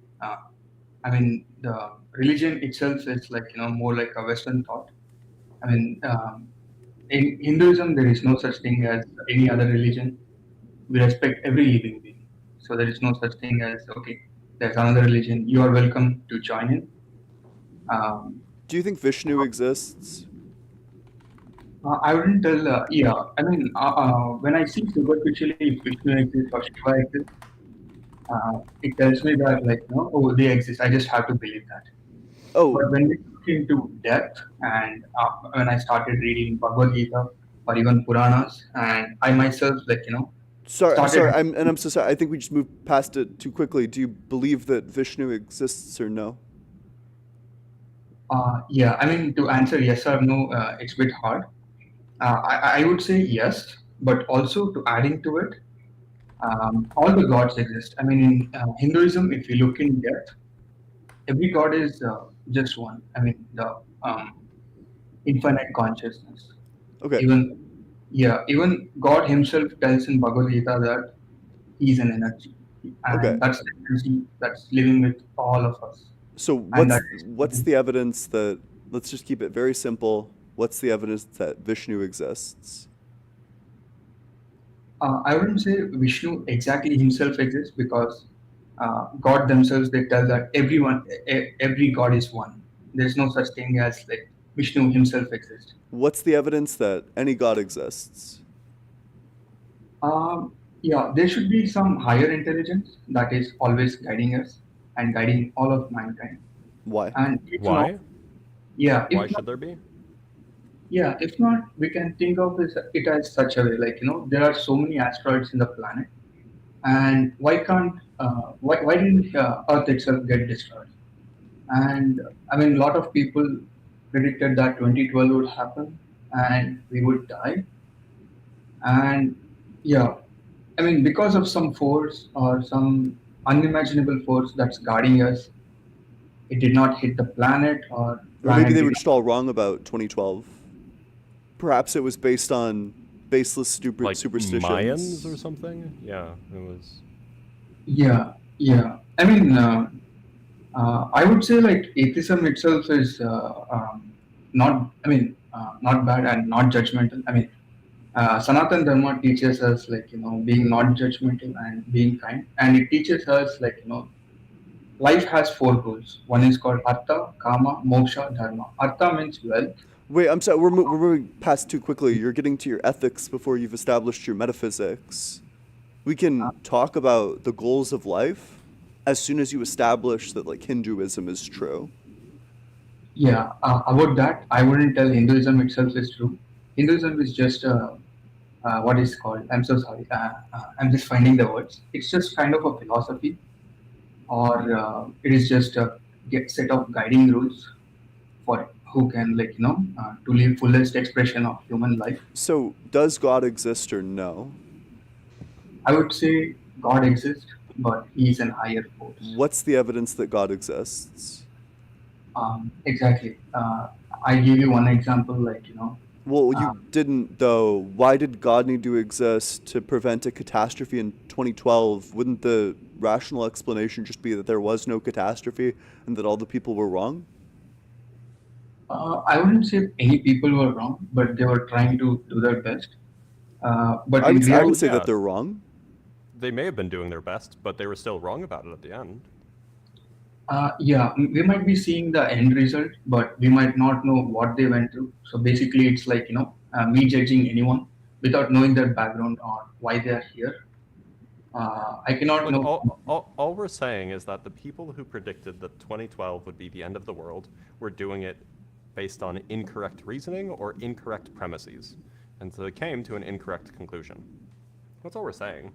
The religion itself is more like a Western thought. In Hinduism, there is no such thing as any other religion. We respect every living being. So there is no such thing as, okay, there's another religion. You are welcome to join in. Do you think Vishnu exists? I wouldn't tell. Yeah, when I see superficially if Vishnu exists or Shiva exists, it tells me that they exist. I just have to believe that. Oh. But when we look into depth, and when I started reading Bhagavad Gita or even Puranas, and I myself Sorry, I'm so sorry. I think we just moved past it too quickly. Do you believe that Vishnu exists or no? Yeah, to answer yes or no, it's a bit hard. I would say yes, but also to adding to it, all the gods exist. In Hinduism, if you look in depth, every god is just one. The infinite consciousness. Okay. Even God himself tells in Bhagavad Gita that he's an energy. And that's the energy that's living with all of us. So what's the evidence that, let's just keep it very simple, what's the evidence that Vishnu exists? I wouldn't say Vishnu exactly himself exists, because God themselves, they tell that every God is one. There's no such thing as Vishnu himself exists. What's the evidence that any God exists? Yeah, there should be some higher intelligence that is always guiding us and guiding all of mankind. Why? And why? Why should there be? Yeah, if not, we can think of it as such a way, there are so many asteroids in the planet, and why didn't Earth itself get destroyed? And a lot of people predicted that 2012 would happen and we would die. And yeah, because of some force or some unimaginable force that's guarding us, it did not hit the planet, or Or maybe planet they did were just all wrong about 2012. Perhaps it was based on baseless, stupid Like superstitions. Mayans or something? Yeah, it was. Yeah, yeah. I mean, I would say like atheism itself is not. I mean, not bad and not judgmental. I mean, Sanatan Dharma teaches us like being not judgmental and being kind, and it teaches us like life has four goals. One is called Artha, Kama, Moksha, Dharma. Artha means wealth. Wait, I'm sorry. We're moving past too quickly. You're getting to your ethics before you've established your metaphysics. We can talk about the goals of life as soon as you establish that like Hinduism is true. Yeah, about that, I wouldn't tell Hinduism itself is true. Hinduism is just what is called. I'm so sorry. I'm just finding the words. It's just kind of a philosophy, or it is just a set of guiding rules for who can to live fullest expression of human life. So, does God exist or no? I would say God exists, but He is an higher force. What's the evidence that God exists? Exactly. I give you one example, Well, you didn't, though. Why did God need to exist to prevent a catastrophe in 2012? Wouldn't the rational explanation just be that there was no catastrophe and that all the people were wrong? I wouldn't say any people were wrong, but they were trying to do their best. But I in would reality, say that they're wrong. They may have been doing their best, but they were still wrong about it at the end. yeah, we might be seeing the end result, but we might not know what they went through. So basically, it's like me judging anyone without knowing their background or why they are here. I cannot Look, know. all we're saying is that the people who predicted that 2012 would be the end of the world were doing it based on incorrect reasoning or incorrect premises, and so they came to an incorrect conclusion. That's all we're saying.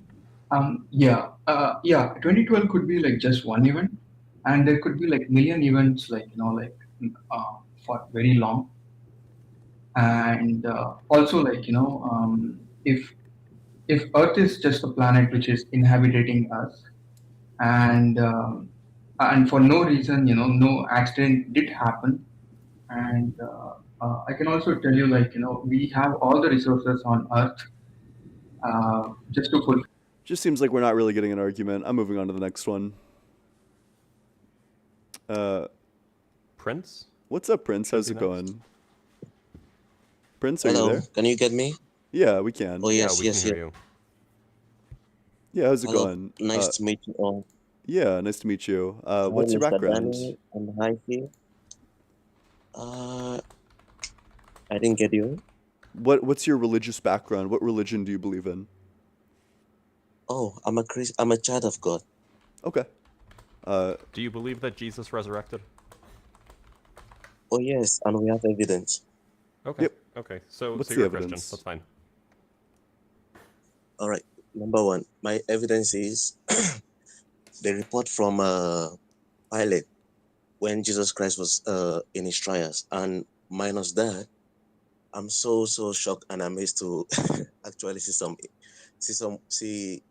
Yeah. 2012 could be like just one event, and there could be like million events, for very long. And also, if Earth is just a planet which is inhabiting us, and for no reason, no accident did happen, and I can also tell you, we have all the resources on Earth just to fulfill. Just seems like we're not really getting an argument. I'm moving on to the next one. Prince? What's up, Prince? How's it going? Prince, are Hello, you there? can you get me? Yeah, we can. Oh yes, we yes, can yes. hear you. Yeah, how's it Hello, going? nice to meet you all. Yeah, nice to meet you. My What's name your is background? Danny, and hi here. I didn't get you. What's your religious background? What religion do you believe in? Oh, I'm a child of God. Okay. Do you believe that Jesus resurrected? Oh yes, and we have evidence. Okay. Yep. Okay. So What's the you're a Christian. evidence? That's fine. All right. Number one, my evidence is the report from Pilate when Jesus Christ was in his trials, and minus that, I'm so shocked and amazed to actually see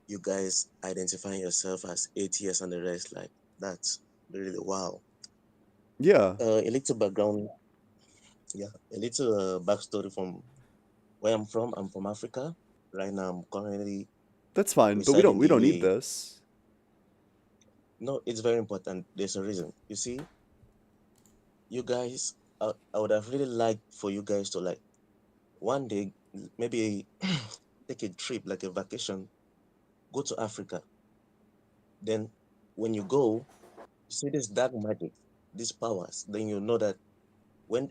you guys identifying yourself as atheists and the rest. Like that's really wow. Yeah. A little background. Yeah, a little backstory from where I'm from. I'm from Africa. Right now, I'm currently That's fine, but residing we in don't need UAE. this. No, it's very important. There's a reason. You see, you guys, I would have really liked for you guys to like one day maybe take a trip, like a vacation, go to Africa. Then when you go, you see this dark magic, these powers, then you know that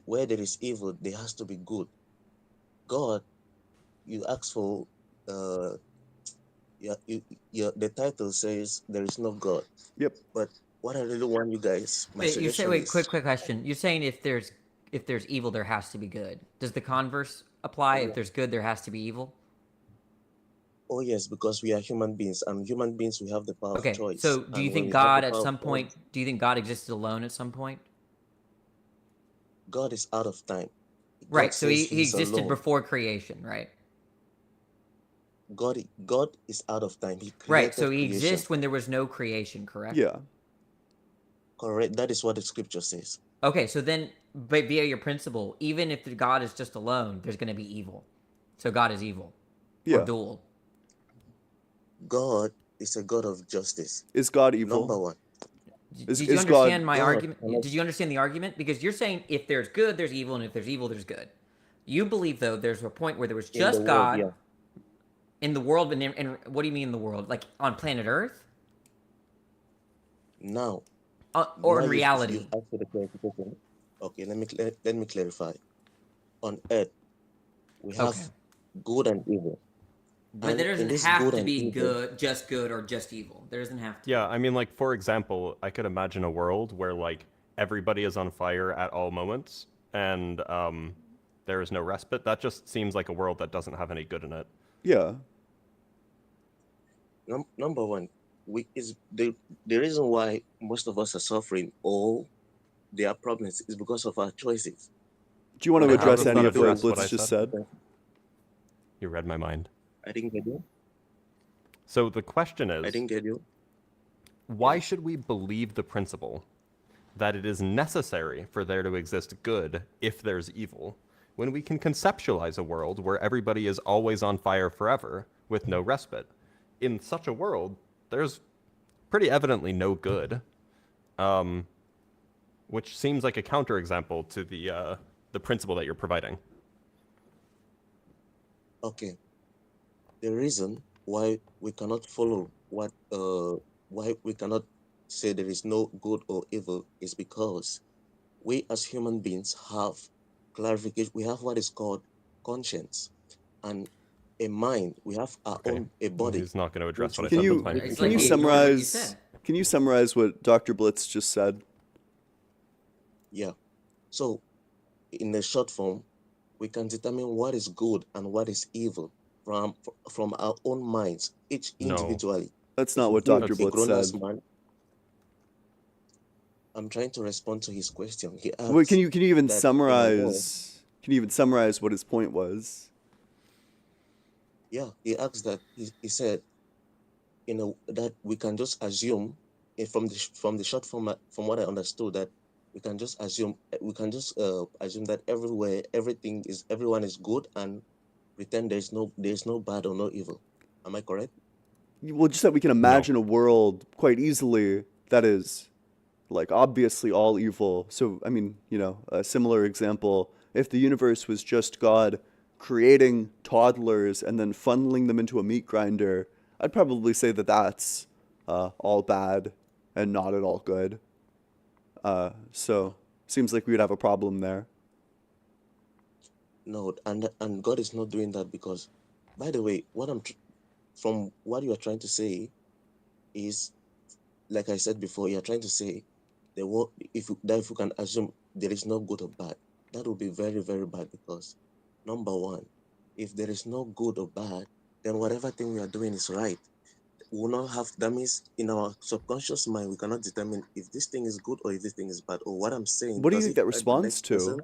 where there is evil, there has to be good. God, you ask for the title says there is no God. Yep. But what I really want you guys, my Wait, you're saying, suggestion wait, is quick question. You're saying if there's evil, there has to be good. Does the converse apply? If there's good, there has to be evil? oh yes, because we are human beings, and human beings we have the power of Okay, choice. so do you And when think you have God the at power of some point, choice, do you think God existed alone at some point? God is out of time. Right, God so he says he's existed alone. before creation, right? God is out of time. He Right, created so he creation. exists when there was no creation, correct? Yeah. Correct. That is what the scripture says. Okay, so then, but via your principle, even if the God is just alone, there's going to be evil. So God is evil. Yeah. Or dual. God is a God of justice. Is God evil? Number one. Did you understand my God argument? cannot- Did you understand the argument? Because you're saying if there's good, there's evil, and if there's evil, there's good. You believe, though, there's a point where there was In the just world, God yeah. in the world, and what do you mean in the world? Like on planet Earth? Now, Or now in reality? you've asked for the clarification. Okay, let me clarify. On earth, we have Okay. good and evil. But And there in doesn't this have good to and be evil, good, or just evil. There doesn't have to. Yeah, I mean, like, for example, I could imagine a world where, like, everybody is on fire at all moments, and there is no respite. That just seems like a world that doesn't have any good in it. Yeah. number one, is the reason why most of us are suffering or there are problems is because of our choices. Do you want to How address does any that of what address what Blitz I just said? said? You read my mind. I didn't get you. So the question is, I didn't get you. why should we believe the principle that it is necessary for there to exist good if there's evil, when we can conceptualize a world where everybody is always on fire forever with no respite? In such a world, there's pretty evidently no good, which seems like a counterexample to the principle that you're providing. Okay. The reason why we cannot follow why we cannot say there is no good or evil is because we as human beings have clarification. We have what is called conscience and a mind. We have our own a body. He's not going to address what I Can said. you That's fine. can you summarize? Can you summarize what Dr. Blitz just said? Yeah. So, in a short form, we can determine what is good and what is evil from our own minds, each individually. That's not what Dr. Blitz said. I'm trying to respond to his question. He asked. Wait, can you even that in a world- summarize? Can you even summarize what his point was? Yeah, he asked that. He said, that we can just assume, from the short form, from what I understood, that we can just assume that everywhere everyone is good and pretend there's no bad or no evil. Am I correct? Well, just that we can imagine a world quite easily that is, like, obviously all evil. So, I mean, a similar example, if the universe was just God creating toddlers and then funneling them into a meat grinder, I'd probably say that that's all bad and not at all good. So, seems like we would have a problem there. No, and God is not doing that because, by the way, from what you are trying to say is, like I said before, you are trying to say if we can assume there is no good or bad, that would be very, very bad because, number one, if there is no good or bad, then whatever thing we are doing is right. We will not have, that means in our subconscious mind, we cannot determine if this thing is good or if this thing is bad or what I'm saying. What do you think that responds to?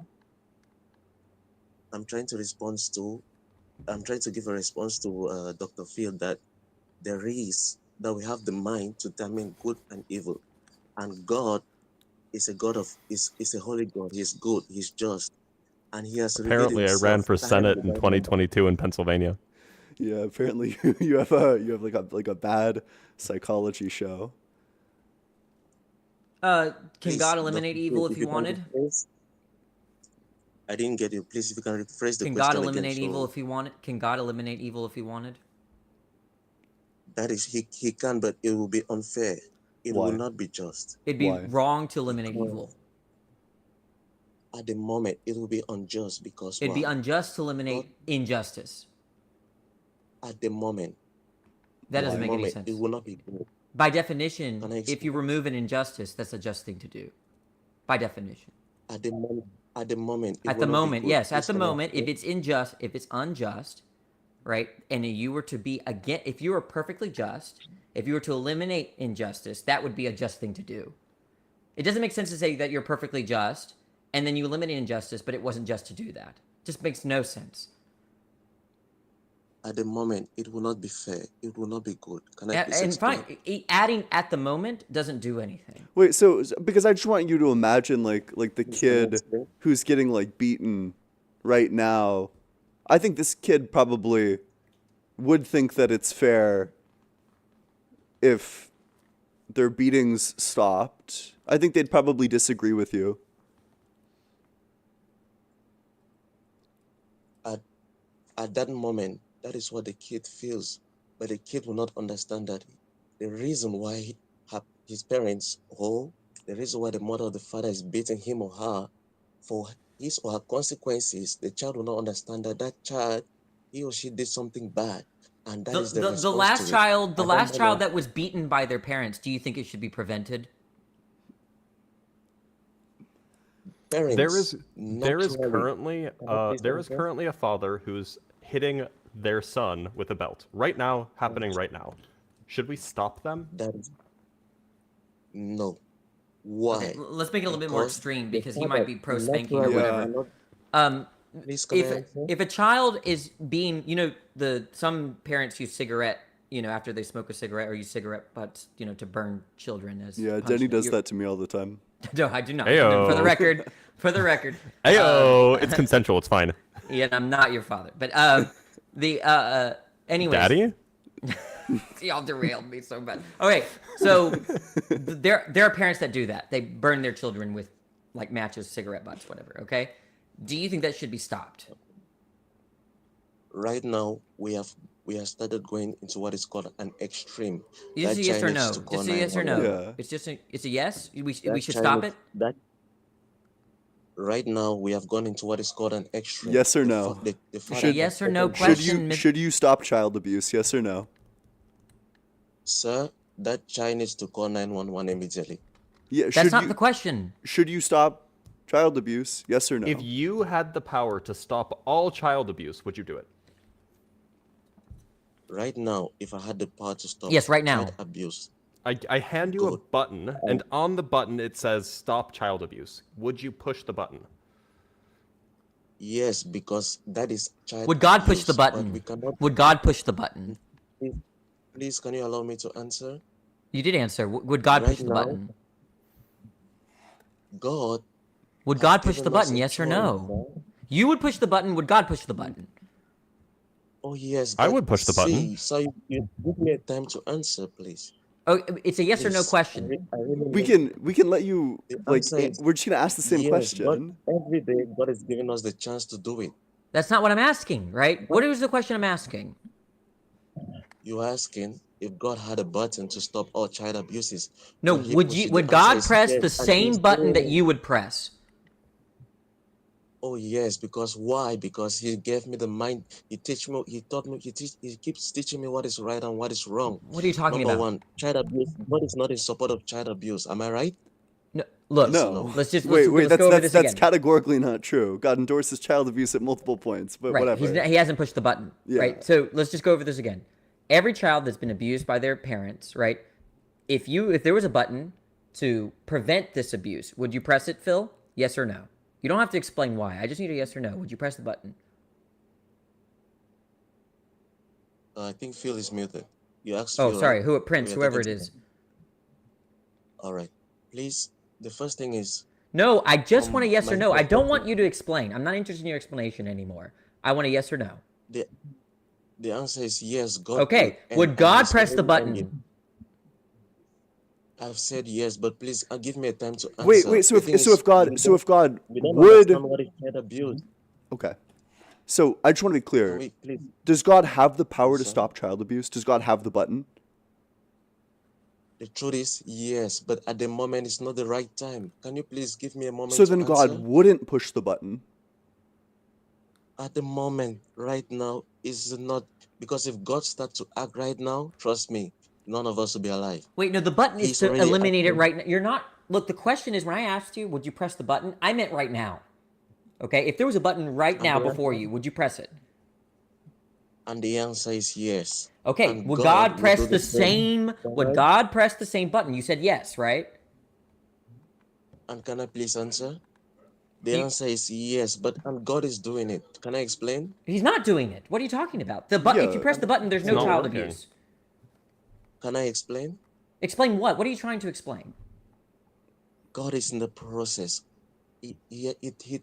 I'm trying to give a response to Dr. Phil that we have the mind to determine good and evil. And God is a holy God. He is good. He's just. And he has Apparently, I ran for Senate in 2022 in Pennsylvania. Yeah, apparently you have like a bad psychology show. Can God eliminate evil if he wanted? I didn't get you. Please, if you can rephrase the question again. Can God eliminate evil if he wanted? Can God eliminate evil if he wanted? That is, he can, but it will be unfair. It will not be just. It'd be wrong to eliminate evil. At the moment, it will be unjust because it'd be unjust to eliminate injustice. At the moment. That doesn't make any sense. It will not be good. By definition, if you remove an injustice, that's a just thing to do. By definition. At the moment. At the moment, yes. At the moment, if it's unjust, right? And you were to be if you were perfectly just, if you were to eliminate injustice, that would be a just thing to do. It doesn't make sense to say that you're perfectly just, and then you eliminate injustice, but it wasn't just to do that. It just makes no sense. At the moment, it will not be fair. It will not be good. Can I please And explain? fine, adding at the moment doesn't do anything. Wait, so because I just want you to imagine like the Please, can I kid explain? who's getting like beaten right now. I think this kid probably would think that it's fair if their beatings stopped. I think they'd probably disagree with you. At that moment, that is what the kid feels. But the kid will not understand that the reason why his parents, or the reason why the mother or the father is beating him or her for his or her consequences, the child will not understand that that child, he or she did something bad. And that is the The response last to it. child, the At last that child moment, that was beaten by their parents, do you think it should be prevented? parents, There is naturally, currently can I please there is answer? currently a father who's hitting their son with a belt right now, happening right now. Should we stop them? That is no. Okay, Why? let's make it a little bit more Because extreme the because he father might be pro spanking or naturally Yeah. whatever. cannot. Please, can I If answer? a child is being, some parents use cigarette, after they smoke a cigarette or use cigarette butts, to burn children as Yeah, Denny punishment. does that to me all the time. No, I do not. Ayo. For the record, Ayo, it's consensual. It's fine. Yeah, I'm not your father, but anyways, Daddy? y'all derailed me so bad. Okay, so there are parents that do that. They burn their children with like matches, cigarette butts, whatever. Okay, do you think that should be stopped? Right now, we have started going into what is called an extreme. Just That a yes or child needs no. to call Just a yes or no. 911. Yeah. It's a yes. We That should child stop needs- it. That right now we have gone into what is called an extreme. Yes or The no? fa- the It's a father yes has or no taken- question. Should you stop child abuse? Yes or no? Sir, that child needs to call 911 immediately. Yeah. That's Should not you the question. should you stop child abuse? Yes or no? If you had the power to stop all child abuse, would you do it? Right now, if I had the power to stop Yes, right now. child abuse, I hand you a Good. button, and on the button it says "Stop Child Abuse." Would you push the button? yes, because that is child Would God push the abuse, but button? we cannot. Would God push the button? Please, can you allow me to answer? You did answer. Would God Right push the now, button? God Would has God push the given us button? a Yes or choice, no? sir. You would push the button. Would God push the button? Oh yes, I but would push the button. see, so you give me a time to answer, please. Oh, it's a yes or no Please, question. I really we need- can let you The like answer is we're just gonna ask the same yes, question. but every day God is giving us the chance to do it. That's not what I'm asking, right? What is the question I'm asking? You're asking if God had a button to stop all child abuses. No, Will he would push you? it? Would The answer God is press yes, the and same he's button that doing it. you would press? Oh yes, because why? Because he gave me the mind. He teach me. He taught me. He keeps teaching me what is right and what is wrong. What are you talking Number about? one, child abuse. God is not in support of child abuse. Am I right? No, look, Yes or No. no? let's Wait, let's that's go over this that's again. categorically not true. God endorses child abuse at multiple points, but Right, whatever. he hasn't pushed the button, Yeah. right? So let's just go over this again. Every child that's been abused by their parents, right? If there was a button to prevent this abuse, would you press it, Phil? Yes or no? You don't have to explain why. I just need a yes or no. Would you press the button? I think Phil is muted. You asked Oh, Phil, sorry. right? Prince, We are whoever it talking to is. him. All right. Please, the first thing is No, I just want a yes or my no. I don't want perspective, you to explain. I'm not interested in your explanation anymore. I want a yes or no. the answer is yes. God Okay. could, Would and God he's press the already done it. button? I've said yes, but please give me a time to answer. Wait, so The thing if is, if God we so if God don't would understand what is child abuse. Okay. So I just want to be Can clear. we please, Does God have the power to sir? stop child abuse? Does God have the button? The truth is yes, but at the moment it's not the right time. Can you please give me a moment So to then answer? God wouldn't push the button. At the moment, right now, is not, because if God starts to act right now, trust me, none of us will be alive. Wait, no, the button is He's to already eliminate it acting. right now. You're not. Look, the question is when I asked you, would you press the button? I meant right now. Okay? If there was a button right And now the before answer, you, would you press it? and the answer is yes. Okay, And would God God will press do the the same. same? Would God press the same button? You said yes, right? And can I please answer? The answer is yes, but and God is doing it. Can I explain? He's not doing it. What are you talking about? The button. If you press the button, there's It's no not child working. abuse. Can I explain? Explain what? What are you trying to explain? God is in the process. He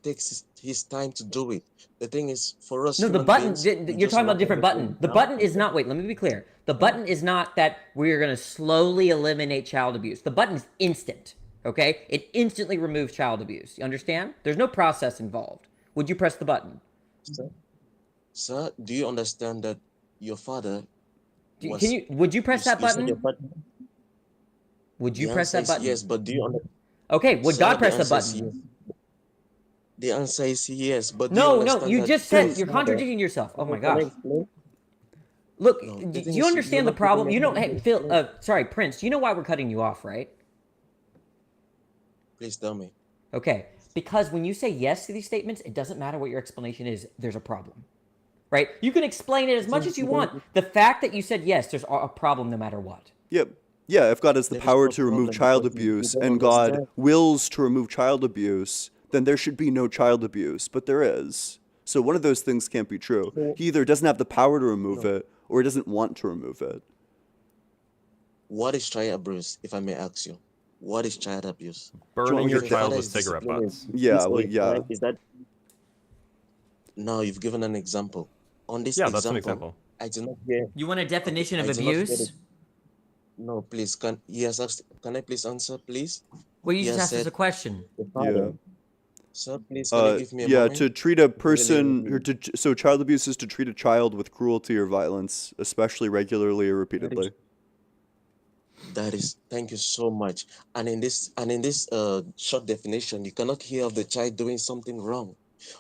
takes his time to do it. The thing is, for us No, the human button. beings, we You're just talking about a want different everything button. The now button is and not. Wait, let me be clear. The button is not that we're going to slowly eliminate child abuse. The button is instant. Okay, it instantly removes child abuse. You understand? There's no process involved. Would you press the button? Sir, do you understand that your father was? Can you? Would you press that you said your button? father- Would you The press answer that is button? yes, but do you understand? Okay, would Sir, God press the answer is button? yes. The answer is yes, but do you No, understand you that just your said you're father- contradicting yourself. Oh my Can I gosh. explain? Look, No, do the thing you is, understand you're the not problem? giving You know, me- hey, Phil, sorry, Prince, you know why we're cutting you off, right? Please tell me. Okay, because when you say yes to these statements, it doesn't matter what your explanation is, there's a problem. Right? You can explain it as much as you want. The fact that you said yes, there's a problem no matter what. Yep. Yeah, if God has the There is power no to remove problem child because you abuse don't and God understand. wills to remove child abuse, then there should be no child abuse, but there is. So one of those things can't be true. He either doesn't have the power to remove it or he doesn't want to remove it. What is child abuse, if I may ask you? What is child abuse? Burning your If the child father with is cigarette disciplining butts. Yeah, his well, own yeah. child, is that? No, you've given an example. On this Yeah, that's an example. I do not hear. You want a definition of I do not hear abuse? No, please. Can I please answer, please? Well, you He just has asked us said a question. the father. Yeah. Sir, please, can you give me a Yeah, moment? to treat a Really, person, or so child abuse is to treat a child with cruelty or violence, especially regularly or repeatedly. That is, thank you so much. And in this short definition, you cannot hear of the child doing something wrong.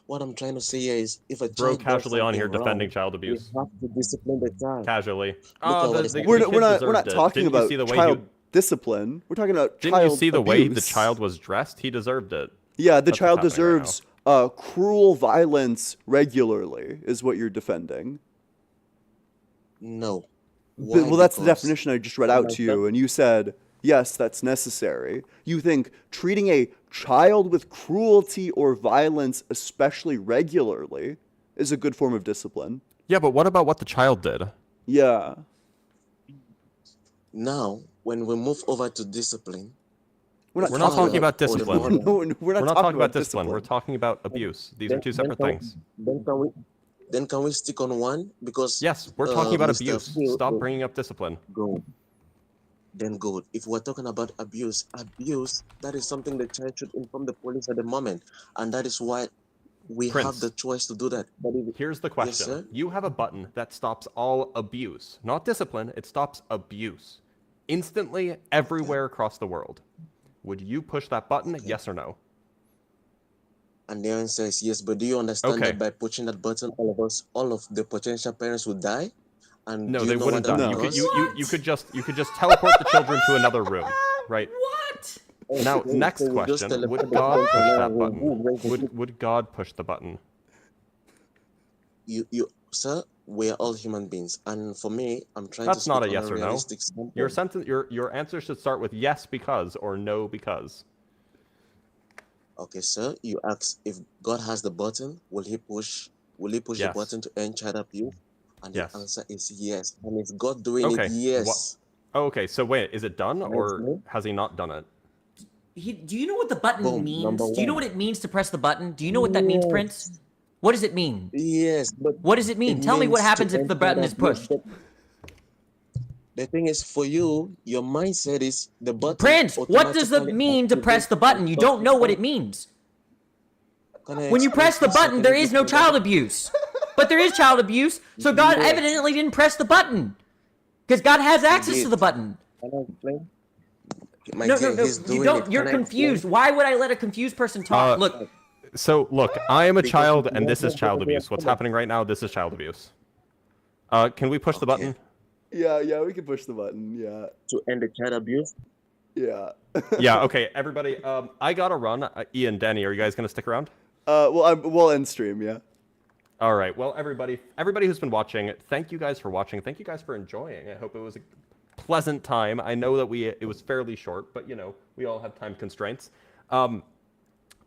What I'm trying to say here is, if a Bro, child does casually on something here defending wrong, child we abuse. have to discipline the child. Casually. Look Oh, at what is the We're kid not deserved it. talking Didn't you about see the way child discipline. We're talking about Didn't you child see the way the abuse. child was dressed? He deserved it. Yeah, the That's child what's happening right now. deserves cruel violence regularly, is what you're defending. No. Well, that's the Because definition I just read when out my to you, son- and you said, yes, that's necessary. You think treating a child with cruelty or violence, especially regularly, is a good form of discipline. Yeah, but what about what the child did? Yeah. Now, when we move over to discipline, We're not talking about discipline. We're not talking about discipline. We're talking about abuse. These are two separate things. Then can we stick on one? Because Yes, we're talking about Mr. abuse. Phil- Stop bringing up discipline. Go. Then good. If we're talking about abuse, that is something the child should inform the police at the moment, and that is why we have Prince, the choice to do that. But Here's the question. sir? You have a button that stops all abuse. Not discipline, it stops abuse. Instantly, everywhere across the world. Would you push that button, yes or no? And the answer is yes. But do you understand Okay. that by pushing that button, all of the potential parents would die? And No, do you they know wouldn't what that die. would cause? You could just teleport the children to another room, right? What? Now, Okay, next so we just question: teleport would the God children to push another that room. button? Would God push the button? You, sir, we are all human beings, and for me, I'm trying to That's speak not a on yes a or no. realistic standpoint. Your sentence, your answer should start with yes because or no because. Okay, sir, you ask if God has the button, will he push the Yes. button to end child abuse? And Yes. the answer is yes. And is God doing Okay. it? Yes. Oh, okay. So wait, is it done Can I or explain? has he not done it? Do you know what the button Boom, means? number Do you know one. what it means to press the button? Do you know what that means, Prince? What does it mean? Yes, but What does it mean? Tell me what means to happens if end the button child is abuse. pushed. But the thing is, for you, your mindset is the button. Prince, what does it automatically mean to press the button? You don't know what it means. Can I When you explain, press the please, sir? button, Can there you is give no me child that? abuse. But there is child abuse, so God Yes. evidently didn't press the button. Because God has access He to did. the button. Can I explain? My No, dear, he's you doing don't. it. You're Can I explain? confused. Why would I let a confused person talk? Look, So look, I am a Because child, you and this don't is know child what they are abuse. What's doing. happening right now? This is child abuse. Can we push the Okay. button? Yeah, we can push the button. Yeah. To end the child abuse? Yeah. Yeah. Okay, everybody. I gotta run. Ian, Danny, are you guys gonna stick around? We'll end stream, yeah. All right. Well, everybody who's been watching, thank you guys for watching. Thank you guys for enjoying. I hope it was a pleasant time. I know that it was fairly short, but you know we all have time constraints.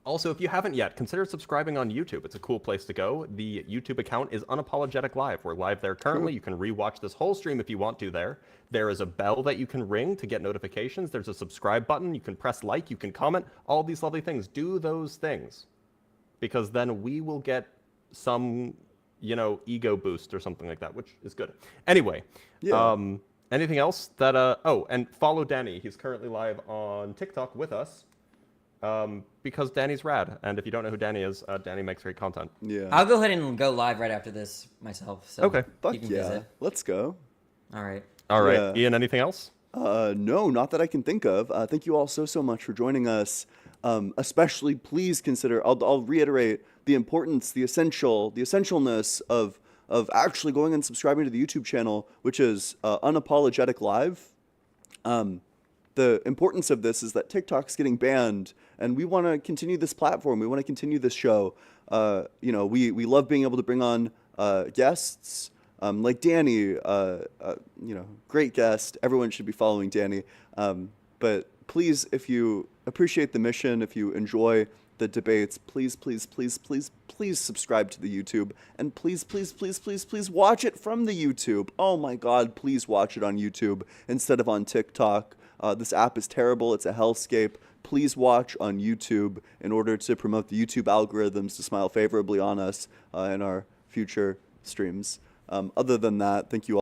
Also, if you haven't yet, consider subscribing on YouTube. It's a cool place to go. The YouTube account is Unapologetic Live. We're live there currently. You can rewatch this whole stream if you want to there. There is a bell that you can ring to get notifications. There's a subscribe button. You can press like. You can comment. All these lovely things. Do those things. Because then we will get some, ego boost or something like that, which is good. Anyway, anything else that, oh, and follow Danny. He's currently live on TikTok with us. Because Danny's rad, and if you don't know who Danny is, Danny makes great content. Yeah. I'll go ahead and go live right after this myself. So okay. Fuck you can yeah. visit. Let's go. All right. All right. Yeah. Ian, anything else? No, not that I can think of. Thank you all so much for joining us. Especially, please consider. I'll reiterate the importance, the essentialness of actually going and subscribing to the YouTube channel, which is Unapologetic Live. The importance of this is that TikTok's getting banned, and we want to continue this platform. We want to continue this show. We love being able to bring on guests like Danny. Great guest. Everyone should be following Danny. But please, if you appreciate the mission, if you enjoy the debates, please subscribe to the YouTube, and please watch it from the YouTube. Oh my God, please watch it on YouTube instead of on TikTok. This app is terrible. It's a hellscape. Please watch on YouTube in order to promote the YouTube algorithms to smile favorably on us in our future streams. Other than that, thank you all.